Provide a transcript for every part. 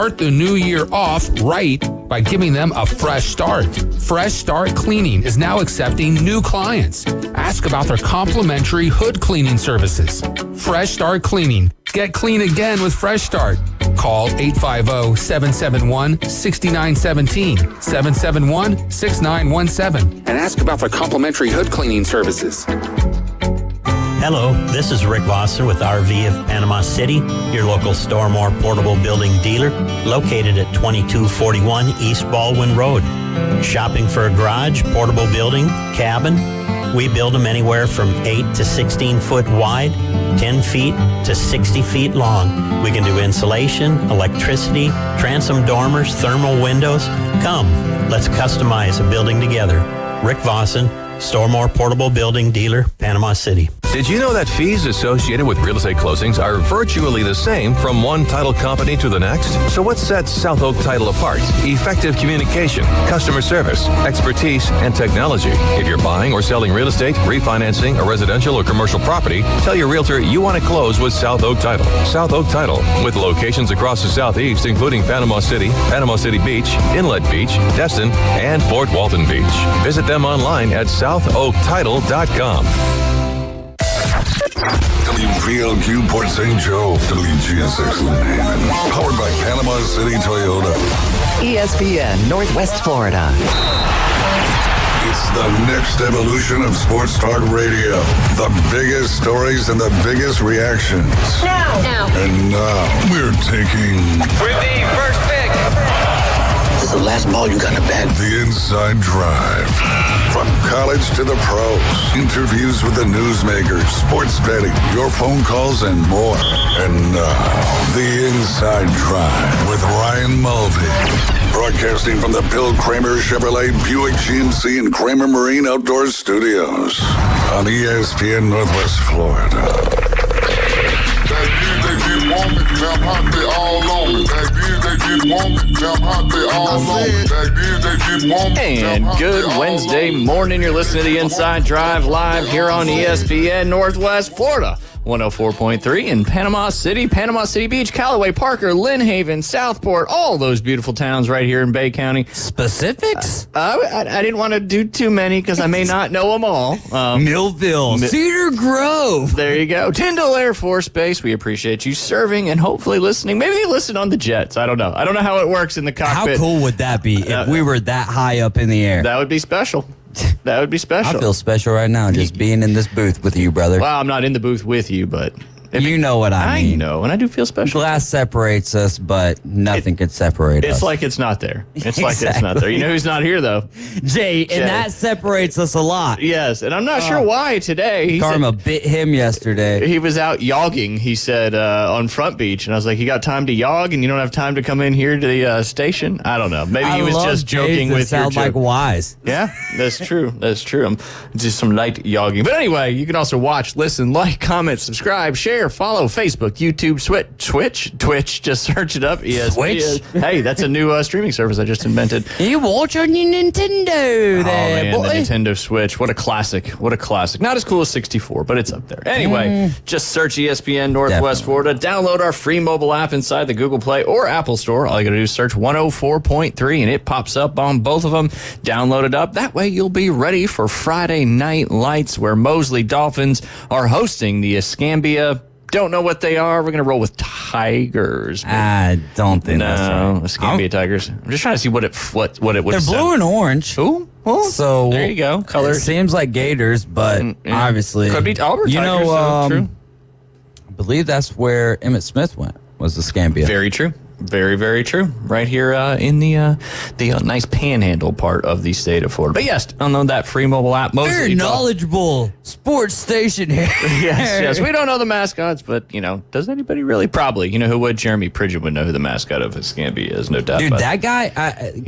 Start the new year off right by giving them a fresh start. Fresh Start Cleaning is now accepting new clients. Ask about their complimentary hood cleaning services. Fresh Start Cleaning. Get clean again with Fresh Start. Call 850-771-6917, 771-6917, and ask about their complimentary hood cleaning services. Hello, this is Rick Vossen with RV of Panama City, your local Stormore portable building dealer, located at 2241 East Baldwin Road. Shopping for a garage, portable building, cabin? We build them anywhere from 8 to 16 foot wide, 10 feet to 60 feet long. We can do insulation, electricity, transom dormers, thermal windows. Come, let's customize a building together. Rick Vossen, Stormore Portable Building Dealer, Panama City. Did you know that fees associated with real estate closings are virtually the same from one title company to the next? So what sets South Oak Title apart? Effective communication, customer service, expertise, and technology. If you're buying or selling real estate, refinancing a residential or commercial property, tell your realtor you want to close with South Oak Title. South Oak Title, with locations across the Southeast, including Panama City Beach, Inlet Beach, Destin, and Fort Walton Beach. Visit them online at southoaktitle.com. WPLQ Port St. Joe, WGSX Lynn, powered by Panama City Toyota. ESPN Northwest Florida. It's the next evolution of sports talk radio. The biggest stories and the biggest reactions. Now. And now we're taking With the first pick. This is the last ball you got to bat. the inside drive. From college to the pros, interviews with the newsmakers, sports betting, your phone calls, and more. And now, the inside drive with Ryan Mulvey. Broadcasting from the Bill Kramer Chevrolet Buick GMC and Kramer Marine Outdoor Studios on ESPN Northwest Florida. And good Wednesday morning. You're listening to the Inside Drive live here on ESPN Northwest Florida. 104.3 in Panama City Beach, Callaway, Parker, Lynn Haven, Southport, all those beautiful towns right here in Bay County. Specifics? I didn't want to do too many because I may not know them all. Millville, Cedar Grove. There you go. Tyndall Air Force Base. We appreciate you serving and hopefully listening. Maybe you listen on the jets. I don't know. I don't know how it works in the cockpit. How cool would that be if we were that high up in the air? That would be special. That would be special. I feel special right now just being in this booth with you, brother. Well, I'm not in the booth with you, but... You know what I mean. I know, and I do feel special. Glass separates us, but nothing can separate us. It's like it's not there. It's like it's not there. You know who's not here, though? Jay, and that separates us a lot. Yes, and I'm not sure why today. Karma bit him yesterday. He was out yogging, he said, on Front Beach, and I was like, you got time to yog, and you don't have time to come in here to the station? I don't know. Maybe he was just joking with your sound like wise. Yeah, that's true. That's true. I'm just some light yogging. But anyway, you can also watch, listen, like, comment, subscribe, share, follow Facebook, YouTube, Twitch. Just search it up. Switch? Hey, that's a new streaming service I just invented. You watch on your Nintendo there, boy. boy. The Nintendo Switch. What a classic. What a classic. Not as cool as 64, but it's up there. Anyway, just search ESPN Northwest Florida. Download our free mobile app inside the Google Play or Apple Store. All you got to do is search 104.3 and it pops up on both of them. Download it up. That way you'll be ready for Friday Night Lights, where Mosley Dolphins are hosting the Escambia. Don't know what they are. We're going to roll with Tigers. I don't think that's right. Escambia Tigers. I'm just trying to see what it would They're blue and orange. Ooh, well, so there you go. Color. It seems like Gators, but obviously. Could be Auburn you Tigers, know, true. I believe that's where Emmitt Smith went, was the Escambia. Very true. Very, very true. Right here in the nice panhandle part of the state of Florida. But yes, download that free mobile app. Very knowledgeable sports station here. Yes. We don't know the mascots, but, does anybody really? Probably. You know who would? Jeremy Pridgeon would know who the mascot of Escambia is, no doubt. Dude, that guy,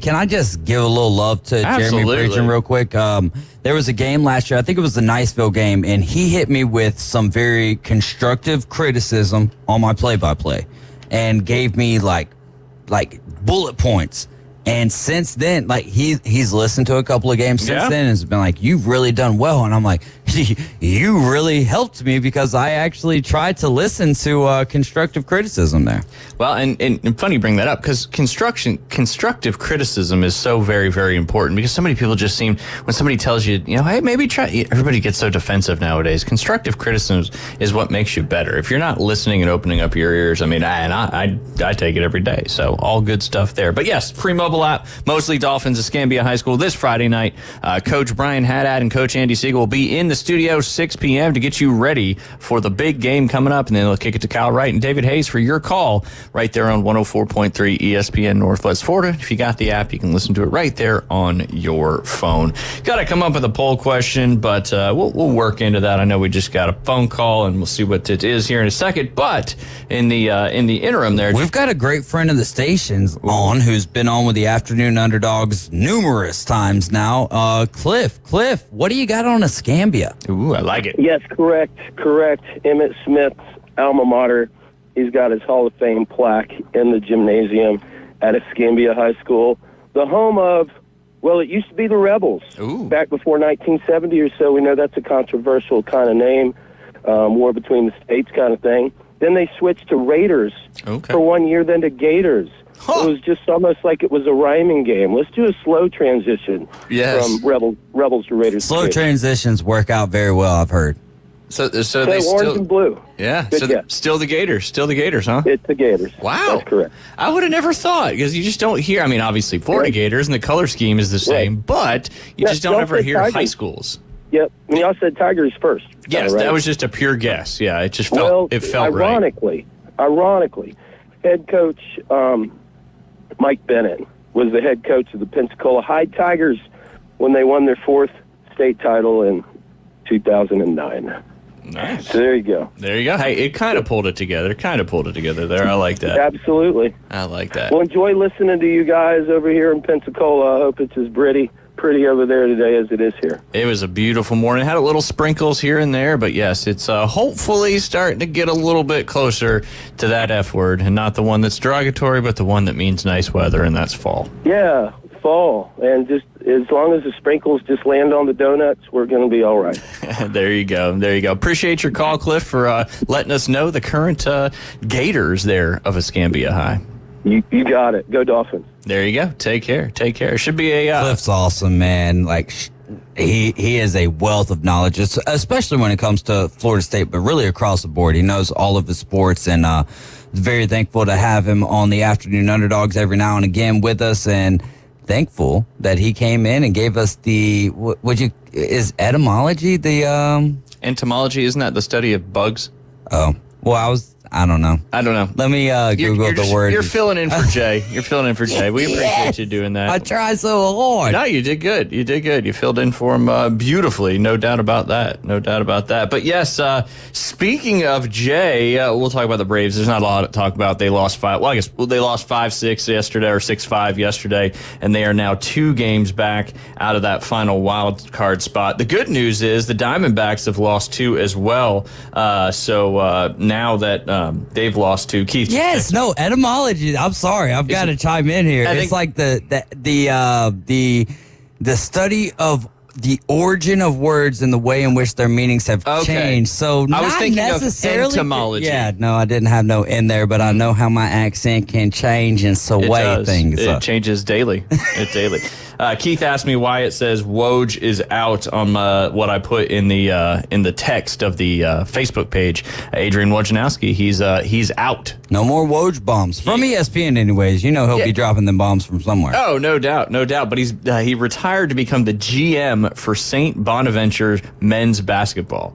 can I just give a little love to Jeremy Pridgeon real quick? There was a game last year, I think it was the Niceville game, and he hit me with some very constructive criticism on my play-by-play. And gave me like bullet points And since then, like he's listened to a couple of games since Yeah. then and has been like, you've really done well. And I'm like, you really helped me because I actually tried to listen to constructive criticism there. Well, and funny you bring that up because constructive criticism is so very, very important because so many people just seem, when somebody tells you, hey, maybe try, everybody gets so defensive nowadays. Constructive criticism is what makes you better. If you're not listening and opening up your ears, I mean, I take it every day. So all good stuff there. But yes, free mobile app, Mosley Dolphins, Escambia High School this Friday night. Coach Brian Haddad and Coach Andy Siegel will be in the studio 6 p.m. to get you ready for the big game coming up. And then they'll kick it to Kyle Wright and David Hayes for your call right there on 104.3 ESPN Northwest Florida. If you got the app, you can listen to it right there on your phone. Got to come up with a poll question, but we'll work into that. I know we just got a phone call, and we'll see what it is here in a second. But in the interim there, we've got a great friend of the station's on who's been on with the Afternoon Underdogs numerous times now. Cliff, what do you got on Escambia? Ooh, I like it. Yes, correct. Emmett Smith's alma mater. He's got his Hall of Fame plaque in the gymnasium at Escambia High School, the home of, well, it used to be the Rebels. Ooh. Back before 1970 or so. We know that's a controversial kind of name, war between the states kind of thing. Then they switched to Raiders for 1 year, then to Gators. It was just almost like it was a rhyming game. Let's do a slow transition from Rebels to Raiders. Slow transitions work out very well, I've heard. So they orange still, and blue. Yeah. Good So guess. still the Gators, huh? It's the Gators. Wow. That's correct. I would have never thought because you just don't hear. I mean, obviously Florida Gators and the color scheme is the same, but you just don't ever hear Tigers. high schools. Yep. And y'all said Tigers first. Yes, right? that was just a pure guess. Yeah, it just felt right. Ironically, head coach Mike Bennett was the head coach of the Pensacola High Tigers when they won their fourth state title in 2009. Nice. So there you go. There you go. Hey, it kind of pulled it together. there. I like that. Absolutely. I like that. Well, enjoy listening to you guys over here in Pensacola. I hope it's as pretty over there today as it is here. It was a beautiful morning. Had a little sprinkles here and there, but yes, it's hopefully starting to get a little bit closer to that F word, and not the one that's derogatory, but the one that means nice weather, and that's fall. Yeah, fall. And just as long as the sprinkles just land on the donuts, we're going to be all right. There you go. Appreciate your call, Cliff, for letting us know the current Gators there of Escambia High. You got it. Go Dolphins. There you go. Take care. Should be a Cliff's awesome, man. Like he is a wealth of knowledge, especially when it comes to Florida State, but really across the board. He knows all of the sports, and very thankful to have him on the Afternoon Underdogs every now and again with us, and thankful that he came in and gave us the is etymology the entomology? Isn't that the study of bugs? Oh, well, I don't know. Let me Google the word. You're filling in for Jay. We appreciate you doing that. I tried so hard. No, you did good. You filled in for him beautifully. No doubt about that. But yes, speaking of Jay, we'll talk about the Braves. There's not a lot to talk about. They lost 5. Well, I guess they lost 5-6 yesterday, or 6-5 yesterday, and they are now 2 games back out of that final wild card spot. The good news is the Diamondbacks have lost 2 as well. So now that they've lost 2. Keith. Yes, no, etymology. I'm sorry. I've got to chime in here. It's like the study of the origin of words and the way in which their meanings have changed. So I was thinking necessarily of entomology. Yeah, no, I didn't have no in there, but I know how my accent can change and sway things. It changes daily. Keith asked me why it says Woj is out on what I put in the text of the Facebook page. Adrian Wojnarowski, he's out. No more Woj bombs from ESPN, anyways. You know he'll be dropping them bombs from somewhere. Oh, no doubt. But he retired to become the GM for St. Bonaventure men's basketball.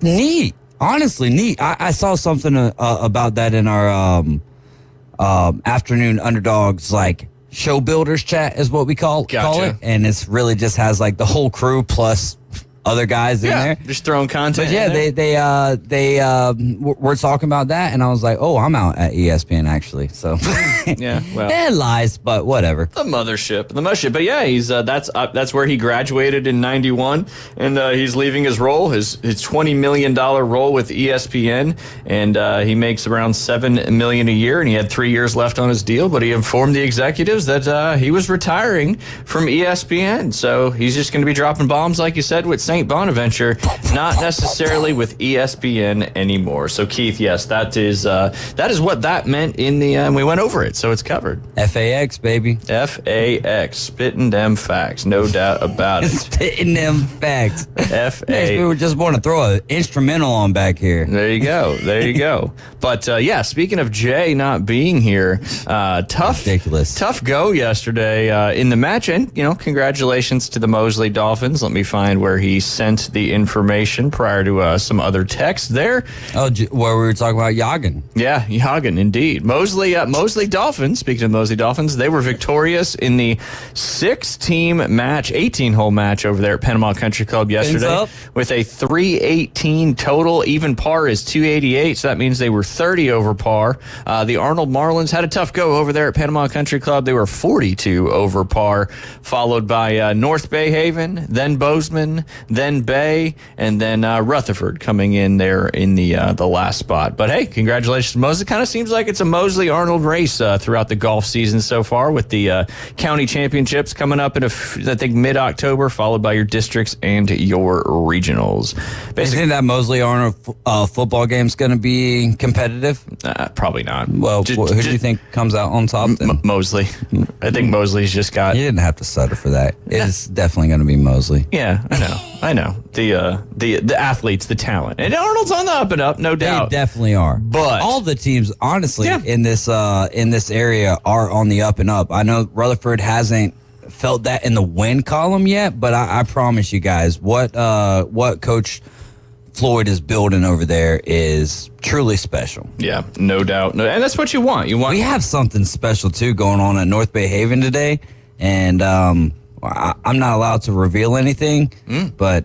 Neat, honestly, neat. I saw something about that in our Afternoon Underdogs show builders chat is what we call it, and it's really just has the whole crew plus other guys in there. Just throwing content. But yeah, in there. they were talking about that, and I was like, oh, I'm out at ESPN actually. So Yeah, well. lies, but whatever. The mothership. But yeah, he's that's where he graduated in '91, and he's leaving his role, his $20 million role with ESPN, and he makes around $7 million a year, and he had 3 years left on his deal. But he informed the executives that he was retiring from ESPN, so he's just going to be dropping bombs, like you said, with St. Bonaventure, not necessarily with ESPN anymore. So Keith, yes, that is what that meant in the. We went over it, so it's covered. FAX, baby. FAX, spitting them facts, no doubt about it. Spitting them facts. Makes FA. me just want to throw an instrumental on back here. There you go. But yeah, speaking of Jay not being here, Ridiculous. tough go yesterday in the match, and congratulations to the Mosley Dolphins. Let me find where he sent the information prior to some other text there. Oh, where we were talking about Yagen. Yeah, Yagen, indeed. Mosley Dolphins, speaking of Mosley Dolphins, they were victorious in the 18-hole match over there at Panama Country Club yesterday with a 318 total. Even par is 288, so that means they were 30 over par. The Arnold Marlins had a tough go over there at Panama Country Club. They were 42 over par, followed by North Bay Haven, then Bozeman, then Bay, and then Rutherford coming in there in the last spot. But hey, congratulations to Mosley. Kind of seems like it's a Mosley-Arnold race throughout the golf season so far, with the county championships coming up in, I think, mid-October, followed by your districts and your regionals. Do you think that Mosley-Arnold football game's going to be competitive? Probably not. Well, who do you think comes out on top then? Mosley. I think Mosley's just got... You didn't have to stutter for that. It's definitely going to be Mosley. Yeah, I know. The athletes, the talent. And Arnold's on the up and up, no doubt. They definitely are. But all the teams, honestly, in this area are on the up and up. I know Rutherford hasn't felt that in the win column yet, but I promise you guys, what Coach Floyd is building over there is truly special. Yeah, no doubt. And that's what you want. We have something special too going on at North Bay Haven today, and I'm not allowed to reveal anything, but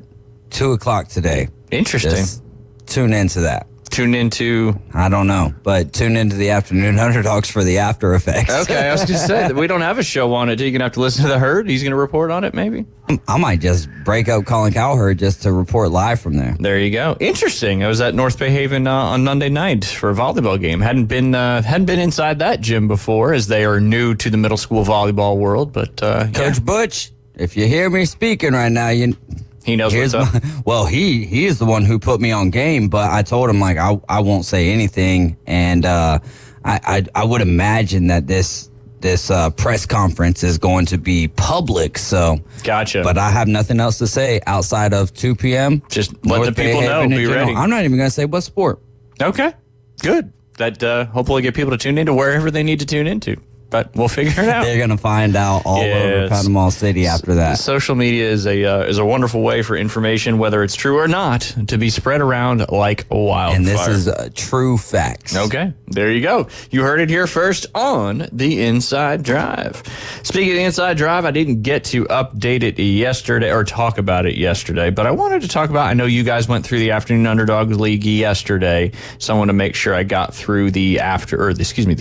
2:00 today. Interesting. Just tune into that. Tune into... I don't know, but tune into the Afternoon Underdogs for the after effects. Okay, I was going to say that we don't have a show on it. You're going to have to listen to the herd. He's going to report on it, maybe? I might just break up Colin Cowherd just to report live from there. There you go. Interesting. I was at North Bay Haven on Monday night for a volleyball game. Hadn't been inside that gym before, as they are new to the middle school volleyball world. But Coach Butch, if you hear me speaking right now, he knows what's up. Well, he is the one who put me on game, but I told him, like, I won't say anything, and I would imagine that this press conference is going to be public, so gotcha. But I have nothing else to say outside of 2 p.m. Just let the people know. Be ready. I'm not even going to say what sport. Okay, good. That hopefully get people to tune into wherever they need to tune into. But we'll figure it out. They're going to find out all over Panama City after that. Social media is a wonderful way for information, whether it's true or not, to be spread around like a wildfire. And this is true facts. Okay, there you go. You heard it here first on the Inside Drive. Speaking of the Inside Drive, I didn't get to update it yesterday or talk about it yesterday, but I wanted to talk about, I know you guys went through the Afternoon Underdog League yesterday, so I want to make sure I got through the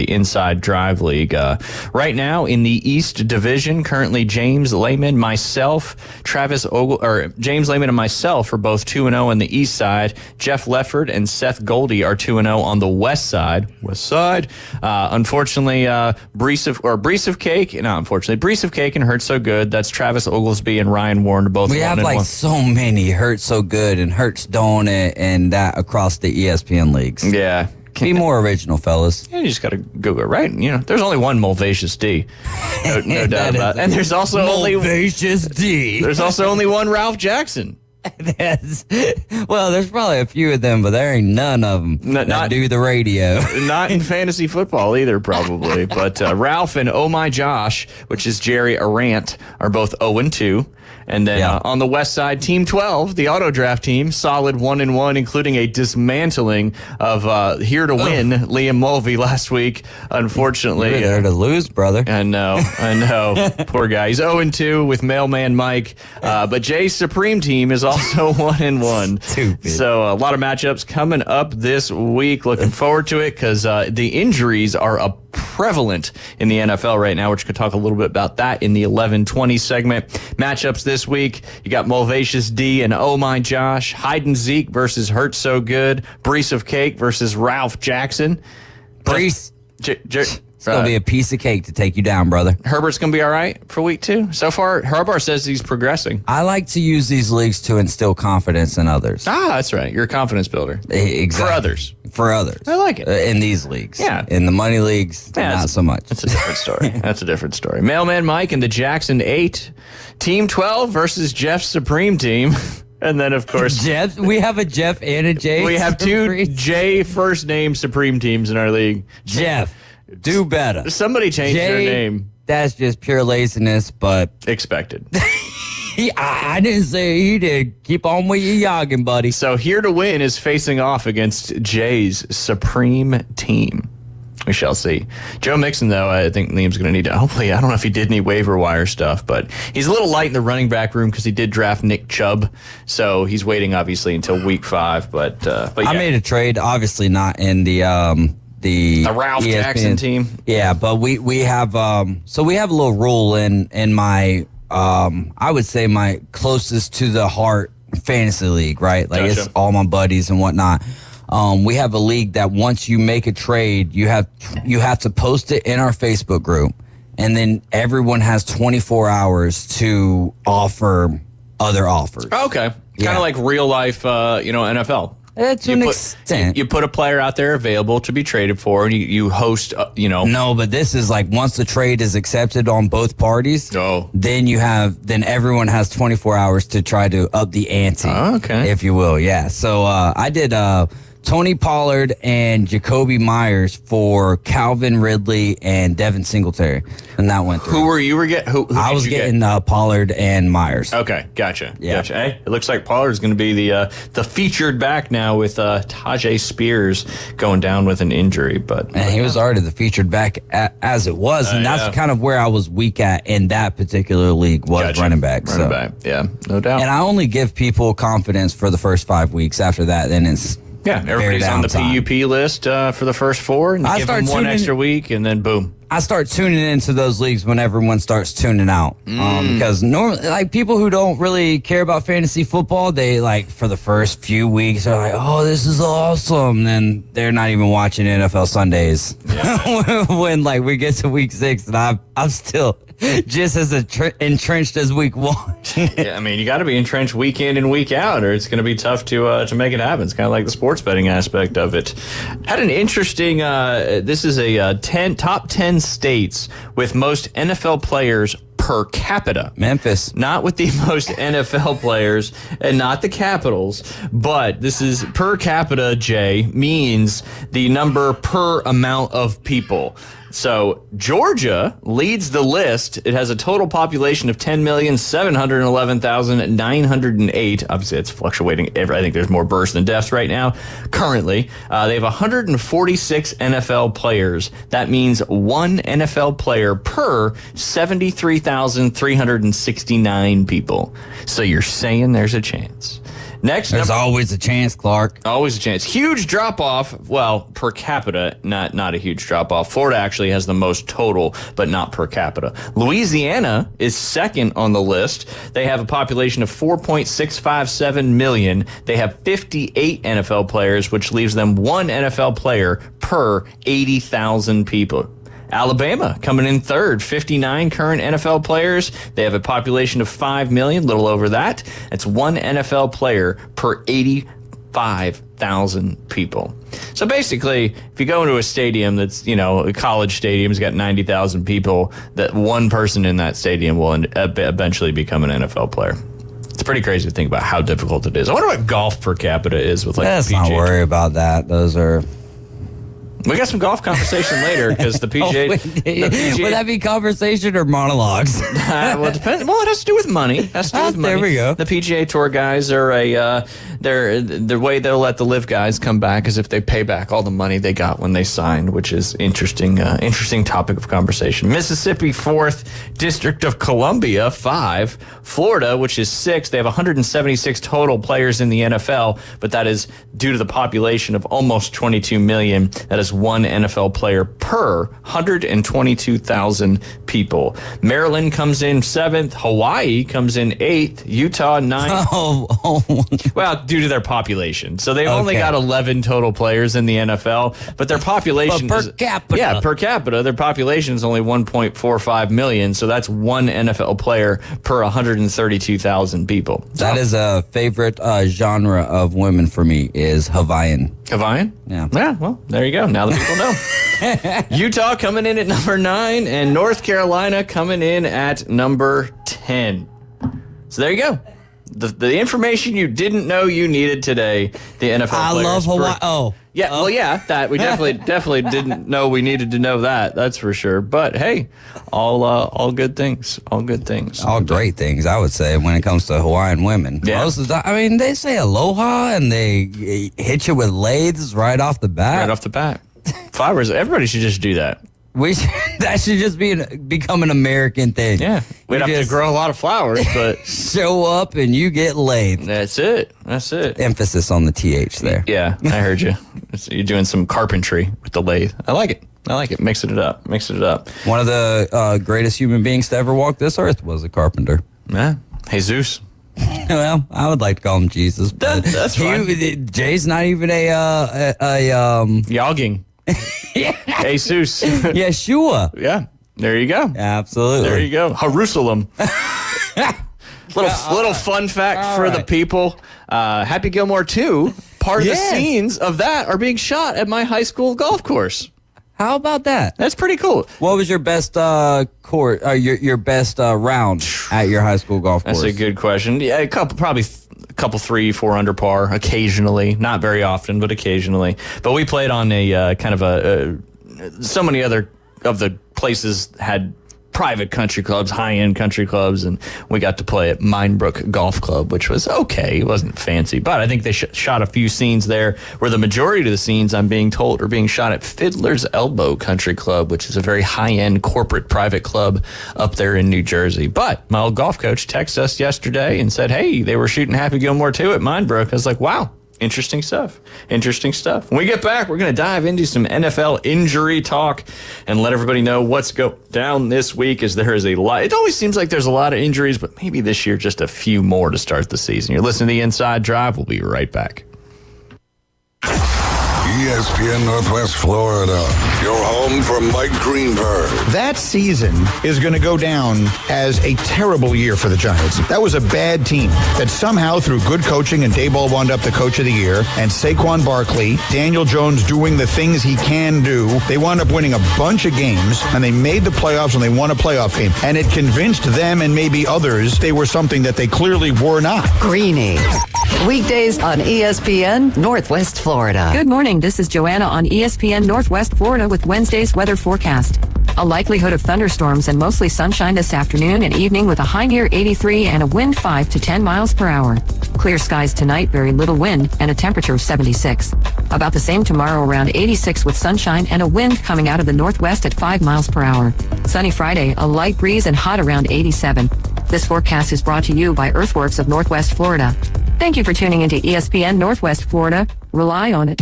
Inside Drive League. Right now in the East Division, currently James Lehman, myself, James Lehman and myself are both 2-0 on the East side. Jeff Lefford and Seth Goldie are 2-0 on the West side. Unfortunately, Brees of Cake and Hurt So Good. That's Travis Oglesby and Ryan Warren are both. We have like so many Hurt So Good and Hurts Don't It and that across the ESPN leagues. Yeah. Be more original, fellas. Yeah, you just got to Google it, right? There's only one Mulvacious D. No doubt about it. And there's also Mulvacious D. There's also only one Ralph Jackson. Well, there's probably a few of them, but there ain't none of them that do the radio. Not in fantasy football either, probably. But Ralph and Oh My Josh, which is Jerry Arant, are both 0-2. And then on the west side, Team 12, the auto draft team, solid 1-1, including a dismantling of Here to Win, Liam Mulvey last week. Unfortunately, you're there to lose, brother. I know. Poor guy. He's 0-2 with Mailman Mike. But Jay's Supreme team is also 1-1. Stupid. So a lot of matchups coming up this week. Looking forward to it because the injuries are prevalent in the NFL right now, which could talk a little bit about that in the 11:20 segment. Matchups this week, you got Mulvacious D and Oh My Josh, Hide and Zeke versus Hurt So Good, Brees of Cake versus Ralph Jackson. Brees. It's going to be a piece of cake to take you down, brother. Herbert's going to be all right for week 2. So far, Herbert says he's progressing. I like to use these leagues to instill confidence in others. That's right. You're a confidence builder. Exactly. For others. For others. I like it. In these leagues. Yeah. In the money leagues, not so much. That's a different story. That's a different story. Mailman Mike and the Jackson 8. Team 12 versus Jeff's Supreme Team. And then, of course, Jeff. We have a Jeff and a Jay. We have 2 J first name Supreme teams in our league. Jeff, do better. Somebody changed their name. That's just pure laziness, but expected. I didn't say he did. Keep on with your yogging, buddy. So Here to Win is facing off against Jay's Supreme Team. We shall see. Joe Mixon, though, I think Liam's going to need to, hopefully, I don't know if he did any waiver wire stuff, but he's a little light in the running back room because he did draft Nick Chubb. So he's waiting, obviously, until week 5. But yeah. I made a trade, obviously not in the Ralph ESPN. Jackson team. Yeah, but we have so we have a little rule in my I would say my closest to the heart fantasy league, right? Like Gotcha. It's all my buddies and whatnot. We have a league that once you make a trade, you have to post it in our Facebook group, and then everyone has 24 hours to offer other offers. Okay. Kind of like real life, NFL. To an extent. You put a player out there available to be traded for, and you host, No, but this is like once the trade is accepted on both parties, then everyone has 24 hours to try to up the ante, if you will. Yeah. So I did Tony Pollard and Jacoby Myers for Calvin Ridley and Devin Singletary, and that went through. Who were you getting? Who I was getting Pollard and Myers. Okay, gotcha. Yeah. Gotcha. Hey, it looks like Pollard's going to be the featured back now with Tajay Spears going down with an injury, but and he was already the featured back as it was, and that's kind of where I was weak at in that particular league was running back. Running back, yeah, no doubt. And I only give people confidence for the first 5 weeks. After that, then it's everybody's on the PUP list for the first 4, and you give them one extra week, and then boom. I start tuning into those leagues when everyone starts tuning out, because normally, like people who don't really care about fantasy football, they like for the first few weeks are like, "Oh, this is awesome," then they're not even watching NFL Sundays. When like we get to week 6, and I'm still just as entrenched as week 1. Yeah, I mean, you got to be entrenched week in and week out, or it's going to be tough to make it happen. It's kind of like the sports betting aspect of it. Had an interesting. This is a top 10 states with most NFL players per capita. Memphis. Not with the most NFL players and not the Capitals, but this is per capita, Jay, means the number per amount of people. So Georgia leads the list. It has a total population of 10,711,908. Obviously, it's fluctuating. I think there's more births than deaths right now. Currently, they have 146 NFL players. That means one NFL player per 73,369 people. So you're saying there's a chance. Next, there's always a chance, Clark. Always a chance. Huge drop off. Well, per capita, not a huge drop off. Florida actually has the most total, but not per capita. Louisiana is second on the list. They have a population of 4.657 million. They have 58 NFL players, which leaves them one NFL player per 80,000 people. Alabama coming in third, 59 current NFL players. They have a population of 5 million, little over that. It's one NFL player per 85,000 people. So basically, if you go into a stadium that's, a college stadium's got 90,000 people, that one person in that stadium will eventually become an NFL player. It's pretty crazy to think about how difficult it is. I wonder what golf per capita is with Let's PGA. not worry about that. Those are We got some golf conversation later because the PGA. Would that be conversation or monologues? Well, it depends. Well, it has to do with money. There we go. The PGA Tour guys are the way they'll let the live guys come back is if they pay back all the money they got when they signed, which is interesting topic of conversation. Mississippi 4th, District of Columbia 5, Florida, which is 6. They have 176 total players in the NFL, but that is due to the population of almost 22 million. That is one NFL player per 122,000 people. Maryland comes in 7th. Hawaii comes in 8th. Utah 9th. Well, due to their population. So they've only got 11 total players in the NFL, but their population per capita. Yeah, per capita. Their population is only 1.45 million. So that's one NFL player per 132,000 people. That is a favorite genre of women for me is Hawaiian. Hawaiian? Yeah. Yeah, well, there you go. Now the people know. Utah coming in at number 9 and North Carolina coming in at number 10. So there you go. The information you didn't know you needed today, the NFL I players. love Hawaii. That we definitely didn't know we needed to know that. That's for sure. But hey, all good things. All good things. All great things, I would say, when it comes to Hawaiian women. Yeah. Most of the time, I mean, they say aloha and they hit you with lathes right off the bat. Right off the bat. Flowers. Everybody should just do that. That should just become an American thing. Yeah. We'd have to grow a lot of flowers, but show up and you get laid. That's it. Emphasis on the TH there. Yeah, I heard you. You're doing some carpentry with the lathe. I like it. Mixing it up. One of the greatest human beings to ever walk this earth was a carpenter. Yeah. Jesus. Well, I would like to call him Jesus. But that's fine. Jay's not even a Yogging. Jesus. Yeshua. Yeah. There you go. Absolutely. There you go. Jerusalem. Little fun fact for the people. Happy Gilmore 2, part of the scenes of that are being shot at my high school golf course. How about that? That's pretty cool. What was your best court? Your best round at your high school golf course? That's a good question. Yeah, probably a couple 3-4 under par occasionally, not very often, but occasionally. But we played on a kind of so many other of the places had private country clubs, high-end country clubs, and we got to play at Minebrook Golf Club, which was okay. It wasn't fancy, but I think they shot a few scenes there where the majority of the scenes, I'm being told, are being shot at Fiddler's Elbow Country Club, which is a very high-end corporate private club up there in New Jersey. But my old golf coach texted us yesterday and said, hey, they were shooting Happy Gilmore 2 at Minebrook. I was like, wow. Interesting stuff. When we get back, we're going to dive into some NFL injury talk and let everybody know what's going down this week, as there is a lot. It always seems like there's a lot of injuries, but maybe this year just a few more to start the season. You're listening to The Inside Drive. We'll be right back. ESPN Northwest Florida, your home for Mike Greenberg. That season is going to go down as a terrible year for the Giants. That was a bad team that somehow, through good coaching, and Daboll wound up the coach of the year, and Saquon Barkley, Daniel Jones doing the things he can do, they wound up winning a bunch of games, and they made the playoffs, and they won a playoff game. And it convinced them and maybe others they were something that they clearly were not. Greeny. Weekdays on ESPN Northwest Florida. Good morning. This is Joanna on ESPN Northwest Florida with Wednesday's weather forecast. A likelihood of thunderstorms and mostly sunshine this afternoon and evening with a high near 83 and a wind 5 to 10 miles per hour. Clear skies tonight, very little wind, and a temperature of 76. About the same tomorrow, around 86 with sunshine and a wind coming out of the northwest at 5 miles per hour. Sunny Friday, a light breeze and hot around 87. This forecast is brought to you by Earthworks of Northwest Florida. Thank you for tuning into ESPN Northwest Florida. Rely on it.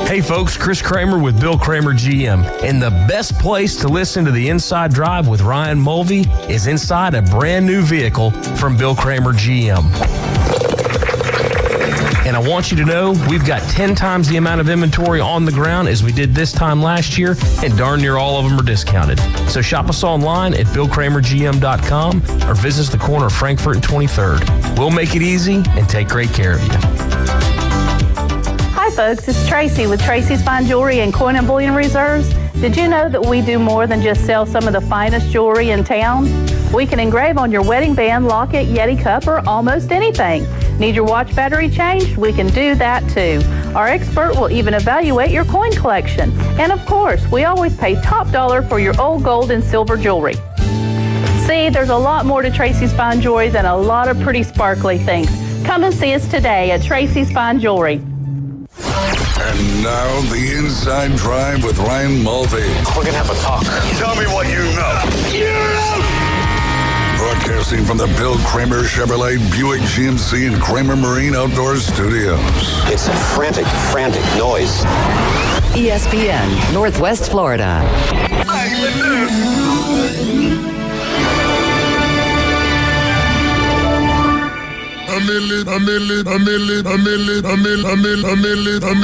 Hey folks, Chris Kramer with Bill Kramer GM. And the best place to listen to the Inside Drive with Ryan Mulvey is inside a brand new vehicle from Bill Kramer GM. And I want you to know we've got 10 times the amount of inventory on the ground as we did this time last year, and darn near all of them are discounted. So shop us online at BillKramerGM.com or visit us the corner of Frankfurt and 23rd. We'll make it easy and take great care of you. Hi folks, it's Tracy with Tracy's Fine Jewelry and Coin and Bullion Reserves. Did you know that we do more than just sell some of the finest jewelry in town? We can engrave on your wedding band, locket, Yeti cup, or almost anything. Need your watch battery changed? We can do that too. Our expert will even evaluate your coin collection. And of course, we always pay top dollar for your old gold and silver jewelry. See, there's a lot more to Tracy's Fine Jewelry than a lot of pretty sparkly things. Come and see us today at Tracy's Fine Jewelry. And now the Inside Drive with Ryan Mulvey. We're gonna have a talk. Tell me what you know. Broadcasting from the Bill Kramer Chevrolet Buick GMC and Kramer Marine Outdoor Studios. It's a frantic noise. ESPN, Northwest Florida.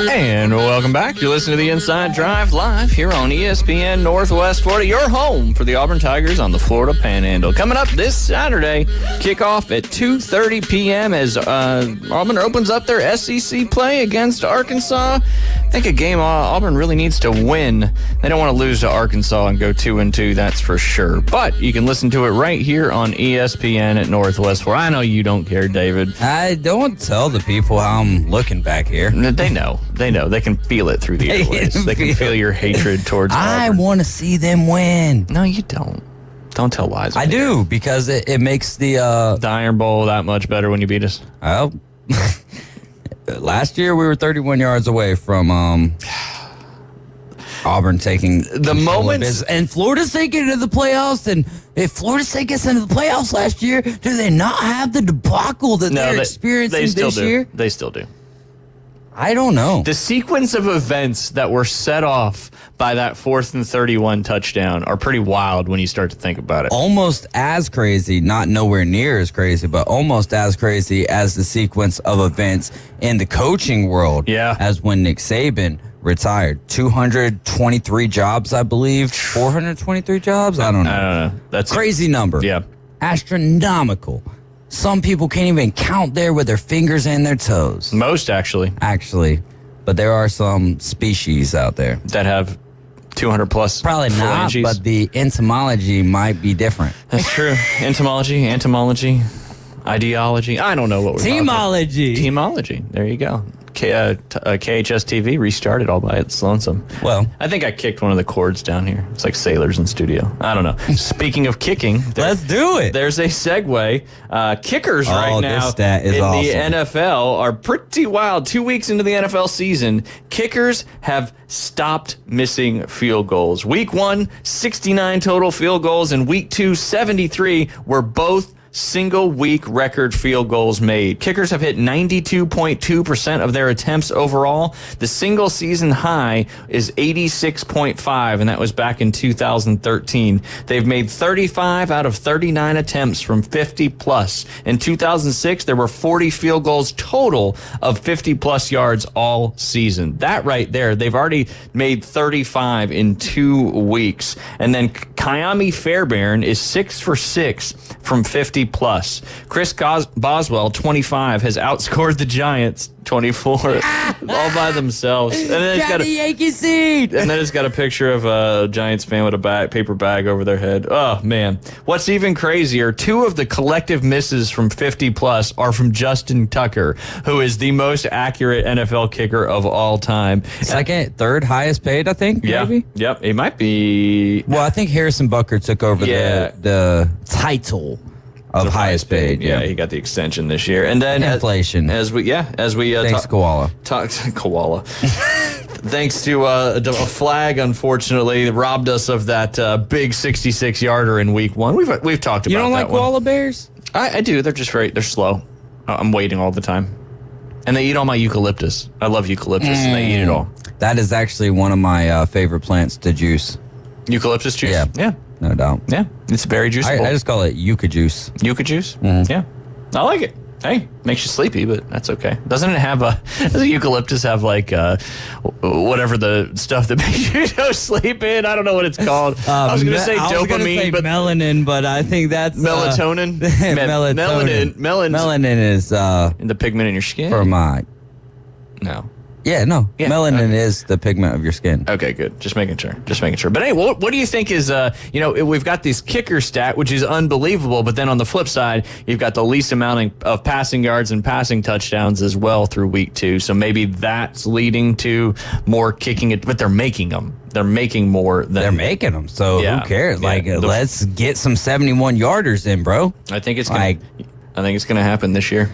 And welcome back. You're listening to the Inside Drive live here on ESPN Northwest Florida, your home for the Auburn Tigers on the Florida Panhandle. Coming up this Saturday, kickoff at 2:30 p.m. as Auburn opens up their SEC play against Arkansas. I think a game Auburn really needs to win. They don't want to lose to Arkansas and go 2-2, that's for sure. But you can listen to it right here on ESPN at Northwest Florida. I know you don't care, David. I don't tell the people how I'm looking back here. They know. They can feel it through the airways. They can feel your hatred towards I Auburn. want to see them win. No, you don't. Don't tell lies. I do, because it makes the Iron Bowl that much better when you beat us. Well, last year we were 31 yards away from Auburn taking the moments, and Florida State get into the playoffs. And if Florida State gets into the playoffs last year, do they not have the debacle that they're experiencing this year? They still do. I don't know. The sequence of events that were set off by that 4th and 31 touchdown are pretty wild when you start to think about it. Almost as crazy, not nowhere near as crazy, but almost as crazy as the sequence of events in the coaching world. Yeah. As when Nick Saban retired. 223 jobs, I believe. 423 jobs? I don't know. That's crazy number. Yeah. Astronomical. Some people can't even count there with their fingers and their toes. Most, actually. But there are some species out there that have 200 plus. Probably not, phalanges. but the entomology might be different. That's true. Entomology, ideology. I don't know what we're talking about. Teamology. There you go. KHS TV restarted all by its lonesome. Well, I think I kicked one of the cords down here. It's like sailors in studio. I don't know. Speaking of kicking, let's do it. There's a segue. Kickers right now this stat is in awesome. the NFL are pretty wild. 2 weeks into the NFL season, kickers have stopped missing field goals. Week 1, 69 total field goals, and week 2, 73 were both single-week record field goals made. Kickers have hit 92.2% of their attempts overall. The single-season high is 86.5, and that was back in 2013. They've made 35 out of 39 attempts from 50-plus. In 2006, there were 40 field goals total of 50-plus yards all season. That right there, they've already made 35 in 2 weeks. And then Kyami Fairbairn is 6 for 6 from 50 plus. Chris Boswell, 25, has outscored the Giants 24 all by themselves. And then it's got a Yankee seed. And then it's got a picture of a Giants fan with a paper bag over their head. Oh man. What's even crazier, 2 of the collective misses from 50 plus are from Justin Tucker, who is the most accurate NFL kicker of all time. Second, third highest paid, I think. Maybe? Yep. It might be. Well, I think Harrison Butker took over the title of highest paid. Yeah, he got the extension this year. And then inflation. As we thanks Koala. Koala. Thanks to a flag, unfortunately, that robbed us of that big 66-yarder in week 1. We've talked about that. You don't like koala bears? I do. They're just they're slow. I'm waiting all the time. And they eat all my eucalyptus. I love eucalyptus, and they eat it all. That is actually one of my favorite plants to juice. Eucalyptus juice? Yeah. No doubt. Yeah, it's very juiceable. I just call it Yucca juice. Yucca juice? Mm-hmm. Yeah. I like it. Hey, makes you sleepy, but that's okay. Doesn't it have does the eucalyptus have like whatever the stuff that makes you go sleep in? I don't know what it's called. I was going to say dopamine, but melanin, but I think that's melatonin. Melanin is in the pigment in your skin. For my no. Yeah, no. Yeah, Melanin is the pigment of your skin. Okay, good. Just making sure. But hey, what do you think is, we've got this kicker stat, which is unbelievable, but then on the flip side, you've got the least amount of passing yards and passing touchdowns as well through week 2. So maybe that's leading to more kicking it, but they're making them. They're making more than... They're making them, so Yeah. who cares? Yeah. Let's get some 71-yarders in, bro. I think it's going to happen this year.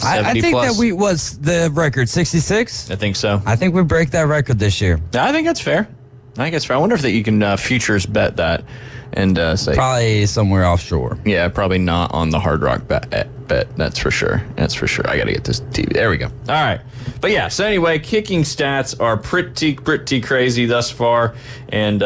I think plus. that was the record 66. I think so. I think we break that record this year. I think that's fair. I wonder if that you can futures bet that and say probably somewhere offshore. Yeah, probably not on the Hard Rock bet. That's for sure. I got to get this TV. There we go. All right. But yeah, so anyway, kicking stats are pretty crazy thus far. And,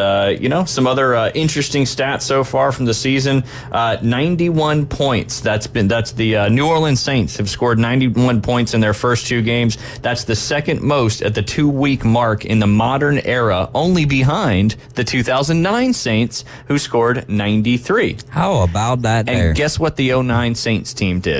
some other interesting stats so far from the season. 91 points. That's the New Orleans Saints have scored 91 points in their first 2 games. That's the second most at the 2-week mark in the modern era, only behind the 2009 Saints, who scored 93. How about that? And guess what the 09 Saints team did?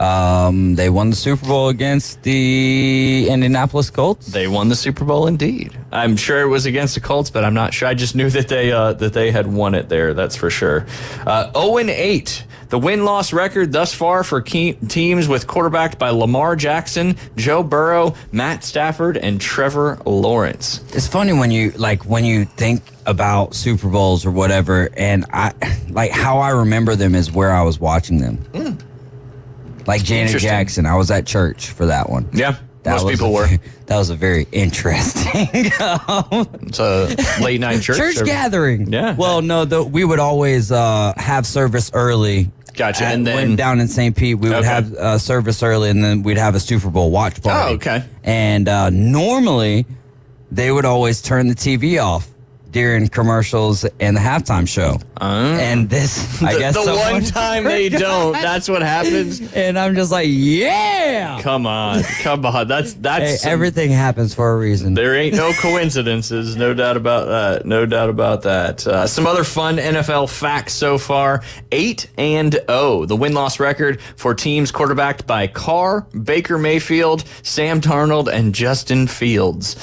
They won the Super Bowl against the Indianapolis Colts. They won the Super Bowl indeed. I'm sure it was against the Colts, but I'm not sure. I just knew that they had won it there. That's for sure. 0-8. The win-loss record thus far for teams with quarterbacked by Lamar Jackson, Joe Burrow, Matt Stafford, and Trevor Lawrence. It's funny when you think about Super Bowls or whatever, and how I remember them is where I was watching them. Like Janet Jackson, I was at church for that one. Yeah, most people were. That was a very interesting. It's a late night church gathering. Yeah. Well, no, we would always have service early. Gotcha. And then down in St. Pete, we would have service early, and then we'd have a Super Bowl watch party. Oh, okay. And normally, they would always turn the TV off during commercials and the halftime show. And this, I guess, the one time they don't, that's what happens. And I'm just like, yeah. Come on. That's Hey, everything happens for a reason. There ain't no coincidences, no doubt about that. Some other fun NFL facts so far: 8-0, the win-loss record for teams quarterbacked by Carr, Baker Mayfield, Sam Darnold, and Justin Fields.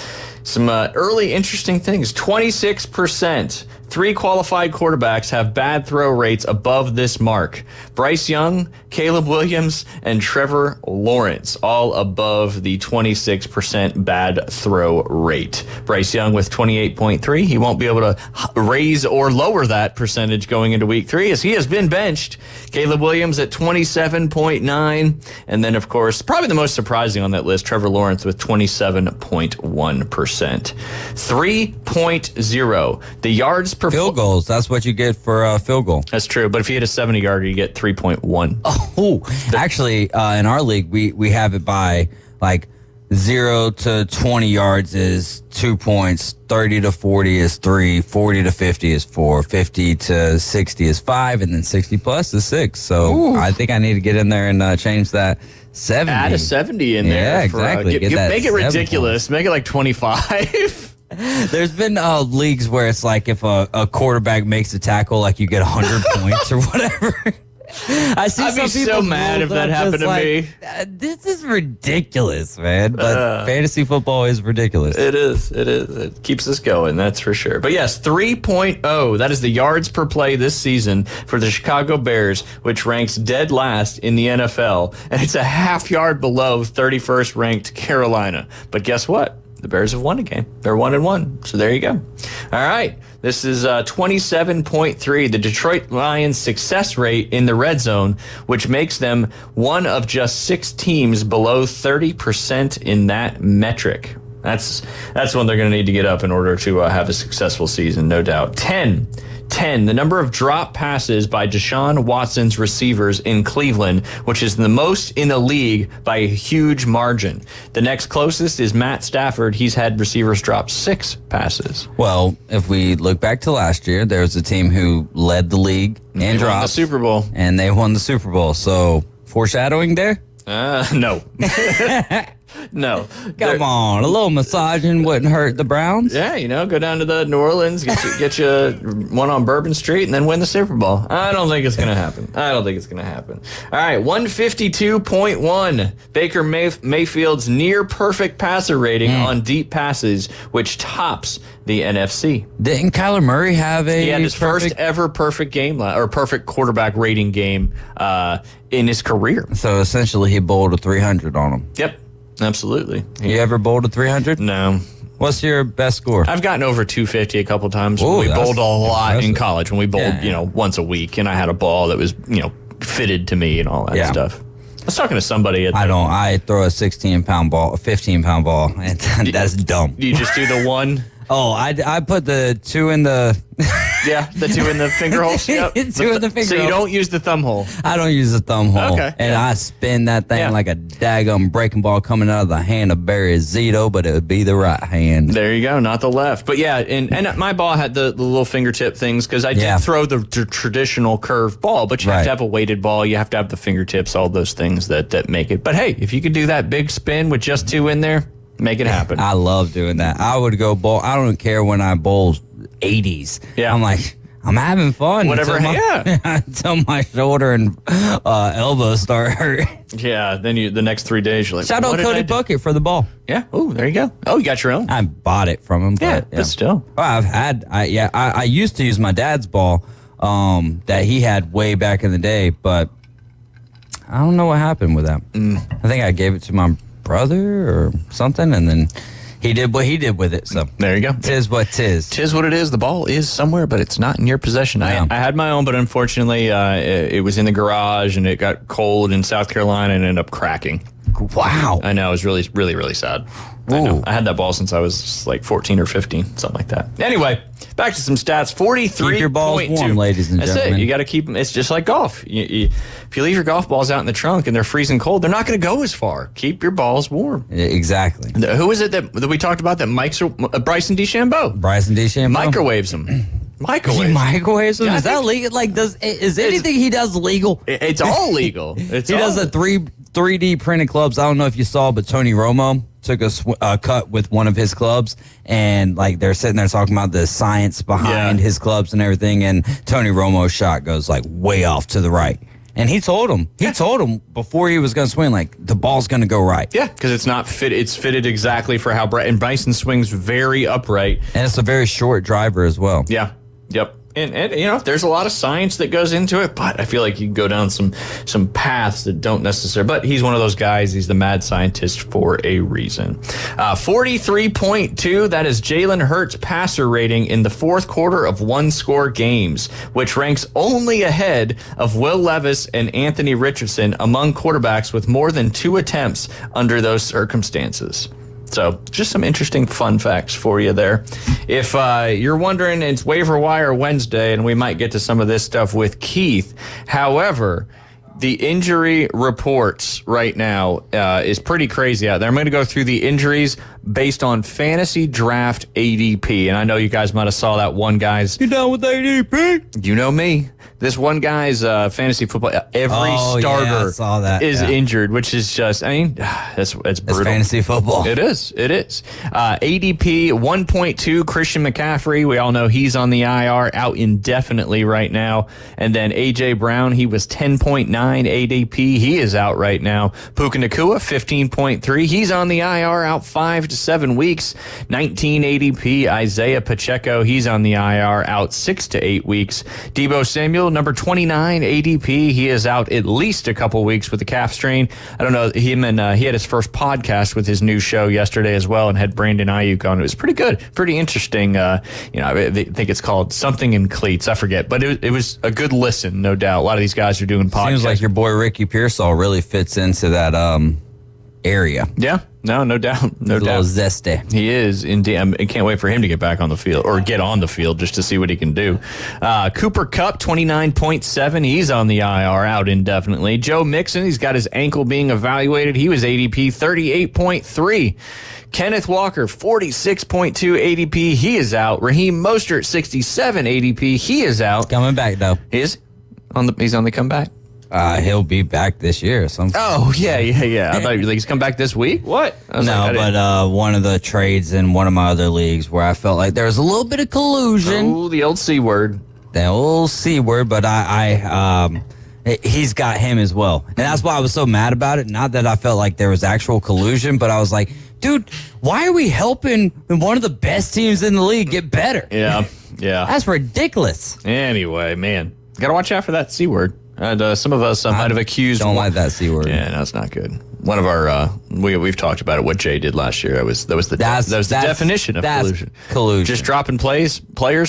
Some early interesting things. 26%. 3 qualified quarterbacks have bad throw rates above this mark. Bryce Young, Caleb Williams, and Trevor Lawrence, all above the 26% bad throw rate. Bryce Young with 28.3. He won't be able to raise or lower that percentage going into week 3 as he has been benched. Caleb Williams at 27.9. And then, of course, probably the most surprising on that list, Trevor Lawrence with 27.1%. 3.0. The yards per field goals. That's what you get for a field goal. That's true. But if you hit a 70-yarder, you get 3.1. Oh, actually, in our league, we have it by 0 to 20 yards is 2 points, 30 to 40 is 3, 40 to 50 is 4, 50 to 60 is 5, and then 60 plus is 6. So I think I need to get in there and change that 70. Add a 70 in there. Yeah, exactly. Make it ridiculous. Make it like 25. There's been leagues where it's like if a quarterback makes a tackle, you get 100 points or whatever. I'd be so mad if that happened to me. This is ridiculous, man. But fantasy football is ridiculous. It is. It keeps us going, that's for sure. But yes, 3.0. That is the yards per play this season for the Chicago Bears, which ranks dead last in the NFL. And it's a half yard below 31st ranked Carolina. But guess what? The Bears have won a game. They're 1-1. So there you go. All right. This is 27.3, the Detroit Lions' success rate in the red zone, which makes them one of just 6 teams below 30% in that metric. That's one they're going to need to get up in order to have a successful season, no doubt. 10, the number of drop passes by Deshaun Watson's receivers in Cleveland, which is the most in the league by a huge margin. The next closest is Matt Stafford. He's had receivers drop 6 passes. Well, if we look back to last year, there was a team who led the league and dropped. Won the Super Bowl. And they won the Super Bowl. So, foreshadowing there? No. No. Come on, a little massaging wouldn't hurt the Browns. Yeah, go down to the New Orleans, get you one on Bourbon Street, and then win the Super Bowl. I don't think it's going to happen. All right, 152.1. Baker Mayfield's near perfect passer rating on deep passes, which tops the NFC. Didn't Kyler Murray have He had his first ever perfect game or perfect quarterback rating game in his career. So essentially, he bowled a 300 on him. Yep, absolutely. You ever bowled a 300? No. What's your best score? I've gotten over 250 a couple times. Ooh, we bowled a lot impressive. in college when we bowled, once a week, and I had a ball that was, fitted to me and all that stuff. I was talking to somebody at I throw a 16-pound ball, a 15-pound ball, and that's dumb. You just do the one? Oh, I put the two in the... Yeah, the two in the finger holes? Yep. Two in the finger So you holes. don't use the thumb hole? I don't use the thumb hole. Okay. And I spin that thing like a daggum breaking ball coming out of the hand of Barry Zito, but it would be the right hand. There you go, not the left. But yeah, and my ball had the little fingertip things because I did throw the traditional curved ball, but you have to have a weighted ball. You have to have the fingertips, all those things that make it. But hey, if you could do that big spin with just two in there, make it happen. I love doing that. I would go bowl. I don't care when I bowl 80s. Yeah. I'm like, I'm having fun. Whatever, Until my shoulder and elbow start hurting. Yeah, then the next 3 days you're like, Shout out Cody Bucket for the ball. Yeah. Oh, there you go. Oh, you got your own. I bought it from him. But still. Oh, I used to use my dad's ball that he had way back in the day, but I don't know what happened with that. I think I gave it to my brother or something, and then he did what he did with it. So there you go. Tis what tis. Tis what it is. The ball is somewhere, but it's not in your possession. Yeah. I had my own, but unfortunately, it was in the garage, and it got cold in South Carolina and ended up cracking. Wow. I know. It was really, really, really sad. I know. I had that ball since I was like 14 or 15, something like that. Anyway, back to some stats. 43. Keep your balls warm, ladies and gentlemen. That's it. You got to keep them. It's just like golf. If you leave your golf balls out in the trunk and they're freezing cold, they're not going to go as far. Keep your balls warm. Exactly. Who is it that we talked about that Bryson DeChambeau? Bryson DeChambeau. Microwaves them. He microwaves them? Is that legal? Like, is anything he does legal? It's all legal. He does the 3D printed clubs. I don't know if you saw, but Tony Romo took a cut with one of his clubs, and like they're sitting there talking about the science behind his clubs and everything, and Tony Romo's shot goes like way off to the right. And he told him before he was going to swing, like, the ball's going to go right. Yeah, because it's not fit. It's fitted exactly for how and Bryson swings very upright. And it's a very short driver as well. Yeah. Yep. And there's a lot of science that goes into it, but I feel like you can go down some paths that don't necessarily. But he's one of those guys. He's the mad scientist for a reason. 43.2. That is Jalen Hurts' passer rating in the fourth quarter of one-score games, which ranks only ahead of Will Levis and Anthony Richardson among quarterbacks with more than 2 attempts under those circumstances. So just some interesting fun facts for you there. If you're wondering, it's Waiver Wire Wednesday, and we might get to some of this stuff with Keith. However, the injury reports right now is pretty crazy out there. I'm going to go through the injuries based on fantasy draft ADP. And I know you guys might have saw that one guy's... You down with ADP? You know me. This one guy's fantasy football, every starter is injured, which is just, I mean, that's brutal. It's fantasy football. It is. ADP 1.2, Christian McCaffrey. We all know he's on the IR, out indefinitely right now. And then A.J. Brown, he was 10.9 ADP. He is out right now. Puka Nacua, 15.3. He's on the IR, out 5 to 7 weeks. 19 ADP. Isaiah Pacheco, he's on the IR, out 6 to 8 weeks. Deebo Samuel, number 29 ADP. He is out at least a couple weeks with the calf strain. I don't know him, and he had his first podcast with his new show yesterday as well, and had Brandon Ayuk on. It was pretty good, pretty interesting. I think it's called something in cleats. I forget, but it was a good listen, no doubt. A lot of these guys are doing podcasts. Seems like your boy Ricky Pearsall really fits into that area. Yeah. No doubt. No doubt. A little zesty. He is indeed. I can't wait for him to get back on the field, or get on the field, just to see what he can do. Cooper Kupp, 29.7. He's on the IR, out indefinitely. Joe Mixon, he's got his ankle being evaluated. He was ADP 38.3. Kenneth Walker, 46.2 ADP. He is out. Raheem Mostert, 67 ADP. He is out. Coming back, though. He's on the comeback. He'll be back this year or something. Oh, yeah. I thought he's come back this week. What? One of the trades in one of my other leagues where I felt like there was a little bit of collusion. Oh, the old C word. The old C word, but he's got him as well. And that's why I was so mad about it. Not that I felt like there was actual collusion, but I was like, dude, why are we helping one of the best teams in the league get better? Yeah. That's ridiculous. Anyway, man, got to watch out for that C word. And some of us might have accused. Don't like that C word. Yeah, no, it's not good. One of our we've talked about it. What Jay did last year. That was the definition of collusion. Collusion. Just dropping players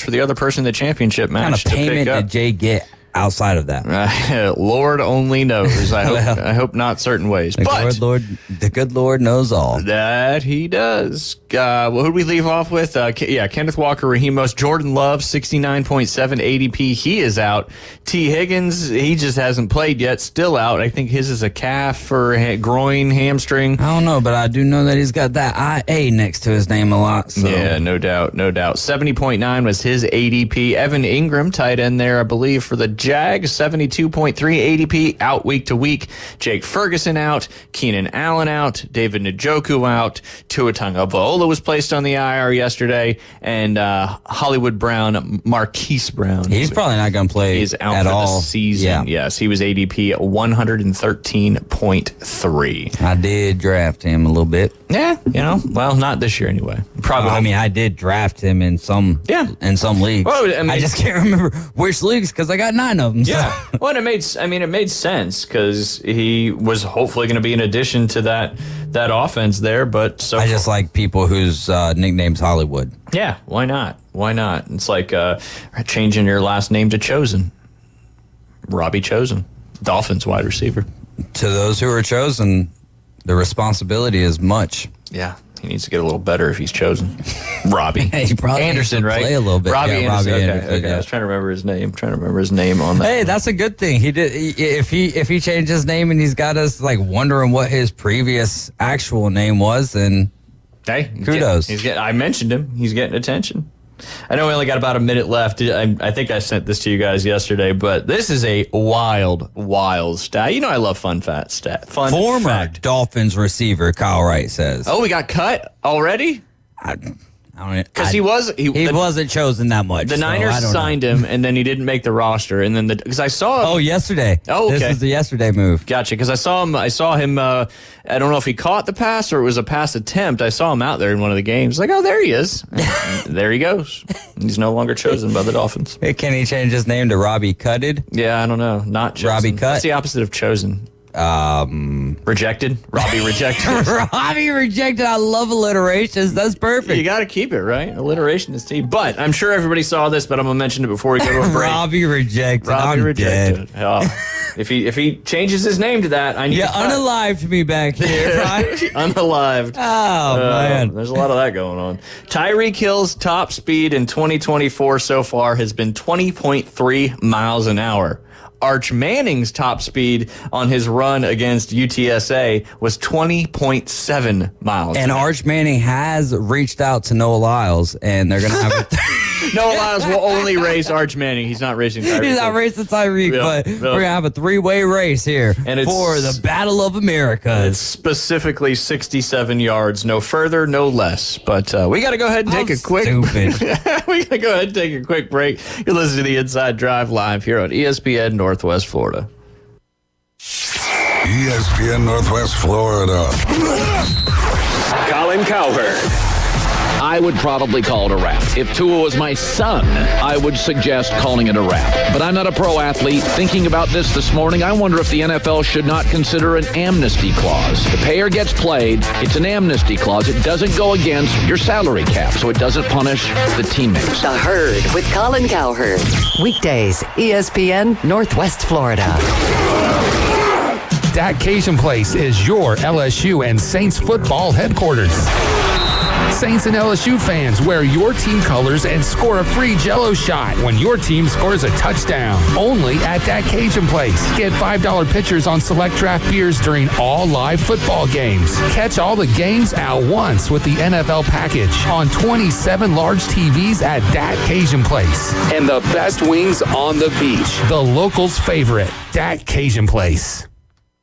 for the other person in the champship match. What kind of payment did Jay get outside of that? Lord only knows. I hope not certain ways. The good Lord knows all. That he does. Who did we leave off with? Kenneth Walker, Rahimos, Jordan Love, 69.7 ADP. He is out. T. Higgins, he just hasn't played yet. Still out. I think his is a calf or groin, hamstring. I don't know, but I do know that he's got that IA next to his name a lot. So. Yeah, no doubt. 70.9 was his ADP. Evan Ingram, tight end there, I believe, for the Jags, 72.3 ADP, out week to week. Jake Ferguson out. Keenan Allen out. David Njoku out. Tua Tagovailoa was placed on the IR yesterday, and Hollywood Brown, Marquise Brown. He's probably not going to play He's out at for all. the season. Yeah. Yes, he was ADP 113.3. I did draft him a little bit. Yeah, not this year anyway. Probably. I did draft him in some leagues. Well, I just can't remember which leagues because I got 9 of them. Yeah. Well, it made sense because he was hopefully going to be an addition to that offense there. But I just like people whose nickname's Hollywood. Yeah, why not? It's like changing your last name to Chosen. Robbie Chosen, Dolphins wide receiver. To those who are chosen, the responsibility is much. Yeah. He needs to get a little better if he's chosen. Robbie. He probably Anderson, right? Play a little bit. Robbie Anderson. Okay. Yeah. I was trying to remember his name. On that. Hey, that's a good thing. He did. If he changed his name and he's got us like wondering what his previous actual name was, then hey, kudos. I mentioned him. He's getting attention. I know we only got about a minute left. I think I sent this to you guys yesterday, but this is a wild stat. I love fun stat. Former Dolphins receiver Kyle Wright says. Oh, we got cut already? Because he wasn't chosen that much. The Niners signed him, and then he didn't make the roster. And then because I saw him. Oh, yesterday. Oh, okay. This was the yesterday move. Gotcha. Because I saw him. I don't know if he caught the pass or it was a pass attempt. I saw him out there in one of the games. Like, oh, there he is. There he goes. He's no longer chosen by the Dolphins. Hey, can he change his name to Robbie Cutted? Yeah, I don't know. Not chosen. Robbie Cut. What's the opposite of chosen? Rejected. Robbie rejected. Robbie rejected. I love alliterations. That's perfect. You got to keep it, right? Alliteration is key. But I'm sure everybody saw this, but I'm gonna mention it before we go to a break. Robbie rejected. Robbie I'm rejected. dead. If he changes his name to that, I need. You unalived me back here, right? Unalived. Oh man, there's a lot of that going on. Tyreek Hill's top speed in 2024 so far has been 20.3 miles an hour. Arch Manning's top speed on his run against UTSA was 20.7 miles. And Arch Manning has reached out to Noah Lyles, and they're going to have Noah Lyles will only race Arch Manning. He's not racing Tyreek. He's not racing Tyreek, but we're going to have a 3-way race here for the Battle of America. It's specifically 67 yards, no further, no less. But we got to go ahead and take a quick... Stupid. We got to go ahead and take a quick break. You're listening to the Inside Drive live here on ESPN Northwest Florida. ESPN Northwest Florida. Colin Cowherd. I would probably call it a wrap. If Tua was my son, I would suggest calling it a wrap. But I'm not a pro athlete. Thinking about this morning, I wonder if the NFL should not consider an amnesty clause. The payer gets played. It's an amnesty clause. It doesn't go against your salary cap, so it doesn't punish the teammates. The Herd with Colin Cowherd. Weekdays, ESPN Northwest Florida. Dak Cajun Place is your LSU and Saints football headquarters. Saints and LSU fans, wear your team colors and score a free Jell-O shot when your team scores a touchdown. Only at that Cajun Place. Get $5 pitchers on select draft beers during all live football games. Catch all the games at once with the NFL package on 27 large TVs at that Cajun Place. And the best wings on the beach. The locals' favorite, that Cajun Place.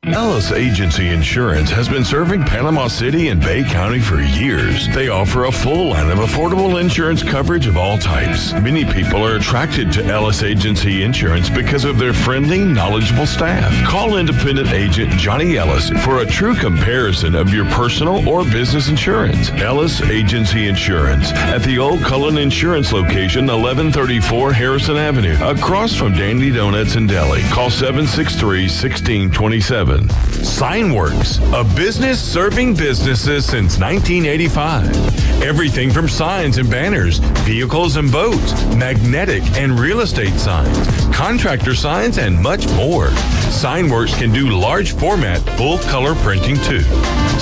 Ellis Agency Insurance has been serving Panama City and Bay County for years. They offer a full line of affordable insurance coverage of all types. Many people are attracted to Ellis Agency Insurance because of their friendly, knowledgeable staff. Call independent agent Johnny Ellis for a true comparison of your personal or business insurance. Ellis Agency Insurance at the Old Cullen Insurance location, 1134 Harrison Avenue, across from Dandy Donuts in Delhi. Call 763-1627. Signworks, a business serving businesses since 1985. Everything from signs and banners, vehicles and boats, magnetic and real estate signs, contractor signs, and much more. Signworks can do large format, full color printing too.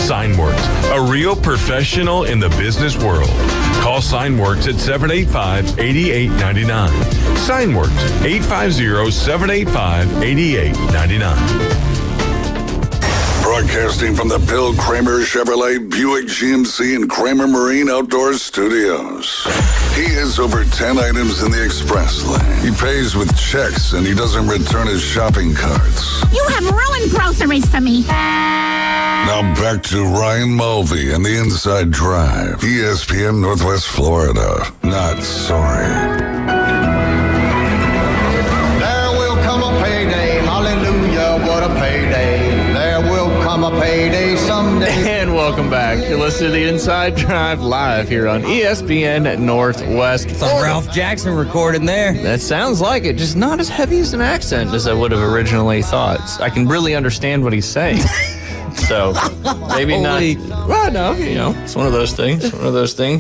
Signworks, a real professional in the business world. Call Signworks at 785-8899. Signworks, 850-785-8899. Broadcasting from the Bill Kramer Chevrolet Buick GMC and Kramer Marine Outdoor Studios. He has over 10 items in the express lane. He pays with checks and he doesn't return his shopping carts. You have ruined groceries for me. Now back to Ryan Mulvey and the Inside Drive. ESPN Northwest Florida. Not sorry. There will come a payday. Hallelujah, what a payday. There will come a payday someday. And welcome back. You're listening to the Inside Drive live here on ESPN Northwest. Some Ralph Jackson recording there. That sounds like it, just not as heavy as an accent as I would have originally thought. I can really understand what he's saying. So maybe not. Well, no, it's one of those things.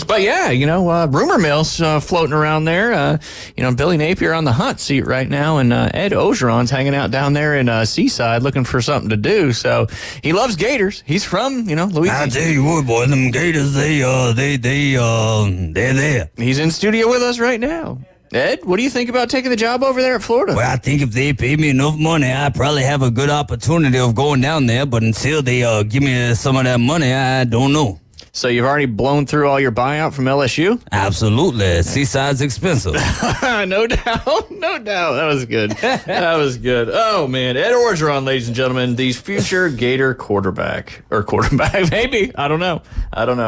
But yeah, rumor mill's floating around there. Billy Napier on the hot seat right now, and Ed Ogeron's hanging out down there in Seaside looking for something to do. So he loves Gators. He's from, Louisiana. I tell you what, boy, them Gators, they're there. He's in studio with us right now. Ed, what do you think about taking the job over there at Florida? Well, I think if they pay me enough money, I probably have a good opportunity of going down there. But until they give me some of that money, I don't know. So you've already blown through all your buyout from LSU? Absolutely. Seaside's expensive. No doubt. No doubt. That was good. That was good. Oh, man. Ed Orgeron, ladies and gentlemen, the future Gator quarterback. Or quarterback, maybe. I don't know.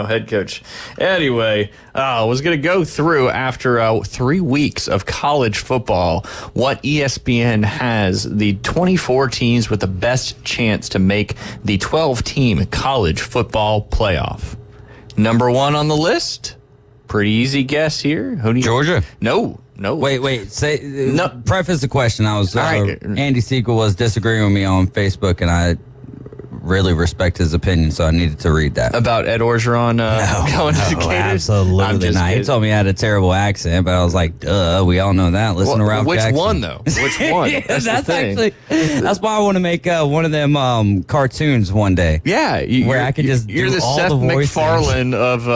Head coach. Anyway, I was going to go through, after 3 weeks of college football, what ESPN has the 24 teams with the best chance to make the 12-team college football playoff. Number one on the list, pretty easy guess here. Who do you? Georgia? No. Wait. Say no. Preface the question. I was right. Andy Sequel was disagreeing with me on Facebook, and I really respect his opinion, so I needed to read that. About Ed Orgeron going to the Gators? Absolutely not. He told me I had a terrible accent, but I was like, duh, we all know that. Listen to Ralph Jackson. Which one, though? Which one? That's the thing. That's why I want to make one of them cartoons one day. Yeah. Where I can just You're do the all Seth the voices. MacFarlane of,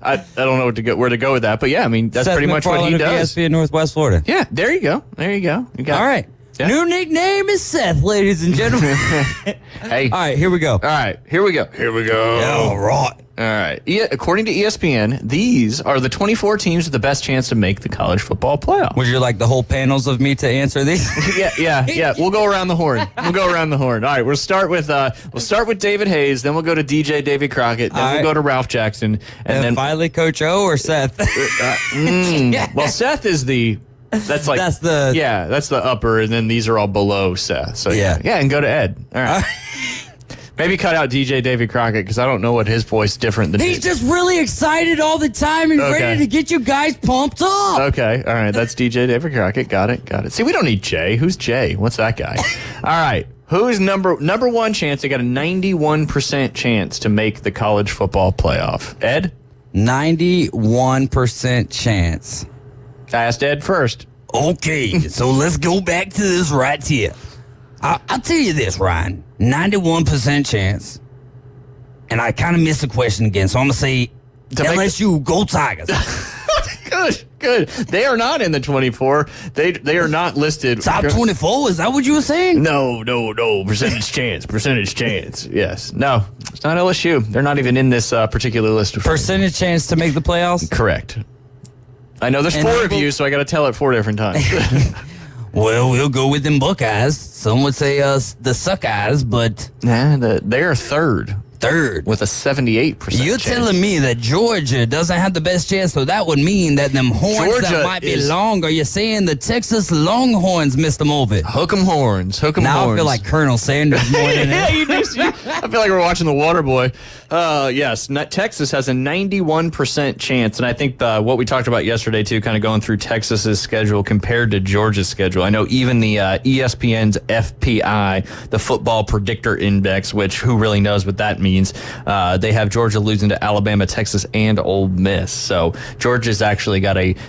I don't know where to go with that, but yeah, I mean, that's Seth pretty much what he MacFarlane does. of ESPN Northwest Florida. Yeah, there you go. You got all right. Yeah. New nickname is Seth, ladies and gentlemen. Hey. All right, here we go. All right, here we go. Yeah, all right. All right. According to ESPN, these are the 24 teams with the best chance to make the college football playoff. Would you like the whole panels of me to answer these? Yeah. We'll go around the horn. All right. We'll start with David Hayes. Then we'll go to DJ Davy Crockett. Then we'll go to Ralph Jackson, and then finally Coach O or Seth. Well, Seth is the. That's the upper, and then these are all below Seth. So yeah, and go to Ed. All right. Maybe cut out DJ Davy Crockett because I don't know what his voice is different than He's his. just really excited all the time and ready to get you guys pumped up. Okay, all right. That's DJ Davy Crockett. Got it. See, we don't need Jay. Who's Jay? What's that guy? All right. Who's number one chance? They got a 91% chance to make the college football playoff. Ed? 91% chance. I asked Ed first. Okay, so let's go back to this right here. I'll tell you this, Ryan. 91% chance. And I kind of missed the question again, so I'm going to say LSU, go Tigers. Good. They are not in the 24. They are not listed. Top 24? Is that what you were saying? No. Percentage chance. Yes. No, it's not LSU. They're not even in this particular list. Percentage chance to make the playoffs? Correct. I know there's 4 of you, so I got to tell it 4 different times. Well, we'll go with them Buckeyes. Some would say the Suckeyes, but... Nah, they are third. With a 78% You're telling me that Georgia doesn't have the best chance, so that would mean that them horns that might be long. Are you saying the Texas Longhorns, Mr. Mulvey? Hook 'em horns. Now I feel like Colonel Sanders more than yeah, you do. I feel like we're watching The Waterboy. Yes, Texas has a 91% chance, and I think what we talked about yesterday, too, kind of going through Texas's schedule compared to Georgia's schedule. I know even the ESPN's FPI, the Football Predictor Index, which who really knows what that means, they have Georgia losing to Alabama, Texas, and Ole Miss. So Georgia's actually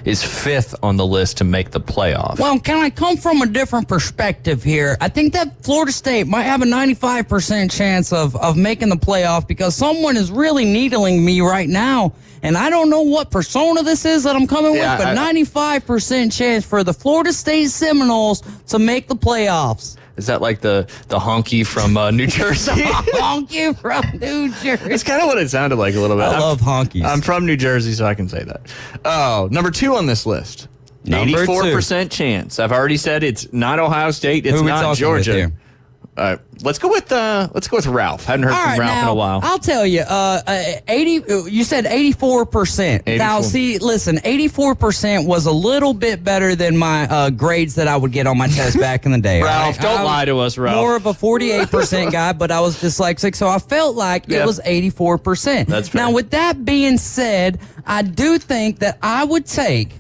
is 5th on the list to make the playoff. Well, can I come from a different perspective here? I think that Florida State might have a 95% chance of making the playoff because someone is really needling me right now. And I don't know what persona this is that I'm coming with, but 95% chance for the Florida State Seminoles to make the playoffs. Is that like the honky from New Jersey? Honky from New Jersey. It's kind of what it sounded like a little bit. I love honkies. I'm from New Jersey, so I can say that. Oh, number 2 on this list. 84% chance. I've already said it's not Ohio State. It's not Georgia. Let's go with Ralph. Hadn't heard from Ralph in a while. I'll tell you, 80. You said 84%. 84. Now, see, listen, 84% was a little bit better than my grades that I would get on my test back in the day. Ralph, right? Don't lie to us, Ralph. More of a 48% guy, but I was dyslexic, so I felt like it was 84%. That's fair. Now, with that being said, I do think that I would take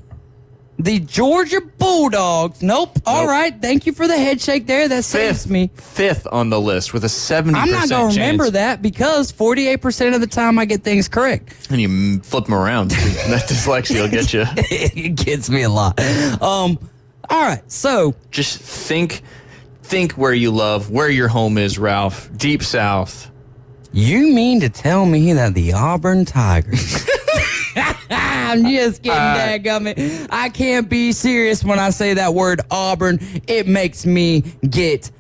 the Georgia Bulldogs. Nope. All right. Thank you for the head shake there. That saves me. 5th on the list with a 70% I'm not going to remember that because 48% of the time I get things correct. And you flip them around. That dyslexia will get you. It gets me a lot. All right. So just think where you love, where your home is, Ralph. Deep South. You mean to tell me that the Auburn Tigers... I'm just kidding, dadgummit. I can't be serious when I say that word Auburn. It makes me get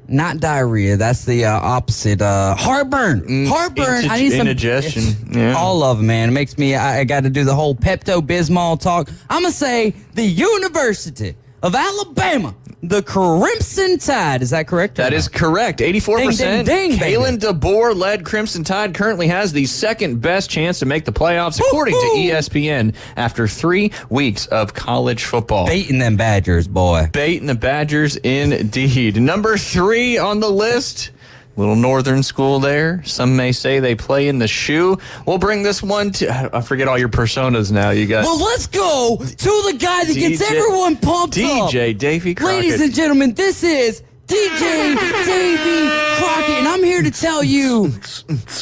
not diarrhea. That's the opposite. Heartburn. Heartburn. I need some indigestion. Yeah. All of them, man. It makes me. I got to do the whole Pepto-Bismol talk. I'm gonna say the University of Alabama. The Crimson Tide. Is that correct? That is correct. 84%. Ding, ding, ding, Kalen DeBoer-led Crimson Tide currently has the 2nd best chance to make the playoffs, according to ESPN, after 3 weeks of college football. Baiting them Badgers, boy. Baiting the Badgers, indeed. Number 3 on the list. Little northern school there. Some may say they play in the shoe. We'll bring this one to... I forget all your personas now. You got... Well, let's go to the guy that gets everyone pumped up. DJ Davy Crockett. Ladies and gentlemen, this is DJ Davy Crockett, and I'm here to tell you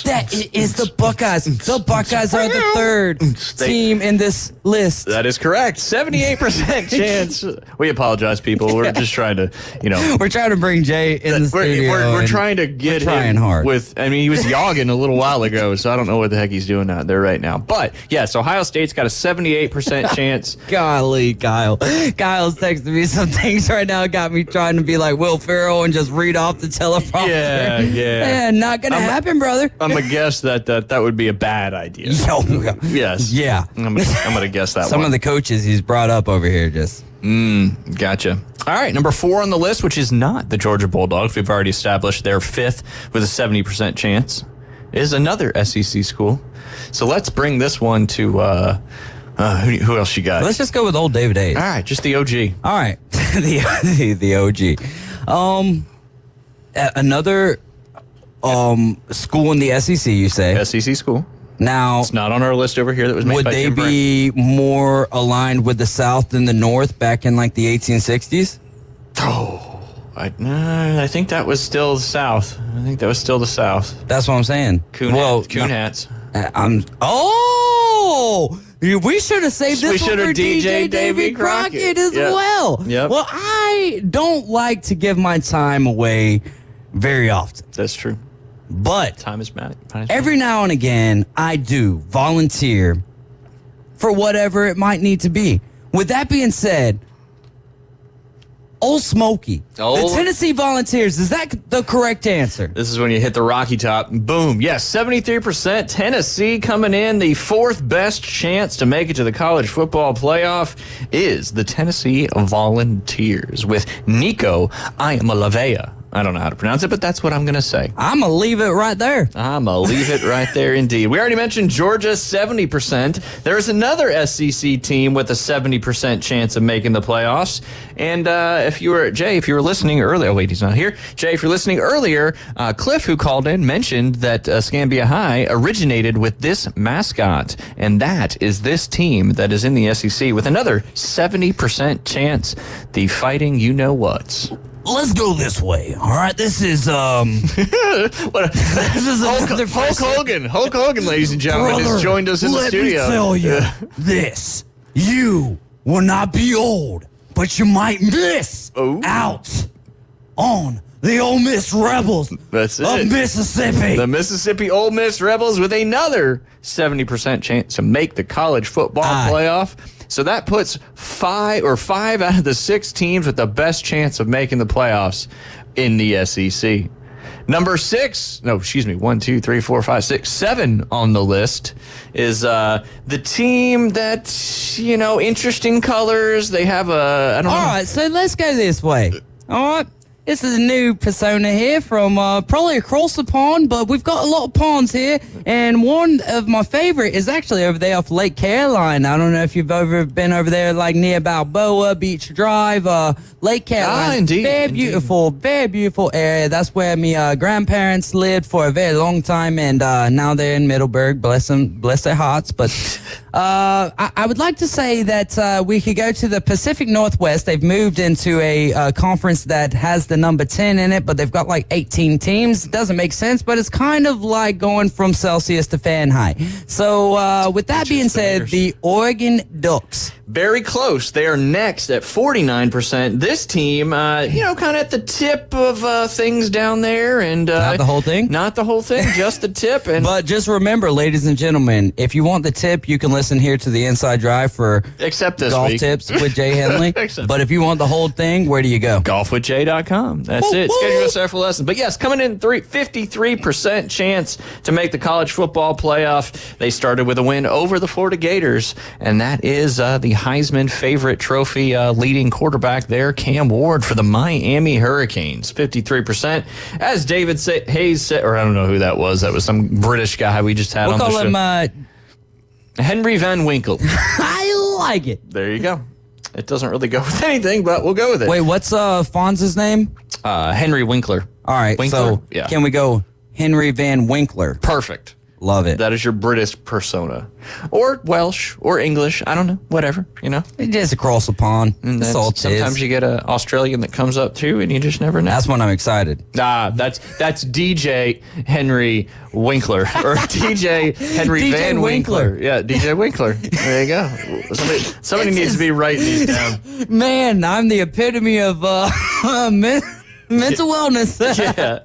that it is the Buckeyes. The Buckeyes are the 3rd team in this list. That is correct. 78% chance. We apologize, people. We're just trying to, We're trying to bring Jay in the studio. We're trying to get him hard. he was yogging a little while ago, so I don't know what the heck he's doing out there right now. But, yes, Ohio State's got a 78% chance. Golly, Kyle. Kyle's texting me some things right now. Got me trying to be like Will Ferrell and just read off the teleprompter. Yeah. Yeah, not going to happen, brother. I'm going to guess that would be a bad idea. Yes. Yeah. I'm going to guess that Some of the coaches he's brought up over here just... Gotcha. All right, number 4 on the list, which is not the Georgia Bulldogs. We've already established they're 5th with a 70% chance, is another SEC school. So let's bring this one to... who else you got? Let's just go with old David Hayes. All right, just the OG. All right, the OG. Another school in the SEC, you say? SEC school. Now, it's not on our list over here that was made would by they Jim be more aligned with the South than the North back in like the 1860s? Oh, I think that was still the South. I think that was still the South. That's what I'm saying. Coon hats. We should have saved this one for DJ Davy Crockett as well. Yep. Well, I don't like to give my time away very often. That's true. But time is money. Every now and again, I do volunteer for whatever it might need to be. With that being said, Old Smoky, the Tennessee Volunteers, is that the correct answer? This is when you hit the Rocky Top. Boom. Yes, 73%. Tennessee coming in. The fourth best chance to make it to the college football playoff is the Tennessee Volunteers with Nico Iamaleava. I don't know how to pronounce it, but that's what I'm going to say. I'm going to leave it right there. I'm going to leave it right there indeed. We already mentioned Georgia, 70%. There's another SEC team with a 70% chance of making the playoffs. And if you were listening earlier, oh, wait, he's not here. Jay, if you're listening earlier, Cliff, who called in, mentioned that Escambia High originated with this mascot. And that is this team that is in the SEC with another 70% chance. The Fighting You-Know-Whats. Let's go this way. All right, this is this is Hulk Hogan. Hulk Hogan, ladies and gentlemen, has joined us in the studio. Let me tell you this: you will not be old, but you might miss out on the Ole Miss Rebels of Mississippi. The Mississippi Ole Miss Rebels with another 70% chance to make the college football playoff. So that puts five out of the 6 teams with the best chance of making the playoffs in the SEC. Number 6, 7 on the list is the team that, interesting colors. They have I don't know. All right, so let's go this way. All right. This is a new persona here from probably across the pond, but we've got a lot of ponds here, and one of my favorite is actually over there off Lake Caroline. I don't know if you've ever been over there, like near Balboa Beach Drive, Lake Caroline. Indeed. Very beautiful area. That's where my grandparents lived for a very long time, and now they're in Middleburg. Bless their hearts. But I would like to say that we could go to the Pacific Northwest. They've moved into a conference that has the number 10 in it, but they've got like 18 teams. It doesn't make sense, but it's kind of like going from Celsius to Fahrenheit. So with that being said, the Oregon Ducks. Very close. They are next at 49%. This team, kind of at the tip of things down there. And not the whole thing? Not the whole thing, just the tip. And but just remember, ladies and gentlemen, if you want the tip, you can listen here to the Inside Drive for Except this golf week. tips with Jay Henley. But if you want the whole thing, where do you go? Golfwithjay.com. That's it. Schedule yourself for lessons. But yes, coming in 53% chance to make the college football playoff. They started with a win over the Florida Gators, and that is the Heisman favorite trophy leading quarterback there, Cam Ward, for the Miami Hurricanes. 53%. As David Hayes said, or I don't know who that was. That was some British guy we just had on the show. We'll call him Henry Van Winkle. I like it. There you go. It doesn't really go with anything, but we'll go with it. Wait, what's Fonz's name? Henry Winkler. All right, Winkler? so can we go Henry Van Winkler? Perfect. Love it. That is your British persona. Or Welsh or English. I don't know. Whatever, It's just across the pond. That's all it is. Sometimes you get an Australian that comes up too, and you just never know. That's when I'm excited. That's DJ Henry Winkler. Or DJ Henry DJ Van Winkler. Winkler. Yeah, DJ Winkler. There you go. Somebody needs to be writing these down. Man, I'm the epitome of mental wellness.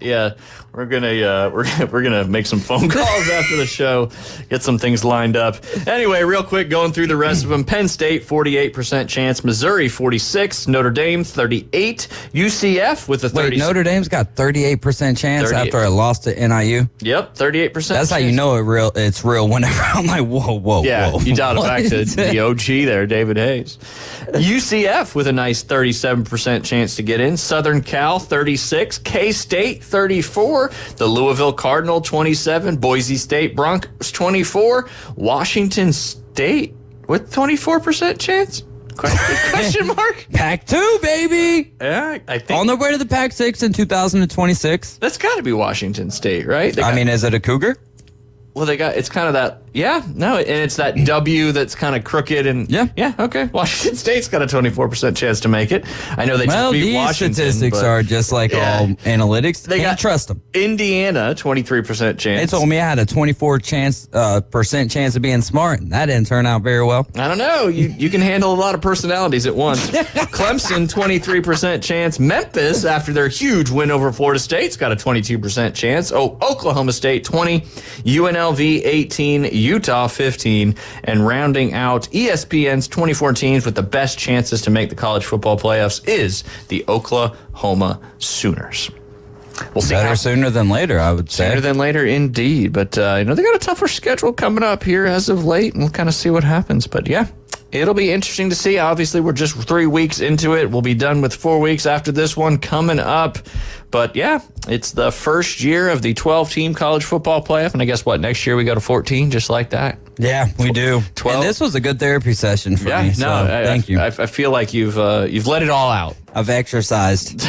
Yeah. We're gonna make some phone calls after the show, get some things lined up. Anyway, real quick, going through the rest of them. Penn State, 48% chance. Missouri, 46. Notre Dame, 38. UCF with a 30. Wait, Notre Dame's got 38% chance 38. after a loss to NIU? Yep, 38%. That's chance. how you know it's real whenever I'm like, whoa. Yeah, you dialed it back to the OG there, David Hayes. UCF with a nice 37% chance to get in. Southern Cal, 36. K-State, 34. The Louisville Cardinal, 27. Boise State Broncos, 24. Washington State with 24% chance? Question mark? Pac-2, baby. Yeah, I think. On their way to the Pac-6 in 2026. That's got to be Washington State, right? Is it a Cougar? Well, it's kind of that Yeah, no, and it's that W that's kind of crooked and yeah, okay. Washington State's got a 24% chance to make it. I know they just beat these Washington. Statistics are just like all analytics. They Can't trust them. Indiana, 23% chance. They told me I had a 24% chance of being smart, and that didn't turn out very well. I don't know. You can handle a lot of personalities at once. Clemson, 23% chance. Memphis, after their huge win over Florida State's got a 22% chance. Oklahoma State, 20. UNLV, 18. Utah, 15. And rounding out ESPN's 24 teams with the best chances to make the college football playoffs is the Oklahoma Sooners. We'll see. Better sooner than later, I would say. Sooner than later, indeed. But, they got a tougher schedule coming up here as of late, and we'll kind of see what happens. But, yeah, it'll be interesting to see. Obviously, we're just 3 weeks into it. We'll be done with 4 weeks after this one coming up. But, yeah, it's the first year of the 12-team college football playoff. And I guess, next year we go to 14, just like that? Yeah, we do. 12. And this was a good therapy session for me. So thank you. I feel like you've let it all out. I've exercised.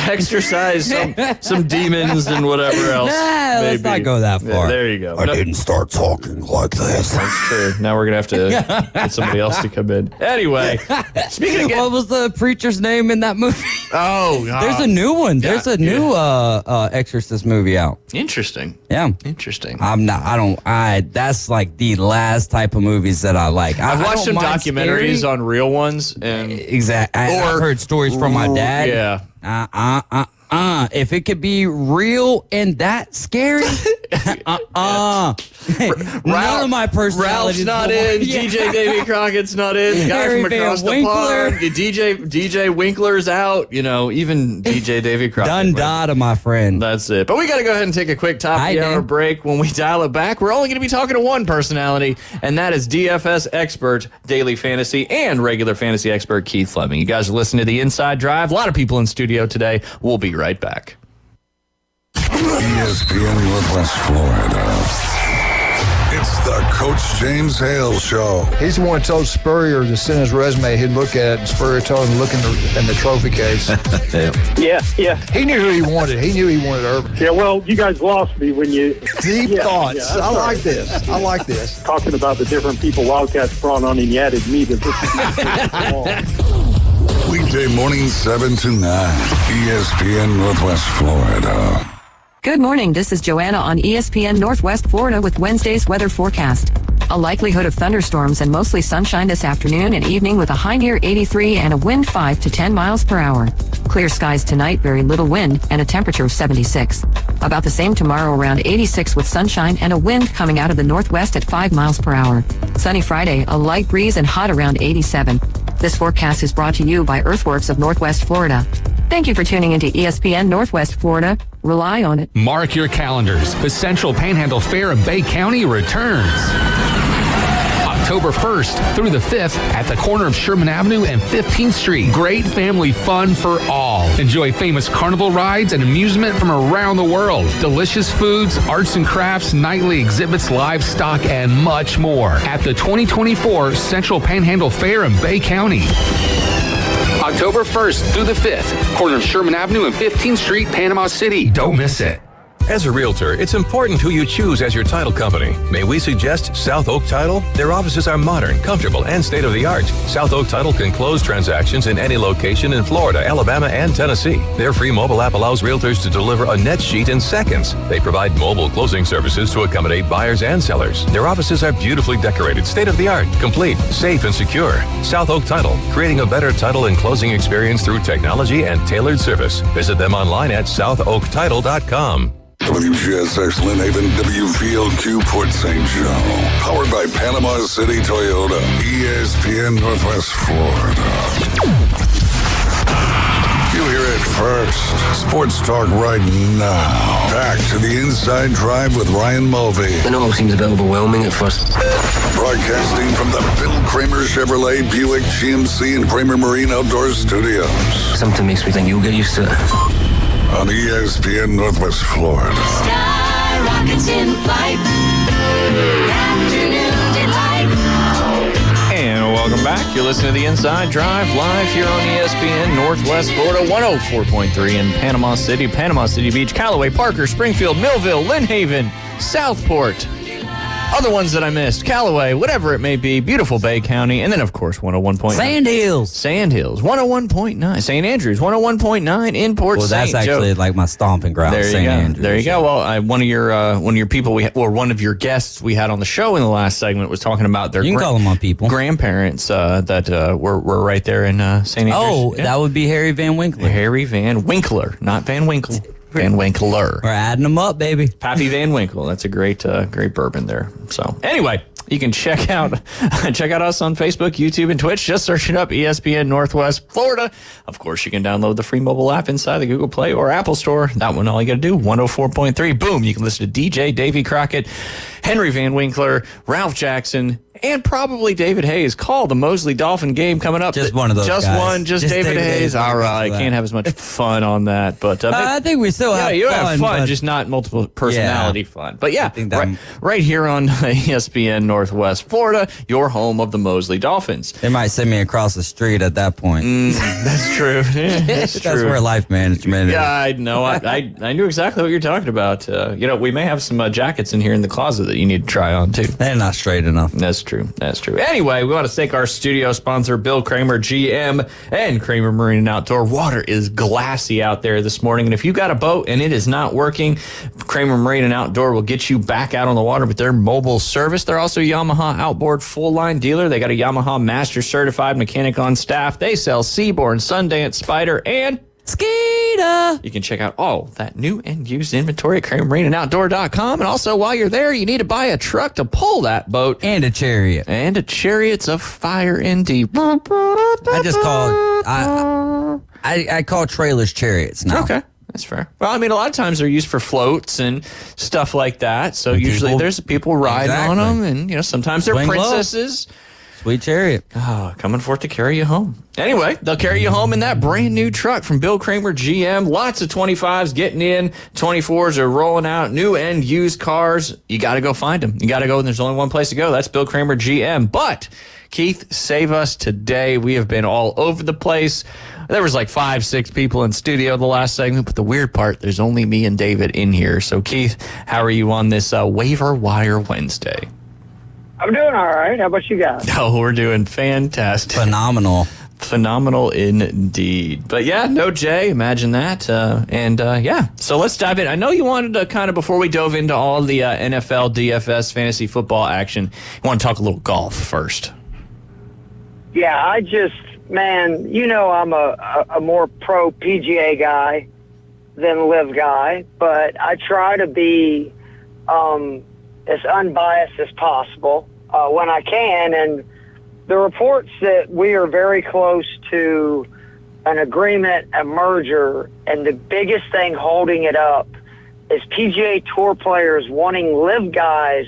Some demons and whatever else. Let's not go that far. Yeah, there you go. I didn't start talking like this. That's true. Now we're going to have to get somebody else to come in. Anyway, speaking of... What was the preacher's name in that movie? Oh, God. There's a new one. There's a new Exorcist movie out. Interesting. Yeah. Interesting. That's like the last type of movies that I like. I've watched some documentaries on real ones. And exactly. I've heard stories from my dad. Yeah. If it could be real and that scary, none of my personalities. Ralph's not in. DJ Davy Crockett's not in. Guy Harry from across Van the pond. DJ Winkler's out. Even DJ Davy Crockett. Done data, my friend. That's it. But we got to go ahead and take a quick top of the hour break. When we dial it back, we're only going to be talking to one personality, and that is DFS expert, daily fantasy, and regular fantasy expert Keith Fleming. You guys are listening to The Inside Drive. A lot of people in studio today. We'll be right back. ESPN Northwest Florida. It's the Coach James Hale Show. He's the one who told Spurrier to send his resume. He'd look at it, and Spurrier told him to look in the trophy case. Yeah. He knew who he wanted. He knew he wanted Urban. Yeah, well, you guys lost me when you... Deep thoughts. Yeah, I like this. I like this. Talking about the different people Wildcats brought on, and you added me to this. Weekday morning 7 to 9. ESPN Northwest Florida. Good morning, this is Joanna on ESPN Northwest Florida with Wednesday's weather forecast. A likelihood of thunderstorms and mostly sunshine this afternoon and evening with a high near 83 and a wind 5 to 10 miles per hour. Clear skies tonight, very little wind, and a temperature of 76. About the same tomorrow, around 86 with sunshine and a wind coming out of the northwest at 5 miles per hour. Sunny Friday, a light breeze and hot around 87. This forecast is brought to you by Earthworks of Northwest Florida. Thank you for tuning into ESPN Northwest Florida. Rely on it. Mark your calendars. The Central Panhandle Fair in Bay County returns October 1st through the 5th at the corner of Sherman Avenue and 15th Street. Great family fun for all. Enjoy famous carnival rides and amusement from around the world. Delicious foods, arts and crafts, nightly exhibits, livestock, and much more at the 2024 Central Panhandle Fair in Bay County. October 1st through the 5th, corner of Sherman Avenue and 15th Street, Panama City. Don't miss it. As a realtor, it's important who you choose as your title company. May we suggest South Oak Title? Their offices are modern, comfortable, and state-of-the-art. South Oak Title can close transactions in any location in Florida, Alabama, and Tennessee. Their free mobile app allows realtors to deliver a net sheet in seconds. They provide mobile closing services to accommodate buyers and sellers. Their offices are beautifully decorated, state-of-the-art, complete, safe, and secure. South Oak Title, creating a better title and closing experience through technology and tailored service. Visit them online at southoaktitle.com. WGSX Lynn Haven, WVLQ Port St. Joe. Powered by Panama City Toyota. ESPN Northwest Florida. You hear it first. Sports talk right now. Back to the Inside Drive with Ryan Mulvey. I know it seems a bit overwhelming at first. Broadcasting from the Bill Kramer Chevrolet, Buick, GMC, and Kramer Marine Outdoor Studios. Something makes me think you'll get used to it. On ESPN Northwest Florida. Sky rockets in flight. Afternoon delight. And welcome back. You're listening to The Inside Drive live here on ESPN Northwest Florida, 104.3 in Panama City, Panama City Beach, Callaway, Parker, Springfield, Millville, Lynn Haven, Southport. other ones that I missed, Callaway, whatever it may be, beautiful Bay County, and then, of course, 101.9. Sandhills. 101.9. St. Andrews, 101.9 in Port Well, St. that's actually like my stomping ground, There you St. go. Andrews. There you go. Well, one of your people one of your guests we had on the show in the last segment was talking about their You can call them on people. grandparents that were right there in St. Andrews. Oh, that would be Harry Van Winkler. Harry Van Winkler, not Van Winkle. Van Winkler. We're adding them up, baby. Pappy Van Winkle. That's a great bourbon there. So anyway, you can check out us on Facebook, YouTube, and Twitch. Just search it up, ESPN Northwest Florida. Of course, you can download the free mobile app inside the Google Play or Apple Store. That one, all you got to do, 104.3. Boom, you can listen to DJ, Davy Crockett, Henry Van Winkler, Ralph Jackson, and probably David Hayes. Call the Mosley Dolphin game coming up. Just one of those Just guys. one, just David Hayes. All right, can't have as much fun on that. But I think we still have you fun. have fun, but- just not multiple personality fun. But yeah, think that- right here on ESPN Northwest Florida, your home of the Mosley Dolphins. They might send me across the street at that point. That's true. That's That's where life management is. Yeah, I know. I knew exactly what you're talking about. We may have some jackets in here in the closet that you need to try on too. They're not straight enough. That's true. That's true. Anyway, we want to thank our studio sponsor, Bill Kramer, GM, and Kramer Marine and Outdoor. Water is glassy out there this morning, and if you got a boat and it is not working, Kramer Marine and Outdoor will get you back out on the water with their mobile service. They're also a Yamaha outboard full-line dealer. They got a Yamaha Master Certified mechanic on staff. They sell Seaborn, Sundance, Spider, and Skeeter. You can check out all that new and used inventory at KramerMarineandOutdoor.com. And also, while you're there, you need to buy a truck to pull that boat. And a chariot. And a Chariots of Fire indeed. I just call I call trailers chariots now. Okay. That's fair. Well, I mean, a lot of times they're used for floats and stuff like that. So And usually people- there's people riding on them. And, sometimes they're Swing low. princesses. Sweet chariot. Coming forth to carry you home. Anyway, they'll carry you home in that brand new truck from Bill Kramer GM. Lots of 25s getting in. 24s are rolling out. New and used cars. You got to go find them. You got to go, and there's only one place to go. That's Bill Kramer GM. But, Keith, save us today. We have been all over the place. There was like 5-6 people in studio the last segment, but the weird part, there's only me and David in here. So, Keith, how are you on this waiver wire Wednesday? I'm doing all right. How about you guys? Oh, we're doing fantastic. Phenomenal. Phenomenal indeed. But yeah, no Jay, imagine that. So let's dive in. I know you wanted to kind of, before we dove into all the NFL, DFS, fantasy football action, you want to talk a little golf first. Yeah, I'm a more pro PGA guy than live guy, but I try to be as unbiased as possible when I can. And the reports that we are very close to an agreement, a merger, and the biggest thing holding it up is PGA Tour players wanting live guys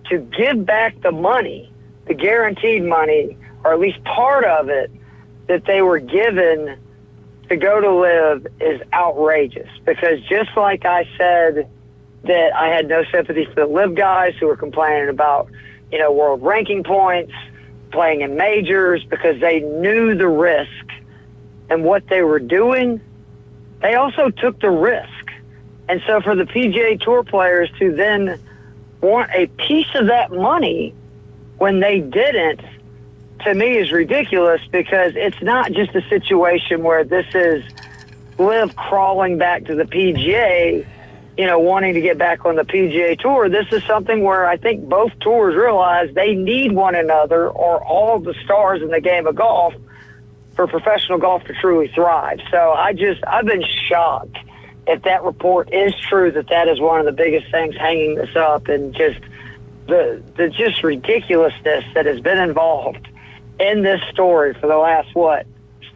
to give back the money, the guaranteed money, or at least part of it, that they were given to go to live is outrageous. Because just like I said that I had no sympathy for the live guys who were complaining about, world ranking points, playing in majors, because they knew the risk and what they were doing, they also took the risk. And so for the PGA Tour players to then want a piece of that money when they didn't, to me is ridiculous, because it's not just a situation where this is live crawling back to the PGA, wanting to get back on the PGA Tour. This is something where I think both tours realize they need one another, or all the stars in the game of golf, for professional golf to truly thrive. So I've been shocked if that report is true, that is one of the biggest things hanging this up, and just the just ridiculousness that has been involved in this story for the last,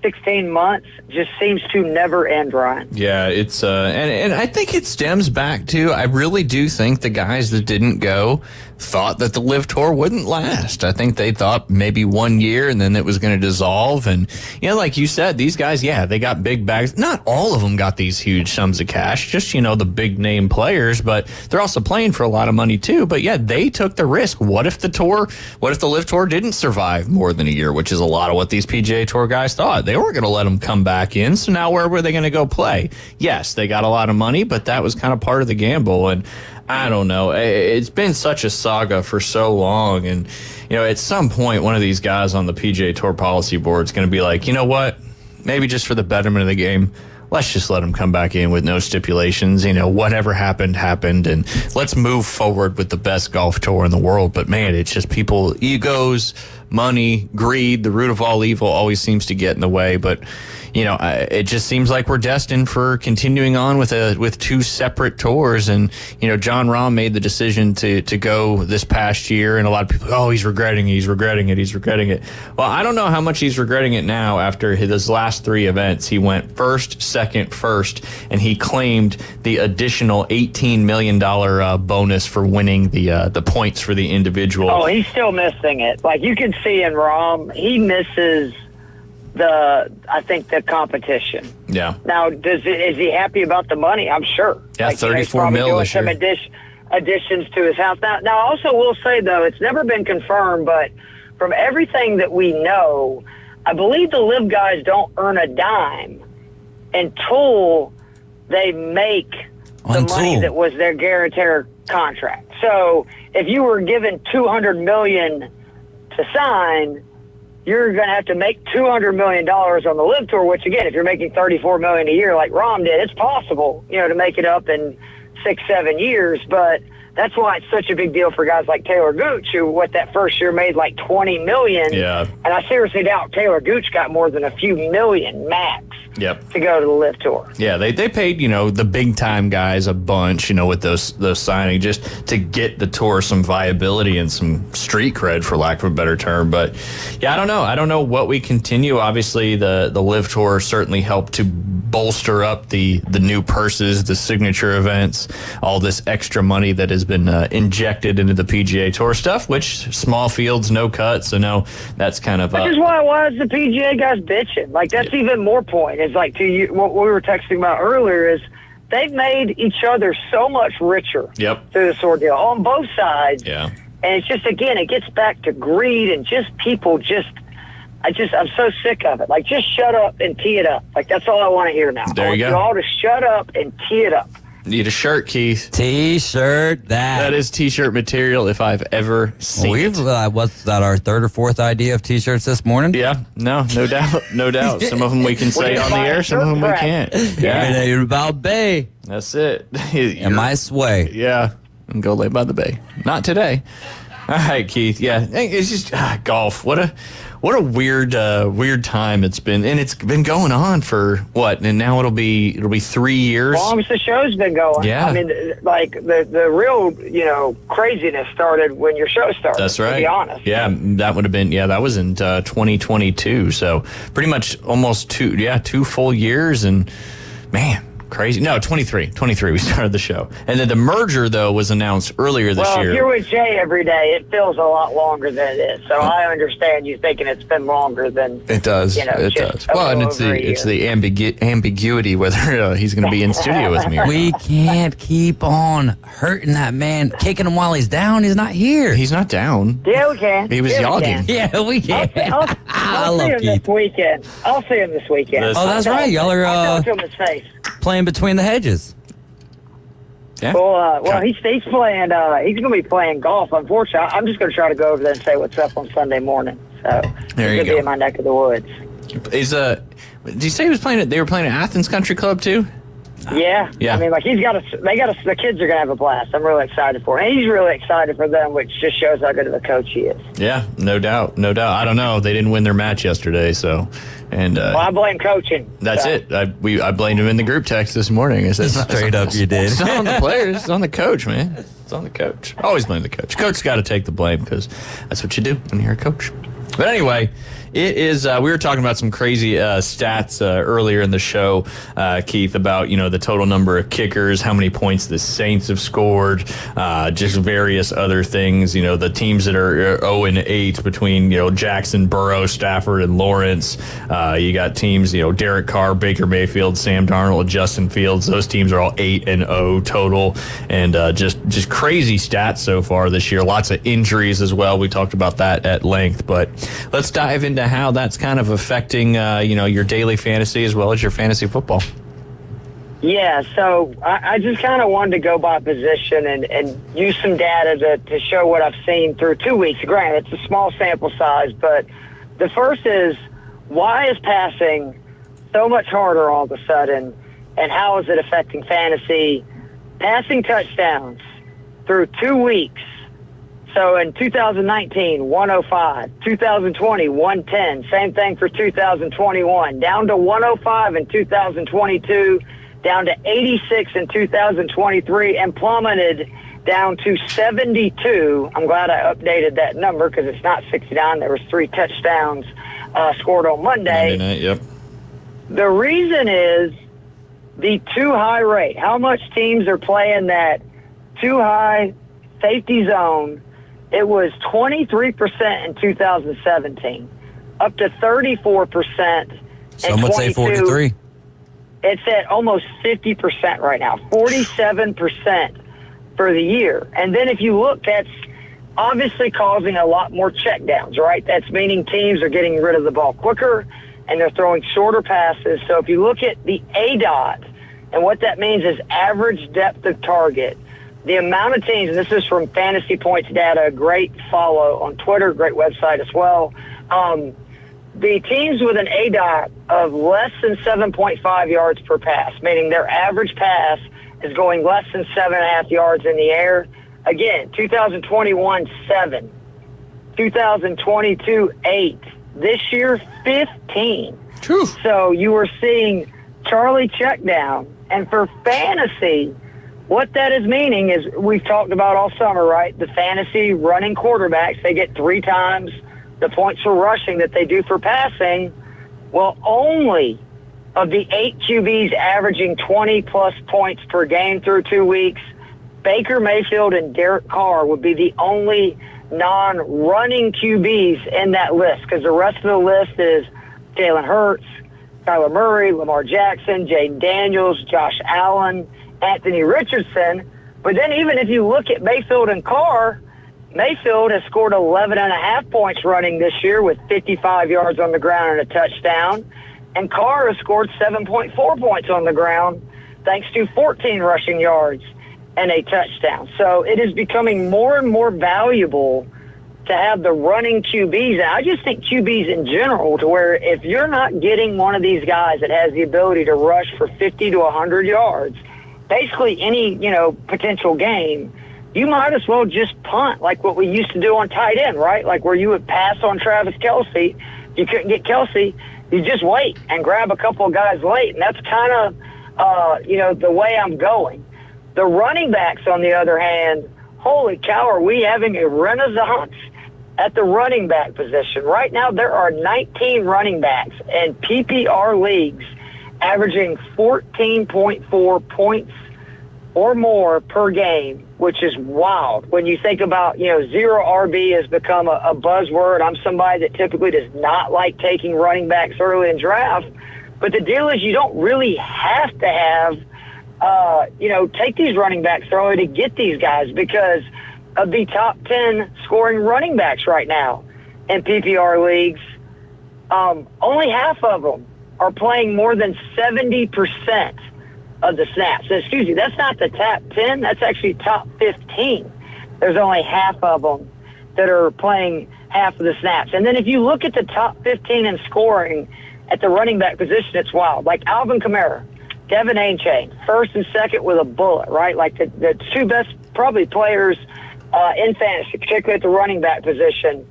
16 months just seems to never end, Ryan. Yeah, it's and I think it stems back to, I really do think the guys that didn't go thought that the Live Tour wouldn't last. I think they thought maybe 1 year and then it was going to dissolve. And, like you said, these guys, they got big bags. Not all of them got these huge sums of cash, just, the big name players, but they're also playing for a lot of money too. But yeah, they took the risk. What if the Live Tour didn't survive more than a year, which is a lot of what these PGA Tour guys thought? They weren't going to let him come back in. So now where were they going to go play? Yes, they got a lot of money, but that was kind of part of the gamble. And I don't know. It's been such a saga for so long. And, at some point, one of these guys on the PGA Tour policy board is going to be like, you know what? Maybe just for the betterment of the game, let's just let him come back in with no stipulations. Whatever happened, and let's move forward with the best golf tour in the world. But, man, it's just people, egos, money, greed, the root of all evil always seems to get in the way. But, it just seems like we're destined for continuing on with two separate tours. And, Jon Rahm made the decision to go this past year. And a lot of people, he's regretting it. Well, I don't know how much he's regretting it now after his last three events. He went first, second, first, and he claimed the additional $18 million bonus for winning the points for the individual. Oh, he's still missing it. Like, you can see in Rahm, he misses the competition. Yeah. Now, is he happy about the money? I'm sure. Yeah, $34 million this year. Some additions to his house. Now, I also will say, though, it's never been confirmed, but from everything that we know, I believe the LIV guys don't earn a dime until they make the money that was their guarantor contract. So if you were given $200 million to sign, you're going to have to make $200 million on the LIV Tour, which, again, if you're making $34 million a year like Rahm did, it's possible, to make it up in 6-7 years. But that's why it's such a big deal for guys like Taylor Gooch, who, that first year made like $20 million. Yeah. And I seriously doubt Taylor Gooch got more than a few million max. Yep. To go to the LIV Tour. Yeah, they paid, the big time guys a bunch, with those signing just to get the tour some viability and some street cred, for lack of a better term. But yeah, I don't know what we continue. Obviously the LIV Tour certainly helped to bolster up the new purses, the signature events, all this extra money that has been injected into the PGA Tour stuff, which small fields, no cuts. So no, that's kind of which is why is the PGA guys bitching? Like, that's even more point. It's like, to you, what we were texting about earlier is they've made each other so much richer through this ordeal on both sides. Yeah. And it's just, again, it gets back to greed and just people I'm so sick of it. Like, just shut up and tee it up. Like, that's all I want to hear now. There you go. I want you all to shut up and tee it up. Need a shirt, Keith. T-shirt that. That is T-shirt material if I've ever seen it. Was that our third or fourth idea of T-shirts this morning? Yeah, no doubt. Some of them we can say on the air, some of them we can't. Yeah, you're about Bay. That's it. In my sway. Yeah, and go lay by the bay. Not today. All right, Keith. Yeah, it's just golf. What a weird time it's been, and it's been going on for what? And now it'll be 3 years. As long as the show's been going. Yeah. I mean, like the real craziness started when your show started. That's right. To be honest. Yeah, that would have been. Yeah, that was in 2022. So pretty much almost 2 full years, and man. Crazy. No, 23 we started the show. And then the merger, though, was announced earlier this year. Well, if you're with Jay every day, it feels a lot longer than it is. So I understand you thinking it's been longer than it does. It does. Well, and it's the ambiguity whether he's going to be in studio with me. We can't keep on hurting that man, kicking him while he's down. He's not here. He's not down. Yeah, we can. He was jogging. Yeah, we can. I'll see him this weekend. I'll see him this weekend. Oh, that's right. Y'all are I'll tell him his face. Playing between the hedges. Yeah. Well, he's playing. He's going to be playing golf. Unfortunately, I'm just going to try to go over there and say what's up on Sunday morning. So there you go. Be in my neck of the woods. Did you say he was playing? They were playing at Athens Country Club too. Yeah. Yeah. I mean, like, the kids are going to have a blast. I'm really excited for him. And he's really excited for them, which just shows how good of a coach he is. Yeah, no doubt. I don't know. They didn't win their match yesterday, so. And well, I blame coaching. That's it. I blamed him in the group text this morning. I said, straight up, you did. It's not on the players. It's on the coach, man. It's on the coach. Always blame the coach. Coach's got to take the blame because that's what you do when you're a coach. But anyway, it is. We were talking about some crazy stats earlier in the show, Keith, about the total number of kickers, how many points the Saints have scored, just various other things. The teams that are 0-8 between Jackson, Burrow, Stafford, and Lawrence. You got teams Derek Carr, Baker Mayfield, Sam Darnold, Justin Fields. Those teams are all 8-0 total, and just crazy stats so far this year. Lots of injuries as well. We talked about that at length, but Let's dive into how that's kind of affecting, your daily fantasy as well as your fantasy football. Yeah, so I just kind of wanted to go by position and use some data to show what I've seen through 2 weeks. Granted, it's a small sample size, but the first is, why is passing so much harder all of a sudden, and how is it affecting fantasy? Passing touchdowns through 2 weeks. So in 2019, 105. 2020, 110. Same thing for 2021. Down to 105 in 2022. Down to 86 in 2023, and plummeted down to 72. I'm glad I updated that number because it's not 69. There was 3 touchdowns scored on Monday. Monday night, yep. The reason is the too high rate. How much teams are playing that too high safety zone? It was 23% in 2017, up to 34%. Some would say 43. It's at almost 50% right now, 47% for the year. And then if you look, that's obviously causing a lot more checkdowns, right? That's meaning teams are getting rid of the ball quicker and they're throwing shorter passes. So if you look at the ADOT, and what that means is average depth of target, the amount of teams, and this is from Fantasy Points Data, great follow on Twitter, great website as well. The teams with an ADOT of less than 7.5 yards per pass, meaning their average pass is going less than 7.5 yards in the air. Again, 2021, 7. 2022, 8. This year, 15. True. So you were seeing Charlie check down. And for fantasy, what that is meaning is, we've talked about all summer, right? The fantasy running quarterbacks, they get 3 times the points for rushing that they do for passing. Well, only of the 8 QBs averaging 20-plus points per game through 2 weeks, Baker Mayfield and Derek Carr would be the only non-running QBs in that list, because the rest of the list is Jalen Hurts, Kyler Murray, Lamar Jackson, Jaden Daniels, Josh Allen, Anthony Richardson. But then even if you look at Mayfield and Carr, Mayfield has scored 11.5 points running this year with 55 yards on the ground and a touchdown. And Carr has scored 7.4 points on the ground thanks to 14 rushing yards and a touchdown. So it is becoming more and more valuable to have the running QBs. And I just think QBs in general, to where if you're not getting one of these guys that has the ability to rush for 50 to 100 yards, basically any, potential game, you might as well just punt, like what we used to do on tight end, right? Like where you would pass on Travis Kelce. If you couldn't get Kelce, you just wait and grab a couple of guys late. And that's kind of, the way I'm going. The running backs, on the other hand, holy cow, are we having a renaissance at the running back position. Right now, there are 19 running backs in PPR leagues averaging 14.4 points or more per game, which is wild. When you think about, zero RB has become a buzzword. I'm somebody that typically does not like taking running backs early in draft. But the deal is, you don't really have to have, take these running backs early to get these guys, because of the top 10 scoring running backs right now in PPR leagues, only half of them are playing more than 70% of the snaps. So, excuse me, that's not the top 10. That's actually top 15. There's only half of them that are playing half of the snaps. And then if you look at the top 15 in scoring at the running back position, it's wild. Like Alvin Kamara, Devin Achane, first and second with a bullet, right? Like the 2 best probably players in fantasy, particularly at the running back position.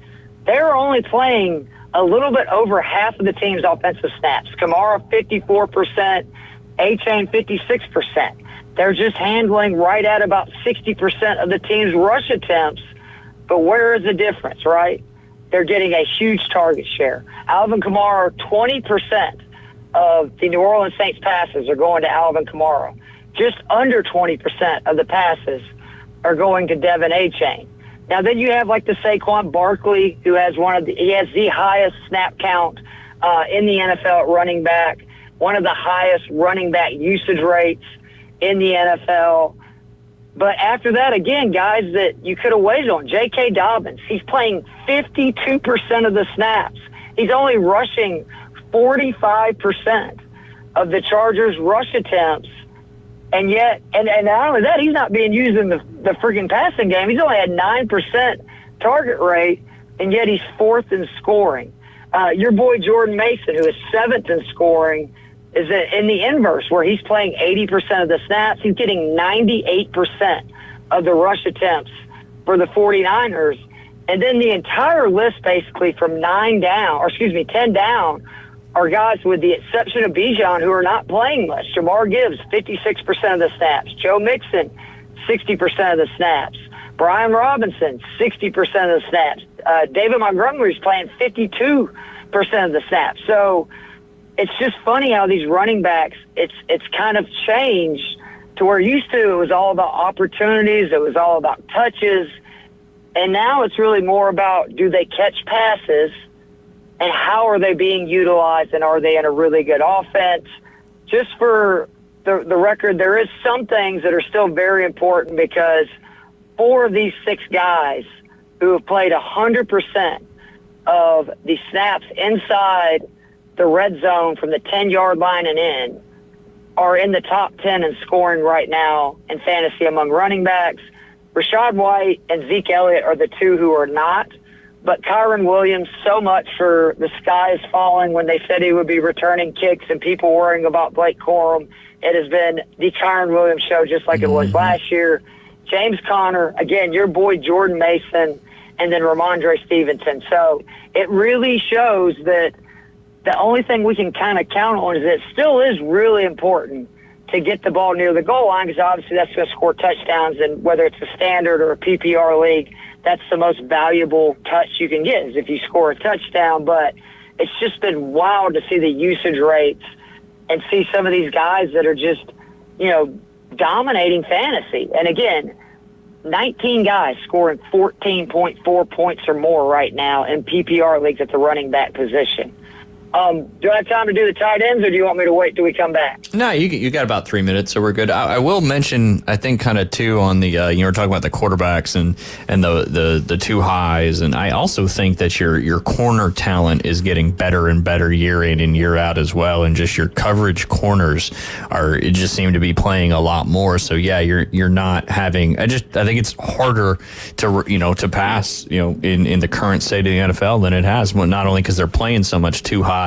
They're only playing a little bit over half of the team's offensive snaps. Kamara, 54%, Achane, 56%. They're just handling right at about 60% of the team's rush attempts. But where is the difference, right? They're getting a huge target share. Alvin Kamara, 20% of the New Orleans Saints passes are going to Alvin Kamara. Just under 20% of the passes are going to Devin Achane. Now then you have like the Saquon Barkley, who has he has the highest snap count in the NFL at running back, one of the highest running back usage rates in the NFL. But after that, again, guys that you could have waited on. J.K. Dobbins, he's playing 52% of the snaps. He's only rushing 45% of the Chargers' rush attempts. And yet, and not only that, he's not being used in the freaking passing game. He's only had 9% target rate, and yet he's 4th in scoring. Your boy Jordan Mason, who is 7th in scoring, is in the inverse, where he's playing 80% of the snaps. He's getting 98% of the rush attempts for the 49ers. And then the entire list, basically, from 10 down, are guys with the exception of Bijan who are not playing much. Jamar Gibbs, 56% of the snaps. Joe Mixon, 60% of the snaps. Brian Robinson, 60% of the snaps. David Montgomery's playing 52% of the snaps. So it's just funny how these running backs, it's kind of changed to where used to it was all about opportunities, it was all about touches, and now it's really more about do they catch passes and how are they being utilized, and are they in a really good offense? Just for the record, there is some things that are still very important, because 4 of these 6 guys who have played 100% of the snaps inside the red zone from the 10-yard line and in are in the top 10 in scoring right now in fantasy among running backs. Rashad White and Zeke Elliott are the 2 who are not. But Kyron Williams, so much for the sky is falling when they said he would be returning kicks and people worrying about Blake Corum. It has been the Kyron Williams show just like it was last year. James Conner, again, your boy Jordan Mason, and then Ramondre Stevenson. So it really shows that the only thing we can kind of count on is that it still is really important to get the ball near the goal line, because obviously that's going to score touchdowns, and whether it's a standard or a PPR league, that's the most valuable touch you can get is if you score a touchdown. But it's just been wild to see the usage rates and see some of these guys that are just, dominating fantasy. And again, 19 guys scoring 14.4 points or more right now in PPR leagues at the running back position. Do I have time to do the tight ends, or do you want me to wait till we come back? No, you got about 3 minutes, so we're good. I will mention, I think, kind of too on the you were talking about the quarterbacks and the 2 highs, and I also think that your corner talent is getting better and better year in and year out as well, and just your coverage corners just seem to be playing a lot more. So yeah, you're not having. I think it's harder to pass in the current state of the NFL than it has. Well, not only because they're playing so much too high,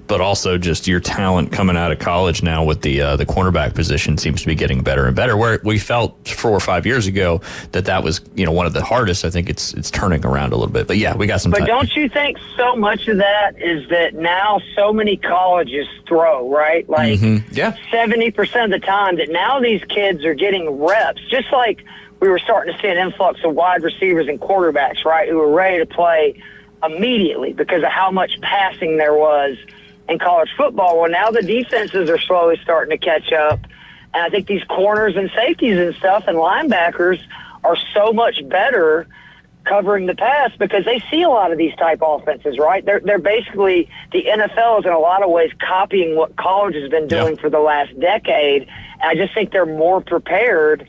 but also just your talent coming out of college now with the cornerback position seems to be getting better and better. Where we felt 4 or 5 years ago that was one of the hardest, I think it's turning around a little bit. But yeah, we got some time. But don't you think so much of that is that now so many colleges throw, right? Like 70% of the time that now these kids are getting reps, just like we were starting to see an influx of wide receivers and quarterbacks, right, who were ready to play immediately because of how much passing there was in college football. Well, now the defenses are slowly starting to catch up, and I think these corners and safeties and stuff and linebackers are so much better covering the pass because they see a lot of these type offenses, right? They're basically, the NFL is in a lot of ways copying what college has been doing for the last decade, and I just think they're more prepared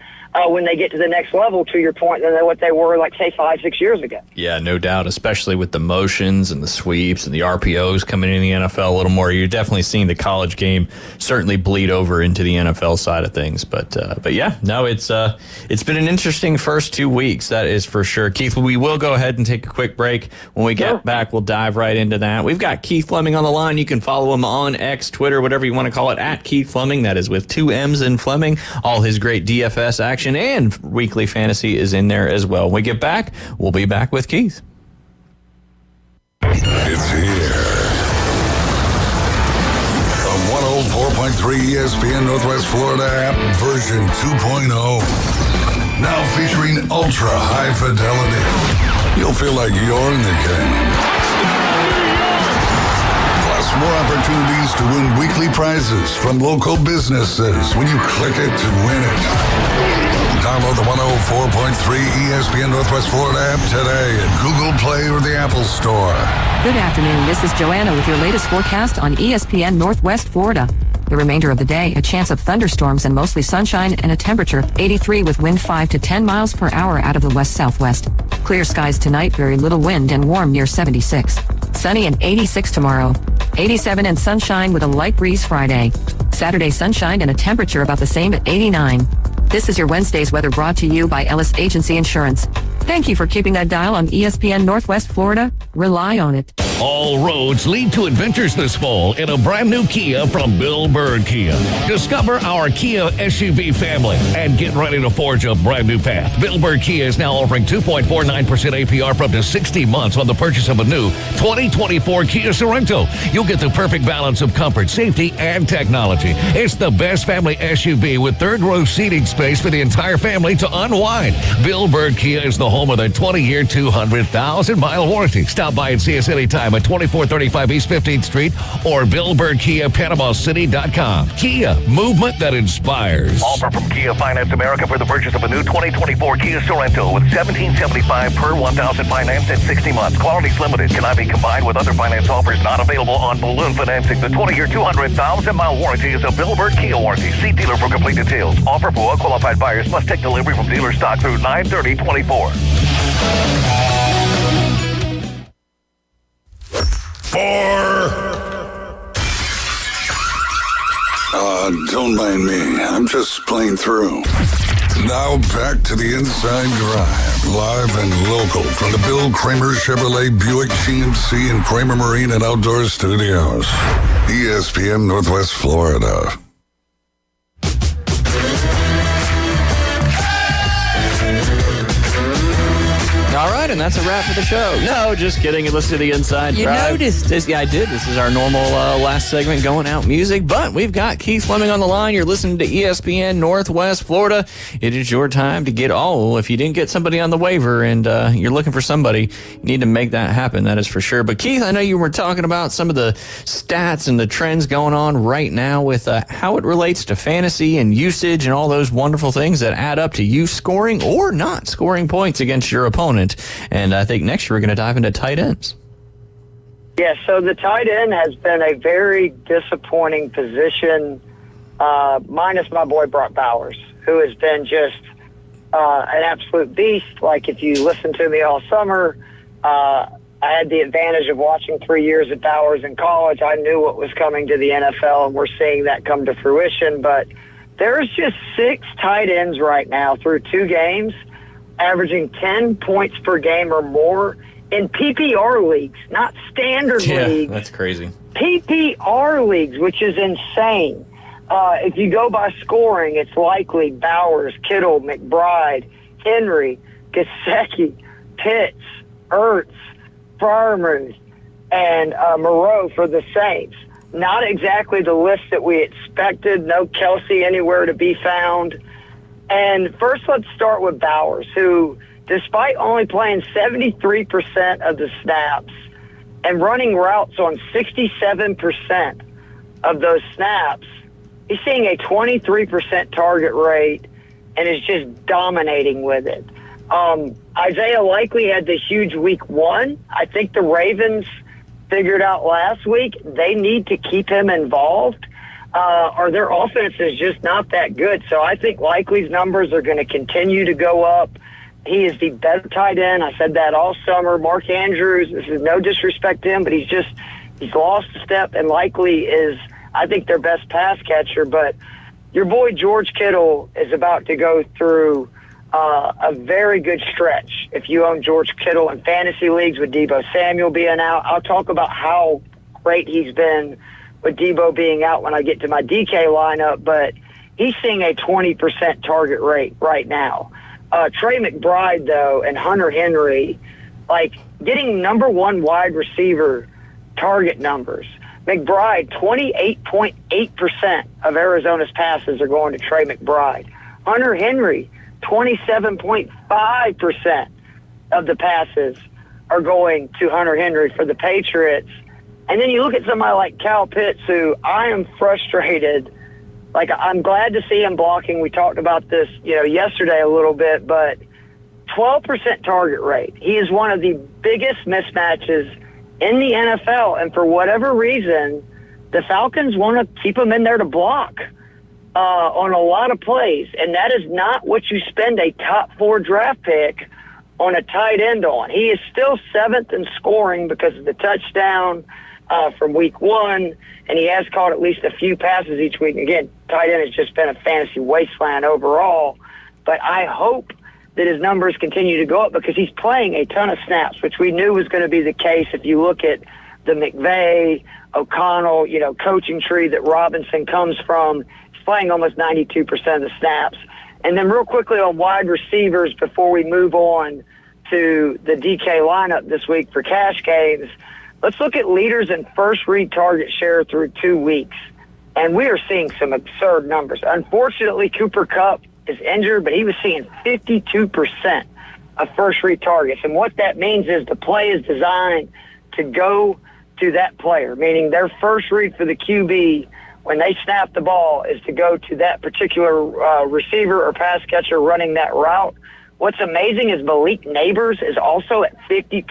when they get to the next level, to your point, than what they were, like, say, 5-6 years ago. Yeah, no doubt, especially with the motions and the sweeps and the RPOs coming in the NFL a little more. You're definitely seeing the college game certainly bleed over into the NFL side of things. But yeah, no, it's been an interesting first 2 weeks, that is for sure. Keith, we will go ahead and take a quick break. When we get back, we'll dive right into that. We've got Keith Fleming on the line. You can follow him on X, Twitter, whatever you want to call it, at Keith Fleming. That is with 2 M's in Fleming. All his great DFS action and weekly fantasy is in there as well. When we get back, we'll be back with Keith. It's here. On 104.3 ESPN Northwest Florida app, version 2.0. Now featuring ultra high fidelity. You'll feel like you're in the game. More opportunities to win weekly prizes from local businesses when you click it to win it. Download the 104.3 ESPN Northwest Florida app today at Google Play or the Apple Store. Good afternoon. This is Joanna with your latest forecast on ESPN Northwest Florida. The remainder of the day, a chance of thunderstorms and mostly sunshine and a temperature of 83 with wind 5 to 10 miles per hour out of the west-southwest. Clear skies tonight, very little wind and warm near 76. Sunny and 86 tomorrow. 87 and sunshine with a light breeze Friday. Saturday sunshine and a temperature about the same at 89. This is your Wednesday's weather brought to you by Ellis Agency Insurance. Thank you for keeping that dial on ESPN Northwest Florida. Rely on it. All roads lead to adventures this fall in a brand new Kia from Bill Bird Kia. Discover our Kia SUV family and get ready to forge a brand new path. Bill Bird Kia is now offering 2.49% APR for up to 60 months on the purchase of a new 2024 Kia Sorento. You'll get the perfect balance of comfort, safety, and technology. It's the best family SUV with third row seating space for the entire family to unwind. Bill Bird Kia is the home of the 20-year, 200,000-mile warranty. Stop by and see us anytime at 2435 East 15th Street or BillBirdKiaPanamaCity.com. Kia, movement that inspires. Offer from Kia Finance America for the purchase of a new 2024 Kia Sorento with $1,775 per $1,000 financed at 60 months. Quality's limited. Cannot be combined with other finance offers not available on balloon financing. The 20-year, 200,000-mile warranty is a Bill Bird Kia warranty. See dealer for complete details. Offer for well-qualified buyers must take delivery from dealer stock through 9/30/24. Don't mind me. I'm just playing through. Now back to the Inside Drive, live and local from the Bill Kramer Chevrolet Buick GMC and Kramer Marine and Outdoor Studios. ESPN Northwest Florida. All right, and that's a wrap for the show. No, just kidding. You listen to the Inside Drive. You noticed. Yeah, I did. This is our normal last segment, going out music. But we've got Keith Fleming on the line. You're listening to ESPN Northwest Florida. It is your time to get if you didn't get somebody on the waiver and you're looking for somebody, you need to make that happen. That is for sure. But Keith, I know you were talking about some of the stats and the trends going on right now with how it relates to fantasy and usage and all those wonderful things that add up to you scoring or not scoring points against your opponent. And I think next year we're going to dive into tight ends. Yeah, so the tight end has been a very disappointing position, minus my boy Brock Bowers, who has been just an absolute beast. Like, if you listen to me all summer, I had the advantage of watching 3 years at Bowers in college. I knew what was coming to the NFL, and we're seeing that come to fruition. But there's just 6 tight ends right now through 2 games, averaging 10 points per game or more in PPR leagues, not standard leagues. That's crazy. PPR leagues, which is insane. If you go by scoring, it's likely Bowers, Kittle, McBride, Henry, Gesicki, Pitts, Ertz, Freiermuth, and Moreau for the Saints. Not exactly the list that we expected. No Kelsey anywhere to be found. And first, let's start with Bowers, who, despite only playing 73% of the snaps and running routes on 67% of those snaps, he's seeing a 23% target rate and is just dominating with it. Isaiah Likely had the huge week 1. I think the Ravens figured out last week they need to keep him involved. Or their offense is just not that good. So I think Likely's numbers are going to continue to go up. He is the better tight end. I said that all summer. Mark Andrews, this is no disrespect to him, but he's lost a step, and Likely is, I think, their best pass catcher. But your boy George Kittle is about to go through a very good stretch. If you own George Kittle in fantasy leagues with Deebo Samuel being out, I'll talk about how great he's been with Deebo being out when I get to my DK lineup, but he's seeing a 20% target rate right now. Trey McBride, though, and Hunter Henry, like, getting number 1 wide receiver target numbers. McBride, 28.8% of Arizona's passes are going to Trey McBride. Hunter Henry, 27.5% of the passes are going to Hunter Henry for the Patriots. And then you look at somebody like Kyle Pitts, who I am frustrated. Like, I'm glad to see him blocking. We talked about this, yesterday a little bit, but 12% target rate. He is one of the biggest mismatches in the NFL. And for whatever reason, the Falcons want to keep him in there to block on a lot of plays, and that is not what you spend a top 4 draft pick on a tight end on. He is still 7th in scoring because of the touchdown from week 1, and he has caught at least a few passes each week. Again, tight end has just been a fantasy wasteland overall, but I hope that his numbers continue to go up because he's playing a ton of snaps, which we knew was going to be the case if you look at the McVay, O'Connell, coaching tree that Robinson comes from. He's playing almost 92% of the snaps. And then real quickly on wide receivers before we move on to the DK lineup this week for cash games, let's look at leaders in first read target share through 2 weeks. And we are seeing some absurd numbers. Unfortunately, Cooper Kupp is injured, but he was seeing 52% of first read targets. And what that means is the play is designed to go to that player, meaning their first read for the QB when they snap the ball is to go to that particular receiver or pass catcher running that route. What's amazing is Malik Neighbors is also at 50%.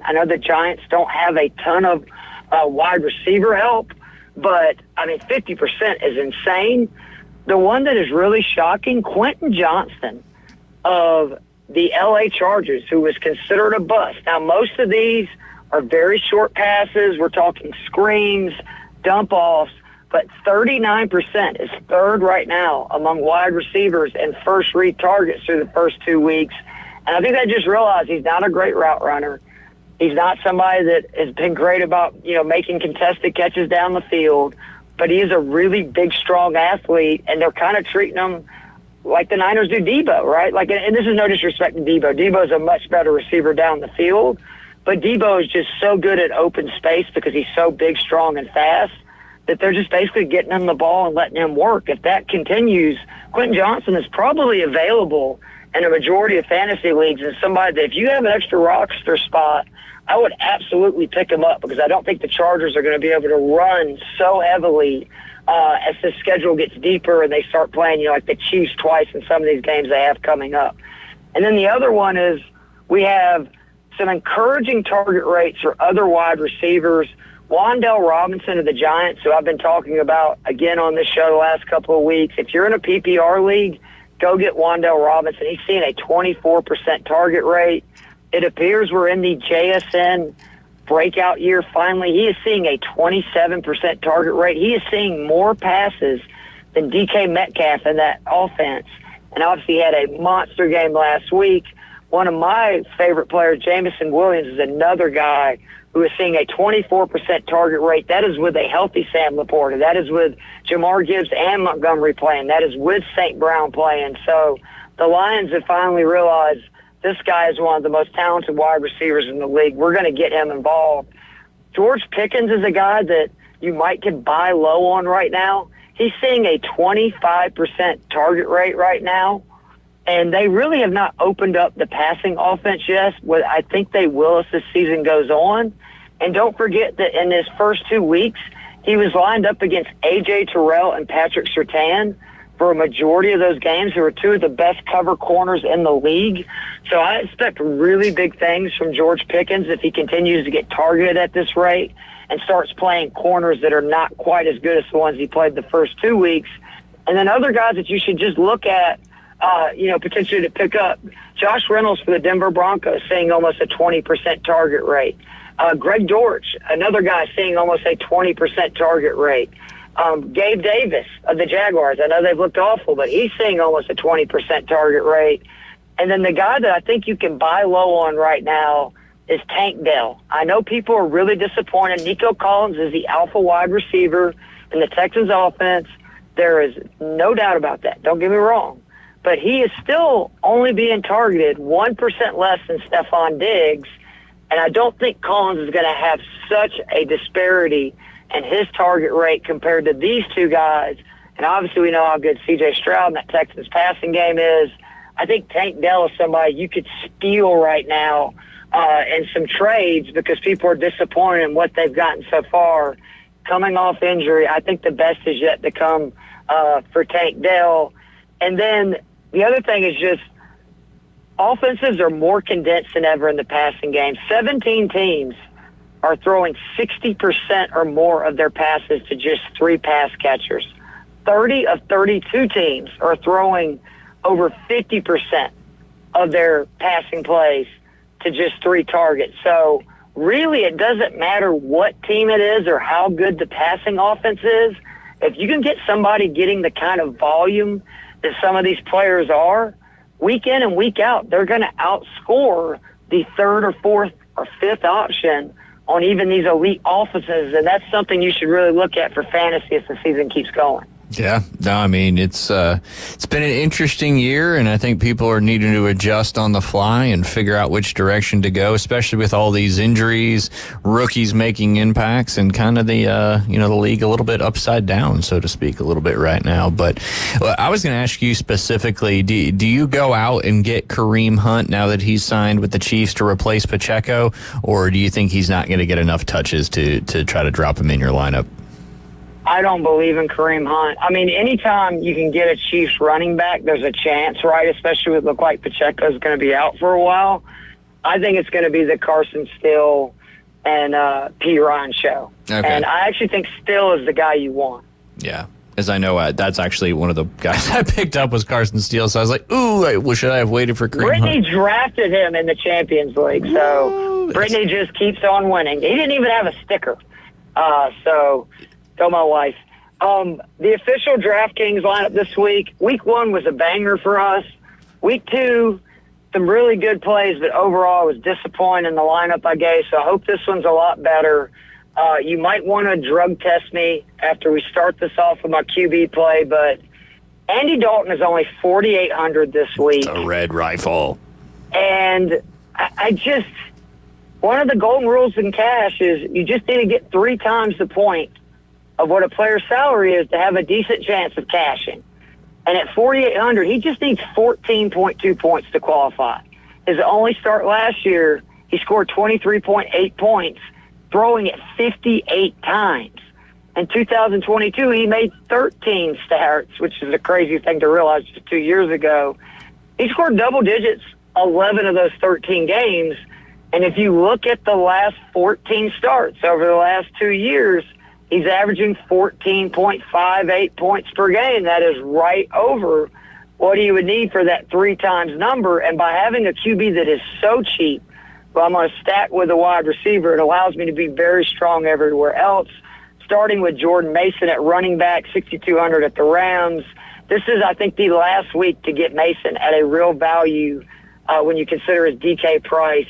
I know the Giants don't have a ton of wide receiver help, but, 50% is insane. The one that is really shocking, Quentin Johnston of the L.A. Chargers, who was considered a bust. Now, most of these are very short passes. We're talking screens, dump-offs, but 39% is third right now among wide receivers and first read targets through the first 2 weeks. And I think I just realized he's not a great route runner. He's not somebody that has been great about, making contested catches down the field, but he is a really big, strong athlete, and they're kind of treating him like the Niners do Debo, right? And this is no disrespect to Debo. Debo is a much better receiver down the field, but Debo is just so good at open space because he's so big, strong, and fast that they're just basically getting him the ball and letting him work. If that continues, Quentin Johnson is probably available in a majority of fantasy leagues and somebody that if you have an extra roster spot, I would absolutely pick him up because I don't think the Chargers are going to be able to run so heavily as the schedule gets deeper and they start playing, like the Chiefs twice in some of these games they have coming up. And then the other one is we have some encouraging target rates for other wide receivers. Wan'Dale Robinson of the Giants, who I've been talking about again on this show the last couple of weeks. If you're in a PPR league, go get Wan'Dale Robinson. He's seeing a 24% target rate. It appears we're in the JSN breakout year. Finally, he is seeing a 27% target rate. He is seeing more passes than DK Metcalf in that offense. And obviously he had a monster game last week. One of my favorite players, Jameson Williams, is another guy who is seeing a 24% target rate. That is with a healthy Sam Laporta. That is with Jamar Gibbs and Montgomery playing. That is with St. Brown playing. So the Lions have finally realized this guy is one of the most talented wide receivers in the league. We're going to get him involved. George Pickens is a guy that you might could buy low on right now. He's seeing a 25% target rate right now. And they really have not opened up the passing offense yet. What I think they will as the season goes on. And don't forget that in his first 2 weeks, he was lined up against A.J. Terrell and Patrick Surtain for a majority of those games, who are two of the best cover corners in the league. So I expect really big things from George Pickens if he continues to get targeted at this rate and starts playing corners that are not quite as good as the ones he played the first 2 weeks. And then other guys that you should just look at, potentially to pick up. Josh Reynolds for the Denver Broncos seeing almost a 20% target rate. Greg Dortch, another guy seeing almost a 20% target rate. Gabe Davis of the Jaguars, I know they've looked awful, but he's seeing almost a 20% target rate. And then the guy that I think you can buy low on right now is Tank Dell. I know people are really disappointed. Nico Collins is the alpha wide receiver in the Texans offense. There is no doubt about that. Don't get me wrong. But he is still only being targeted 1% less than Stephon Diggs, and I don't think Collins is going to have such a disparity in his target rate compared to these two guys. And obviously we know how good C.J. Stroud in that Texans passing game is. I think Tank Dell is somebody you could steal right now in some trades because people are disappointed in what they've gotten so far. Coming off injury, I think the best is yet to come for Tank Dell. And then the other thing is just offenses are more condensed than ever in the passing game. 17 teams are throwing 60% or more of their passes to just 3 pass catchers. 30 of 32 teams are throwing over 50% of their passing plays to just 3 targets. So really, it doesn't matter what team it is or how good the passing offense is. If you can get somebody getting the kind of volume that some of these players are, week in and week out, they're going to outscore the 3rd or 4th or 5th option on even these elite offenses, and that's something you should really look at for fantasy as the season keeps going. Yeah, no, I mean, it's been an interesting year, and I think people are needing to adjust on the fly and figure out which direction to go, especially with all these injuries, rookies making impacts, and kind of the the league a little bit upside down, so to speak, a little bit right now. But I was going to ask you specifically, do you go out and get Kareem Hunt now that he's signed with the Chiefs to replace Pacheco, or do you think he's not going to get enough touches to try to drop him in your lineup? I don't believe in Kareem Hunt. I mean, anytime you can get a Chiefs running back, there's a chance, right? Especially with it look like Pacheco's going to be out for a while. I think it's going to be the Carson Steele and P. Ryan show. Okay. And I actually think Steele is the guy you want. Yeah. As I know, that's actually one of the guys I picked up was Carson Steele. So I was like, ooh, should I have waited for Kareem Brittany Hunt? drafted him in the Champions League. So Brittany just keeps on winning. He didn't even have a sticker. So... Tell my wife. The official DraftKings lineup this week. Week 1 was a banger for us. Week 2, some really good plays, but overall I was disappointed in the lineup I gave, so I hope this one's a lot better. You might want to drug test me after we start this off with my QB play, but Andy Dalton is only 4,800 this week. The red rifle. And I just, one of the golden rules in cash is you just need to get 3 times the point of what a player's salary is to have a decent chance of cashing. And at 4,800, he just needs 14.2 points to qualify. His only start last year, he scored 23.8 points, throwing it 58 times. In 2022, he made 13 starts, which is a crazy thing to realize just 2 years ago. He scored double digits 11 of those 13 games. And if you look at the last 14 starts over the last 2 years, he's averaging 14.58 points per game. That is right over what he would need for that 3 times number. And by having a QB that is so cheap, well, I'm going to stack with a wide receiver. It allows me to be very strong everywhere else, starting with Jordan Mason at running back, 6,200 at the Rams. This is, I think, the last week to get Mason at a real value when you consider his DK price.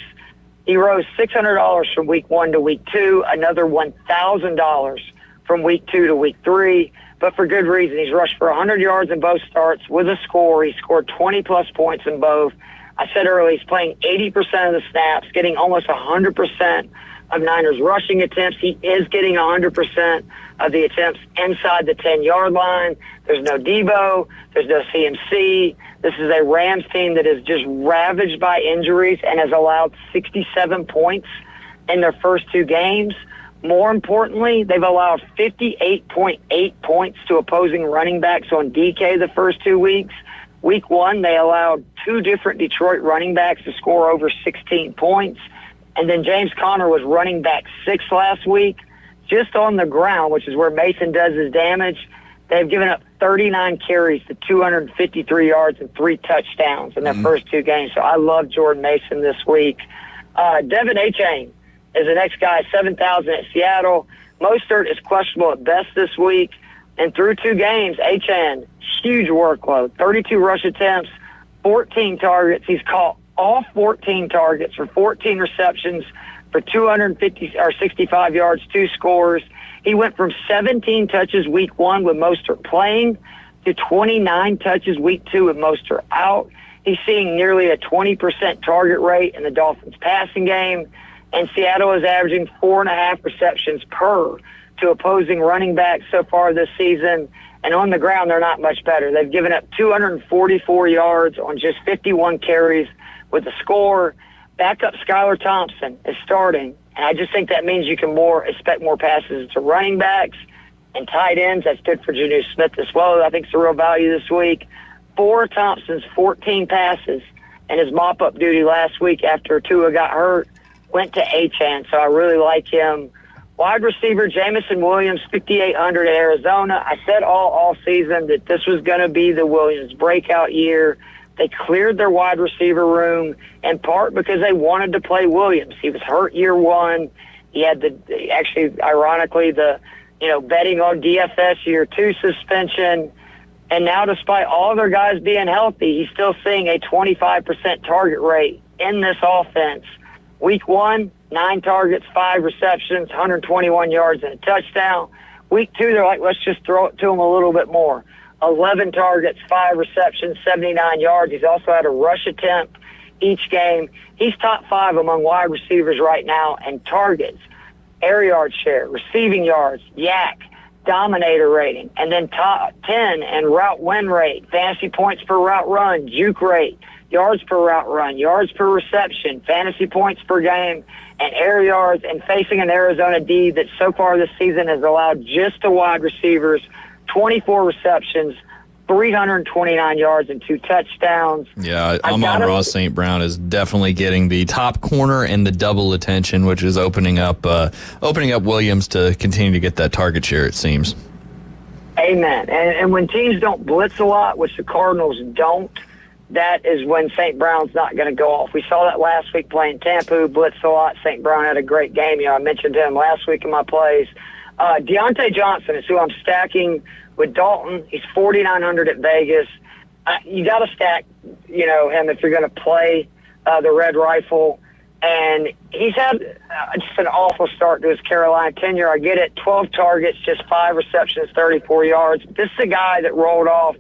He rose $600 from week 1 to week 2, another $1,000 from week 2 to week 3, but for good reason. He's rushed for 100 yards in both starts with a score. He scored 20-plus points in both. I said earlier, he's playing 80% of the snaps, getting almost 100% of Niners rushing attempts. He is getting 100% of the attempts inside the 10-yard line. There's no Debo. There's no CMC. This is a Rams team that is just ravaged by injuries and has allowed 67 points in their first 2 games. More importantly, they've allowed 58.8 points to opposing running backs on DK the first 2 weeks. Week 1, they allowed 2 different Detroit running backs to score over 16 points. And then James Conner was running back 6 last week. Just on the ground, which is where Mason does his damage, they've given up 39 carries to 253 yards and 3 touchdowns in their first 2 games. So I love Jordan Mason this week. Devin Achane is the next guy, 7,000 at Seattle. Mostert is questionable at best this week. And through 2 games, Achane, huge workload, 32 rush attempts, 14 targets. He's caught all 14 targets for 14 receptions for 265 yards, 2 scores. He went from 17 touches week 1 with Mostert playing to 29 touches week 2 with Mostert out. He's seeing nearly a 20% target rate in the Dolphins passing game. And Seattle is averaging 4.5 receptions per to opposing running backs so far this season. And on the ground, they're not much better. They've given up 244 yards on just 51 carries with a score. Backup Skylar Thompson is starting. And I just think that means you can expect more passes to running backs and tight ends. That's good for Jonnu Smith as well. I think it's a real value this week. 4 of Thompson's 14 passes and his mop-up duty last week after Tua got hurt went to Achane, so I really like him. Wide receiver Jamison Williams, 5,800 at Arizona. I said all season that this was going to be the Williams breakout year. They cleared their wide receiver room in part because they wanted to play Williams. He was hurt year one. He had ironically, betting on DFS year 2 suspension. And now, despite all their guys being healthy, he's still seeing a 25% target rate in this offense. Week 1, 9 targets, 5 receptions, 121 yards and a touchdown. Week 2, they're like, let's just throw it to him a little bit more. 11 targets, 5 receptions, 79 yards. He's also had a rush attempt each game. He's top 5 among wide receivers right now in targets, air yard share, receiving yards, yak, dominator rating, and then top 10 in route win rate, fantasy points per route run, juke rate, yards per route run, yards per reception, fantasy points per game, and air yards, and facing an Arizona D that so far this season has allowed just to wide receivers 24 receptions, 329 yards, and 2 touchdowns. Yeah, Amon-Ra St. Brown is definitely getting the top corner and the double attention, which is opening up Williams to continue to get that target share, it seems. Amen. And when teams don't blitz a lot, which the Cardinals don't, that is when St. Brown's not going to go off. We saw that last week playing Tampa, who blitzed a lot. St. Brown had a great game. I mentioned him last week in my plays. Deontay Johnson is who I'm stacking with Dalton. He's 4,900 at Vegas. You got to stack, him if you're going to play the Red Rifle. And he's had just an awful start to his Carolina tenure. I get it. 12 targets, just 5 receptions, 34 yards. This is a guy that rolled off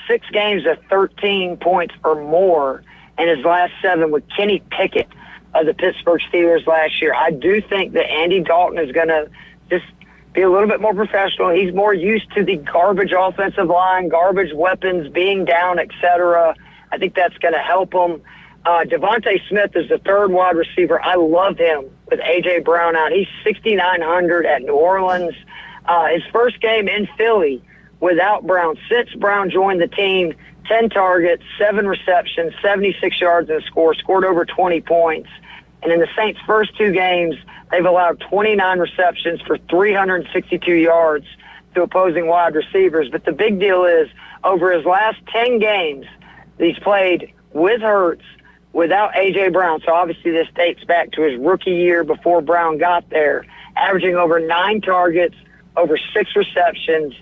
6 games of 13 points or more in his last 7 with Kenny Pickett of the Pittsburgh Steelers last year. I do think that Andy Dalton is going to just be a little bit more professional. He's more used to the garbage offensive line, garbage weapons, being down, etc. I think that's going to help him. Devontae Smith is the 3rd wide receiver. I love him with A.J. Brown out. He's 6,900 at New Orleans. His first game in Philly without Brown. Since Brown joined the team, 10 targets, 7 receptions, 76 yards and a score, scored over 20 points. And in the Saints' first 2 games, they've allowed 29 receptions for 362 yards to opposing wide receivers. But the big deal is, over his last 10 games, he's played with Hurts, without A.J. Brown. So obviously this dates back to his rookie year before Brown got there, averaging over 9 targets, over 6 receptions,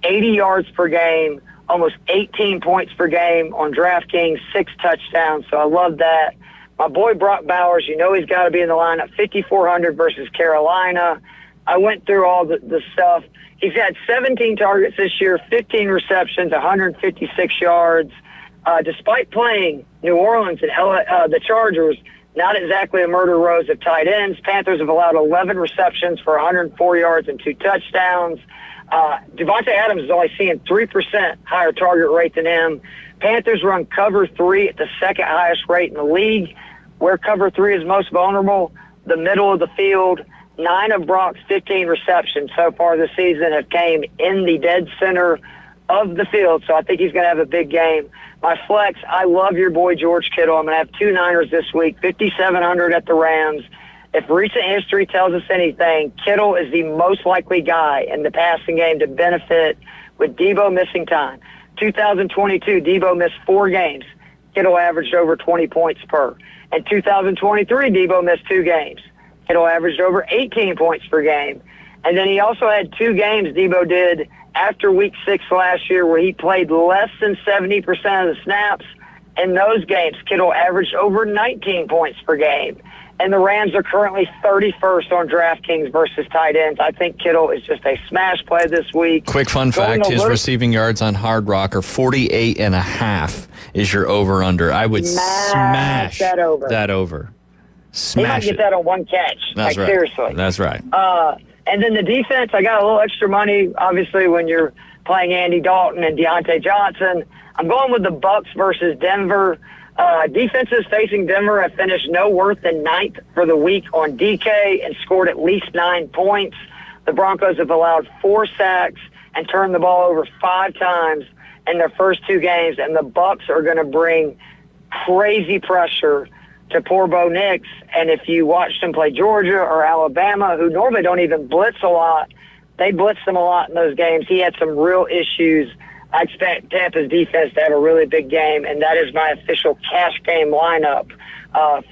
80 yards per game, almost 18 points per game on DraftKings, 6 touchdowns. So I love that. My boy Brock Bowers, he's got to be in the lineup, 5,400 versus Carolina. I went through all the stuff. He's had 17 targets this year, 15 receptions, 156 yards. Despite playing New Orleans and the Chargers, not exactly a murder rows of tight ends. Panthers have allowed 11 receptions for 104 yards and 2 touchdowns. Devontae Adams is only seeing 3% higher target rate than him. Panthers run cover 3 at the 2nd highest rate in the league. Where cover 3 is most vulnerable, the middle of the field. 9 of Brock's 15 receptions so far this season have came in the dead center of the field, so I think he's going to have a big game. My flex, I love your boy George Kittle. I'm going to have 2 Niners this week, 5,700 at the Rams. If recent history tells us anything, Kittle is the most likely guy in the passing game to benefit with Debo missing time. 2022, Debo missed 4 games. Kittle averaged over 20 points per. In 2023, Debo missed 2 games. Kittle averaged over 18 points per game. And then he also had 2 games Debo did after week 6 last year where he played less than 70% of the snaps. In those games, Kittle averaged over 19 points per game. And the Rams are currently 31st on DraftKings versus tight ends. I think Kittle is just a smash play this week. Quick fun fact, his receiving yards on Hard Rock are 48.5 is your over-under. I would smash that over. Smash he might get that on 1 catch. That's right. Seriously. That's right. And then the defense, I got a little extra money, obviously, when you're playing Andy Dalton and Deontay Johnson. I'm going with the Bucs versus Denver. Defenses facing Denver have finished no worse than 9th for the week on DK and scored at least 9 points. The Broncos have allowed 4 sacks and turned the ball over 5 times in their first 2 games, and the Bucs are going to bring crazy pressure to poor Bo Nix. And if you watched him play Georgia or Alabama, who normally don't even blitz a lot, they blitzed him a lot in those games. He had some real issues. I expect Tampa's defense to have a really big game, and that is my official cash game lineup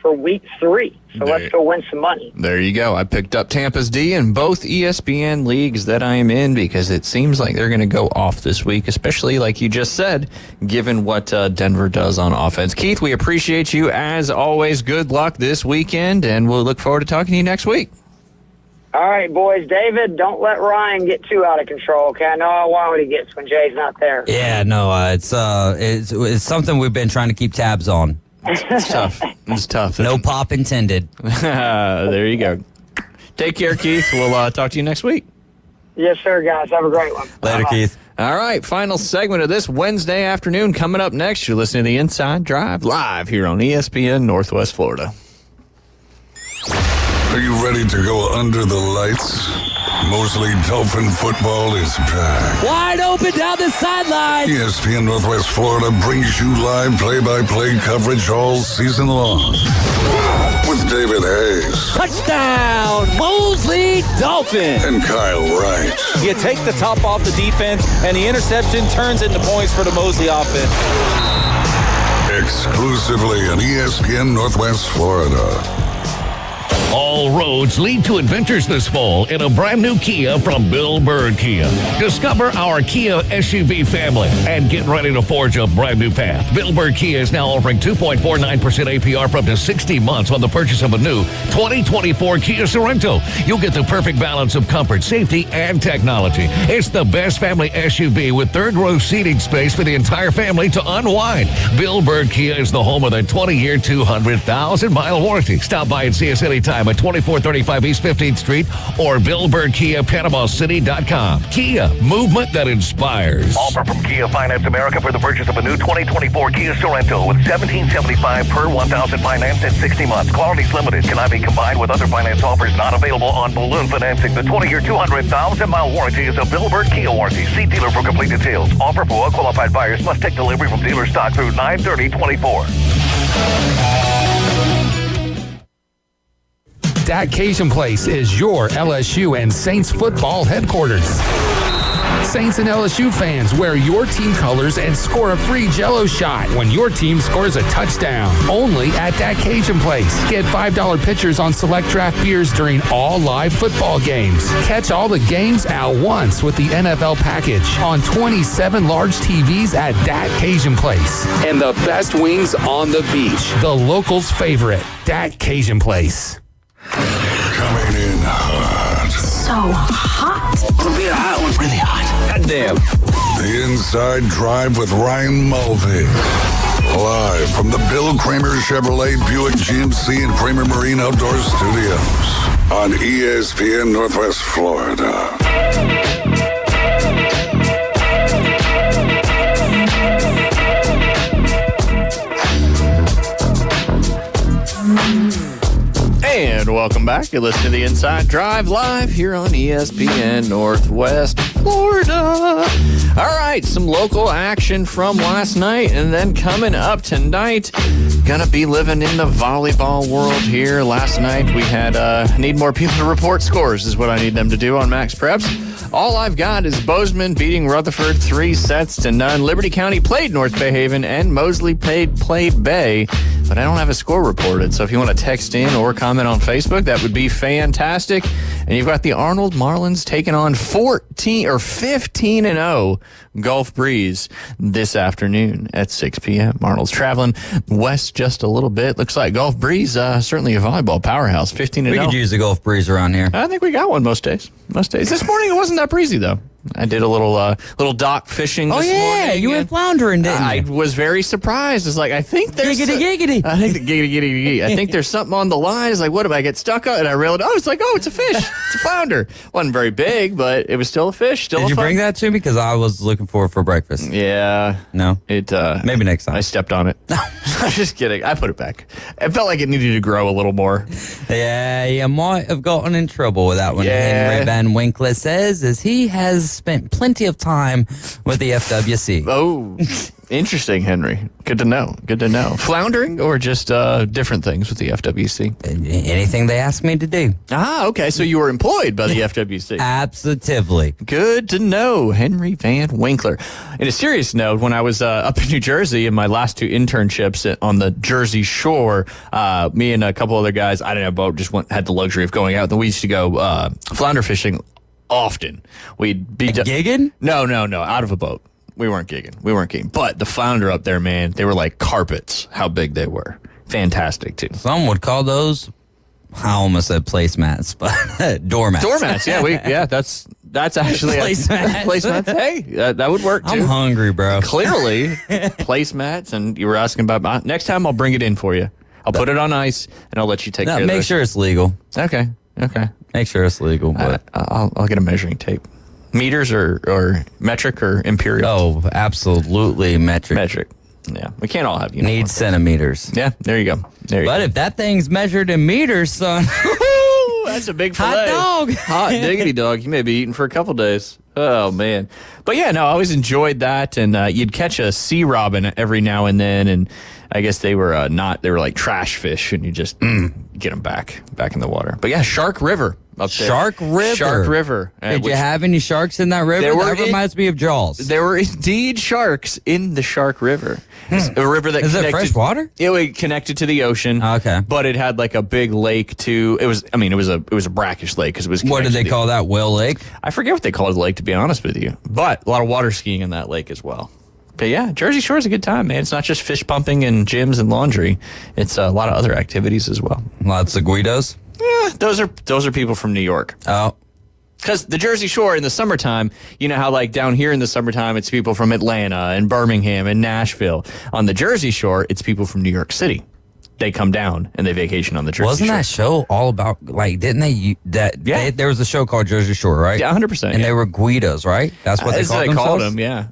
for week 3. So let's go win some money. There you go. I picked up Tampa's D in both ESPN leagues that I am in because it seems like they're going to go off this week, especially like you just said, given what Denver does on offense. Keith, we appreciate you as always. Good luck this weekend, and we'll look forward to talking to you next week. All right, boys. David, don't let Ryan get too out of control, okay? I know how wild he gets when Jay's not there. Yeah, no, it's something we've been trying to keep tabs on. It's tough. It's tough. No pop intended. There you go. Take care, Keith. We'll talk to you next week. Yes, sir, guys. Have a great one. Later, Bye-bye. Keith. All right, final segment of this Wednesday afternoon coming up next. You're listening to the Inside Drive live here on ESPN Northwest Florida. Are you ready to go under the lights? Mosley Dolphin football is back. Wide open down the sideline. ESPN Northwest Florida brings you live play-by-play coverage all season long. With David Hayes. Touchdown, Mosley Dolphin. And Kyle Wright. You take the top off the defense, and the interception turns into points for the Mosley offense. Exclusively on ESPN Northwest Florida. All roads lead to adventures this fall in a brand new Kia from Bill Bird Kia. Discover our Kia SUV family and get ready to forge a brand new path. Bill Bird Kia is now offering 2.49% APR for up to 60 months on the purchase of a new 2024 Kia Sorento. You'll get the perfect balance of comfort, safety, and technology. It's the best family SUV with third row seating space for the entire family to unwind. Bill Bird Kia is the home of the 20-year, 200,000-mile warranty. Stop by and see us anytime at 2435 East 15th Street or BillBirdKiaPanamaCity.com. Kia, movement that inspires. Offer from Kia Finance America for the purchase of a new 2024 Kia Sorento with $1,775 per 1,000 financed at 60 months. Qualities limited. Cannot be combined with other finance offers not available on balloon financing. The 20-year, 200,000-mile warranty is a Bill Bird Kia warranty. See dealer for complete details. Offer for well qualified buyers. Must take delivery from dealer stock through 9/30/24. Dat Cajun Place is your LSU and Saints football headquarters. Saints and LSU fans, wear your team colors and score a free Jell-O shot when your team scores a touchdown. Only at Dat Cajun Place. Get $5 pitchers on select draft beers during all live football games. Catch all the games at once with the NFL package on 27 large TVs at Dat Cajun Place. And the best wings on the beach. The locals' favorite, Dat Cajun Place. Coming in hot. So hot. It'll be a hot one. Really hot. Goddamn. The Inside Drive with Ryan Mulvey. Live from the Bill Kramer Chevrolet Buick GMC and Kramer Marine Outdoor Studios on ESPN Northwest Florida. And welcome back. You're listening to the Inside Drive live here on ESPN Northwest Florida. All right, some local action from last night, and then coming up tonight, gonna be living in the volleyball world here. Last night we had need more people to report scores is what I need them to do on Max Preps. All I've got is Bozeman beating Rutherford 3-0. Liberty County played North Bay Haven, and Mosley played Bay, but I don't have a score reported. So if you want to text in or comment on Facebook, that would be fantastic. And you've got the Arnold Marlins taking on 15-0 Gulf Breeze this afternoon at 6 p.m. Arnold's traveling west just a little bit. Looks like Gulf Breeze, certainly a volleyball powerhouse, 15-0. We could use a Gulf Breeze around here. I think we got one most days. This morning it wasn't that breezy though. I did a little dock fishing this morning. Oh, yeah, you went floundering, didn't you? I was very surprised. It's like, I think there's... Giggity. I think the giggity. I think there's something on the line. It's like, what, if I get stuck on? And I realized, it's a fish. It's a flounder. Wasn't very big, but it was still a fish. Did you bring that to me? Because I was looking for it for breakfast. Yeah. No? Maybe next time. I stepped on it. I'm just kidding. I put it back. It felt like it needed to grow a little more. Yeah, you might have gotten in trouble with that one. Yeah. Henry Van Winkler says, as he has spent plenty of time with the FWC. Oh, Interesting, Henry. Good to know. Good to know. Floundering or just different things with the FWC? Anything they ask me to do. Ah, okay. So you were employed by the FWC. Absolutely. Good to know, Henry Van Winkler. In a serious note, when I was up in New Jersey in my last 2 internships on the Jersey Shore, me and a couple other guys, I didn't have a boat, just had the luxury of going out. Then we used to go flounder fishing often. We'd be gigging? No, out of a boat. We weren't gigging. But the flounder up there, man, they were like carpets, how big they were. Fantastic, too. Some would call those, I almost said placemats, but doormats. Doormats, yeah. That's actually Placemats. Placemats. Hey, that would work, too. I'm hungry, bro. Clearly, placemats, and you were asking about, next time I'll bring it in for you. I'll put it on ice, and I'll let you take care of it. Make sure it's legal. Okay. Make sure it's legal, but I'll get a measuring tape. Meters or metric or imperial? Oh, absolutely metric. Metric. Yeah, we can't all have uniforms. Need centimeters. Yeah, there you go. But if that thing's measured in meters, son. That's a big hot filet. dog. Hot diggity dog. You may be eating for a couple days. Oh, man. But yeah, no, I always enjoyed that. And you'd catch a sea robin every now and then. And I guess they were they were like trash fish. And you just get them back in the water. But yeah, Shark River up there. Shark River. Did you have any sharks in that river? That reminds me of Jaws. There were indeed sharks in the Shark River. It's a river that Is it fresh water? It connected to the ocean. Okay. But it had like a big lake too. It was a brackish lake because it was. What did they call that? Whale Lake? I forget what they call the lake, to be honest with you. But a lot of water skiing in that lake as well. But yeah, Jersey Shore is a good time, man. It's not just fish pumping and gyms and laundry. It's a lot of other activities as well. Lots of Guidos? Yeah, those are people from New York. Oh. Because the Jersey Shore in the summertime, you know how like down here in the summertime, it's people from Atlanta and Birmingham and Nashville. On the Jersey Shore, it's people from New York City. They come down and they vacation on the Jersey Shore. Wasn't that show all about, like, didn't they, there was a show called Jersey Shore, right? Yeah, 100%. And they were Guidos, right? That's what they called themselves? Them, yeah.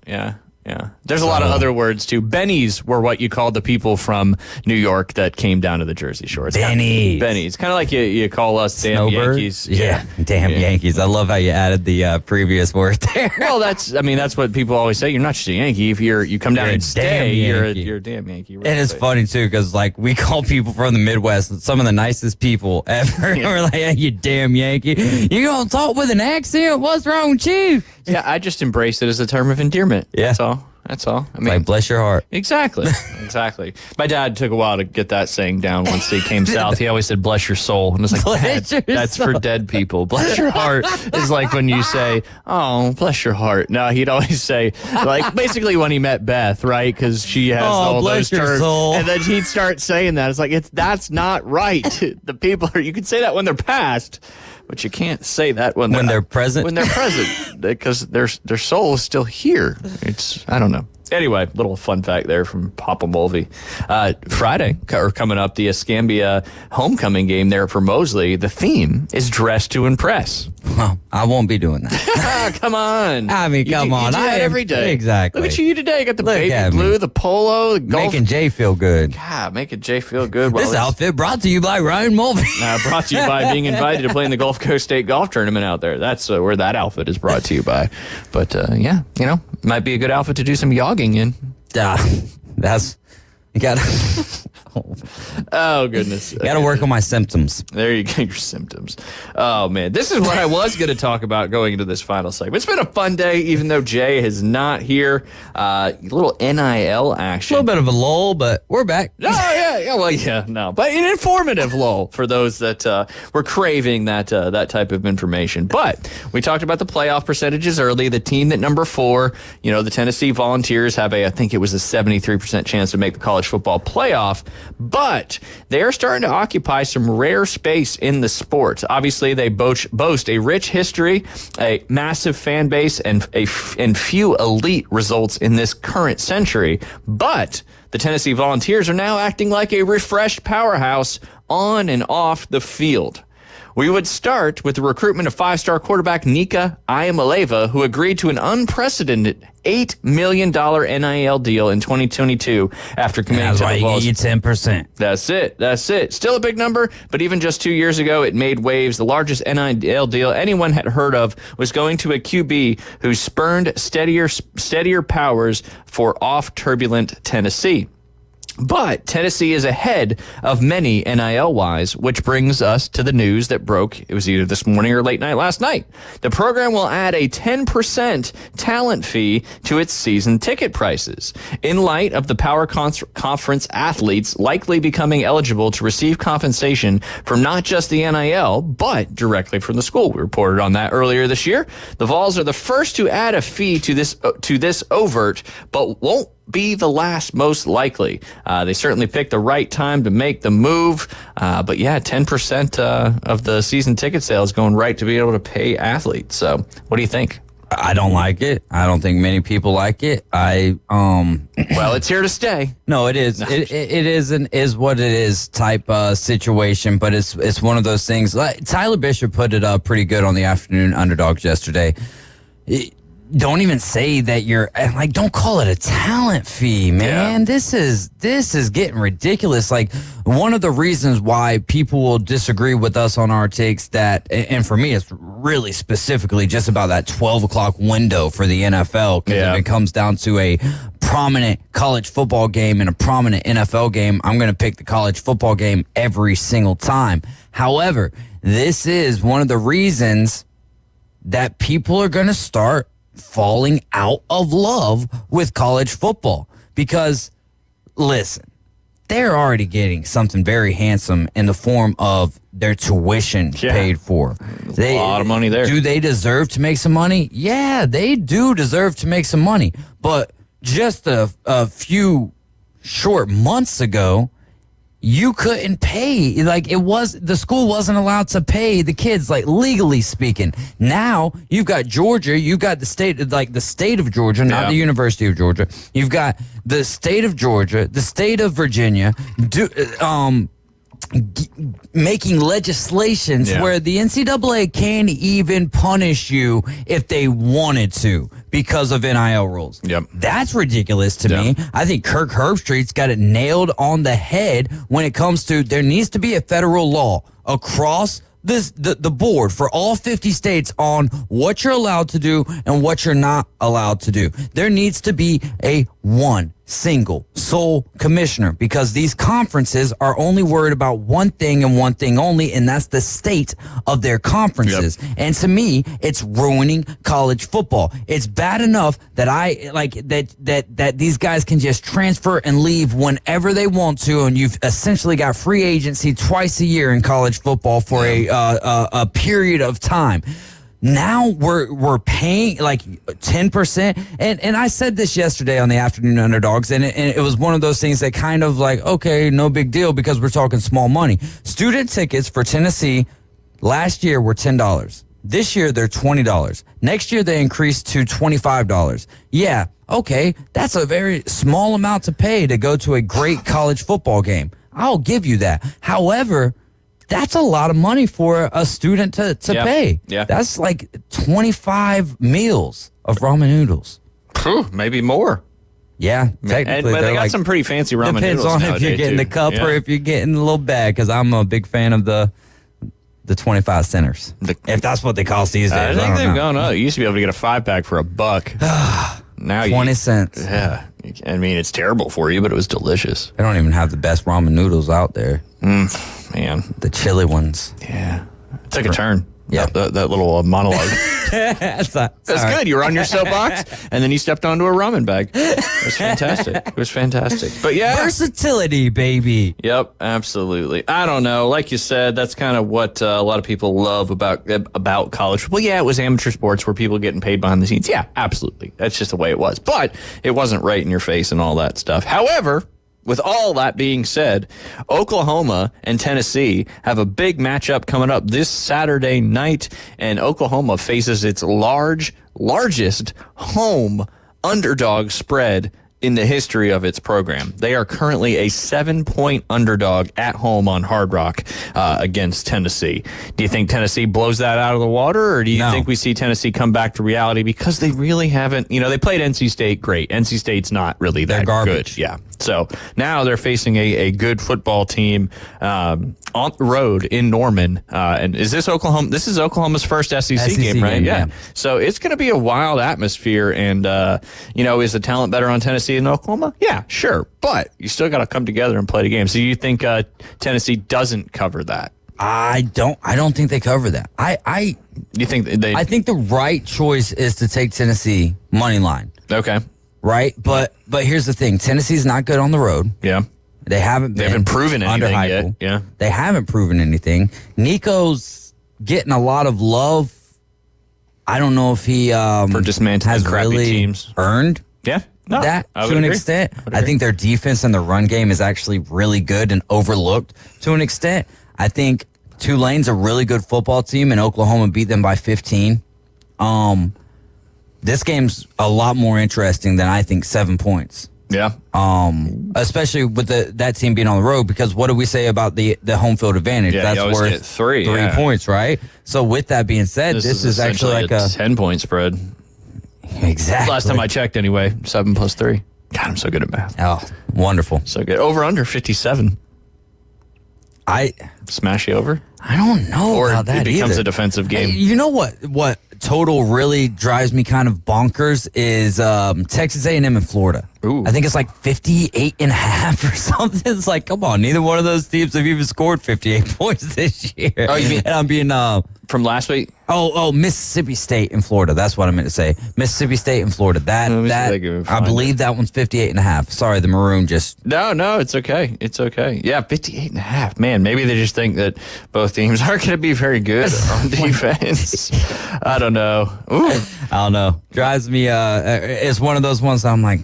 There's a lot of other words too. Bennies were what you called the people from New York that came down to the Jersey Shore. Bennies. Kind of like you call us damn Yankees. Yeah, damn Yankees. I love how you added the previous word there. Well, that's what people always say. You're not just a Yankee. If you come down and stay, you're a damn Yankee. Right? And it's funny too because like we call people from the Midwest some of the nicest people ever. We're like, hey, you damn Yankee. You gonna talk with an accent? What's wrong with you? Yeah, I just embrace it as a term of endearment. Yeah. That's all. I mean, like, bless your heart. Exactly. My dad took a while to get that saying down once he came south. He always said, bless your soul. And it's like, Dad, that's for dead people. Bless your heart is like when you say, oh, bless your heart. No, he'd always say, like, basically when he met Beth, right? Because she has all those terms. Soul. And then he'd start saying that. It's like, that's not right. The people you can say that when they're past. But you can't say that when they're present. When they're present, because their soul is still here. I don't know. Anyway, little fun fact there from Papa Mulvey. Friday, or coming up, the Escambia homecoming game there for Mosley. The theme is Dress to Impress. Well, I won't be doing that. Come on. I mean, come on. You do that every day. Exactly. Look at you today. You got the baby blue, the polo, the golf. Making Jay feel good. God, making Jay feel good. This outfit brought to you by Ryan Mulvey. Brought to you by being invited to play in the Gulf Coast State Golf Tournament out there. That's where that outfit is brought to you by. But, yeah, might be a good outfit to do some yogging in. You got oh, goodness. You got to work on my symptoms. There you go, your symptoms. Oh, man. This is what I was going to talk about going into this final segment. It's been a fun day, even though Jay is not here. A little NIL action. A little bit of a lull, but we're back. Oh, yeah. Well, yeah, no. But an informative lull for those that were craving that type of information. But we talked about the playoff percentages early. The team at number 4, the Tennessee Volunteers have I think it was a 73% chance to make the college football playoff. But they're starting to occupy some rare space in the sport. Obviously, they boast a rich history, a massive fan base, and few elite results in this current century. But the Tennessee Volunteers are now acting like a refreshed powerhouse on and off the field. We would start with the recruitment of 5-star quarterback Nika Iamaleava, who agreed to an unprecedented $8 million NIL deal in 2022 after committing to the Vols. You 10%. That's it. Still a big number, but even just 2 years ago, it made waves. The largest NIL deal anyone had heard of was going to a QB who spurned steadier powers for off-turbulent Tennessee. But Tennessee is ahead of many NIL-wise, which brings us to the news that broke. It was either this morning or late night last night. The program will add a 10% talent fee to its season ticket prices. In light of the Power Conference athletes likely becoming eligible to receive compensation from not just the NIL, but directly from the school. We reported on that earlier this year. The Vols are the first to add a fee to this overt, but won't be the last, most likely. They certainly picked the right time to make the move. But yeah, 10% of the season ticket sales going right to be able to pay athletes. So what do you think? I don't like it. I don't think many people like it. Well, it's here to stay. No, it is. It is an is what it is type situation, but it's one of those things. Like, Tyler Bishop put it up pretty good on the Afternoon Underdogs yesterday. Don't even say that you're like, don't call it a talent fee, man. Yeah. This is getting ridiculous. Like, one of the reasons why people will disagree with us on our takes and for me, it's really specifically just about that 12 o'clock window for the NFL. Because if it comes down to a prominent college football game and a prominent NFL game, I'm going to pick the college football game every single time. However, this is one of the reasons that people are going to start falling out of love with college football, because listen, they're already getting something very handsome in the form of their tuition paid for. A lot of money there. Do they deserve to make some money? Yeah, they do deserve to make some money. But just a few short months ago, you couldn't pay. Like, the school wasn't allowed to pay the kids, like, legally speaking. Now you've got Georgia, you've got the state of Georgia, not the University of Georgia. You've got the state of Georgia, the state of Virginia, making legislations where the NCAA can't even punish you if they wanted to because of NIL rules. Yep. That's ridiculous to me. I think Kirk Herbstreit's got it nailed on the head when it comes to there needs to be a federal law across the board for all 50 states on what you're allowed to do and what you're not allowed to do. There needs to be a one single sole commissioner, because these conferences are only worried about one thing and one thing only, and that's the state of their conferences. And to me, it's ruining college football. It's bad enough that that these guys can just transfer and leave whenever they want to, and you've essentially got free agency twice a year in college football for a period of time. Now we're paying like 10%, and I said this yesterday on the Afternoon Underdogs, and it was one of those things that kind of like, okay, no big deal because we're talking small money. Student tickets for Tennessee last year were $10. This year they're $20. Next year they increased to $25. Yeah, okay, that's a very small amount to pay to go to a great college football game. I'll give you that. However, that's a lot of money for a student to pay. Yeah. That's like 25 meals of ramen noodles. Maybe more. Yeah, technically. But they got some pretty fancy ramen noodles. Depends on if you're getting the cup or if you're getting a little bag, because I'm a big fan of the 25 centers. If that's what they cost these days. I think they've gone up. You used to be able to get a 5-pack for $1. Now 20 cents. Yeah. I mean, it's terrible for you, but it was delicious. They don't even have the best ramen noodles out there. Man. The chili ones. Yeah. It took a turn. Yeah. That little monologue. That's good. You were on your soapbox, and then you stepped onto a ramen bag. It was fantastic. But yeah. Versatility, baby. Yep, absolutely. I don't know. Like you said, that's kind of what a lot of people love about college football. Yeah, it was amateur sports where people getting paid behind the scenes. Yeah, absolutely. That's just the way it was. But it wasn't right in your face and all that stuff. However, with all that being said, Oklahoma and Tennessee have a big matchup coming up this Saturday night, and Oklahoma faces its largest home underdog spread in the history of its program. They are currently a 7-point underdog at home on Hard Rock against Tennessee. Do you think Tennessee blows that out of the water, or do you think we see Tennessee come back to reality because they really haven't, they played NC State great. NC State's not really that good. Yeah. So now they're facing a good football team on the road in Norman. And is this Oklahoma? This is Oklahoma's first SEC game, right? Yeah. So it's going to be a wild atmosphere. And, is the talent better on Tennessee than Oklahoma? Yeah, sure. But you still got to come together and play the game. So you think Tennessee doesn't cover that? I don't think they cover that. I think the right choice is to take Tennessee money line. Okay. Right? But here's the thing. Tennessee's not good on the road. Yeah. They haven't proven anything yet. Yeah. They haven't proven anything. Nico's getting a lot of love. I don't know if he for dismantling has crappy really teams. earned that to an extent. I think their defense and their run game is actually really good and overlooked to an extent. I think Tulane's a really good football team, and Oklahoma beat them by 15. This game's a lot more interesting than I think 7 points. Yeah. Especially with that team being on the road, because what do we say about the home field advantage? Yeah, that's worth 3 points, right? So with that being said, this is actually like a 10-point spread. Exactly. Last time I checked, anyway, 7 plus 3. God, I'm so good at math. Oh, wonderful. So good. Over under 57. I smash you over. I don't know about that it becomes either. A defensive game. You know what total really drives me kind of bonkers is Texas A&M in Florida. Ooh. I think it's like 58.5 or something. It's like, come on, neither one of those teams have even scored 58 points this year. Oh, you mean and I'm being from last week? Oh, Mississippi State in Florida. That's what I meant to say. Mississippi State in Florida. I believe that one's 58.5. Sorry, the maroon just. No, it's okay. It's okay. Yeah, 58.5. Man, maybe they just think that both teams aren't going to be very good on defense. I don't know. Ooh. I don't know. Drives me. It's one of those ones that I'm like,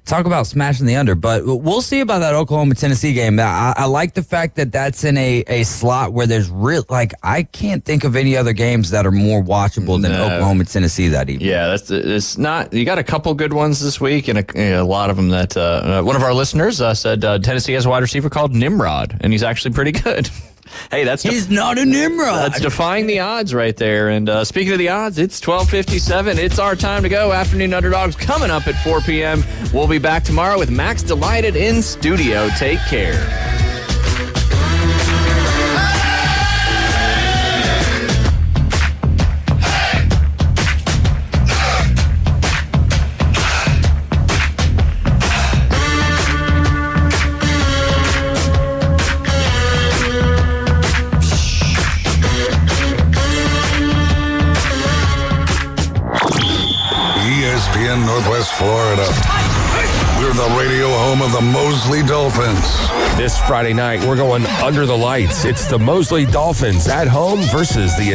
talk about smashing the under. But we'll see about that Oklahoma-Tennessee game. I like the fact that that's in a slot where there's I can't think of any other games that are more watchable than Oklahoma-Tennessee that evening. Yeah, it's not. You got a couple good ones this week, and a lot of them that one of our listeners said Tennessee has a wide receiver called Nimrod, and he's actually pretty good. Hey, he's not a Nimrod. That's defying the odds right there. And speaking of the odds, it's 12:57. It's our time to go. Afternoon Underdogs coming up at 4 p.m. We'll be back tomorrow with Max Delighted in studio. Take care. ESPN Northwest Florida. We're the radio home of the Mosley Dolphins. This Friday night, we're going under the lights. It's the Mosley Dolphins at home versus the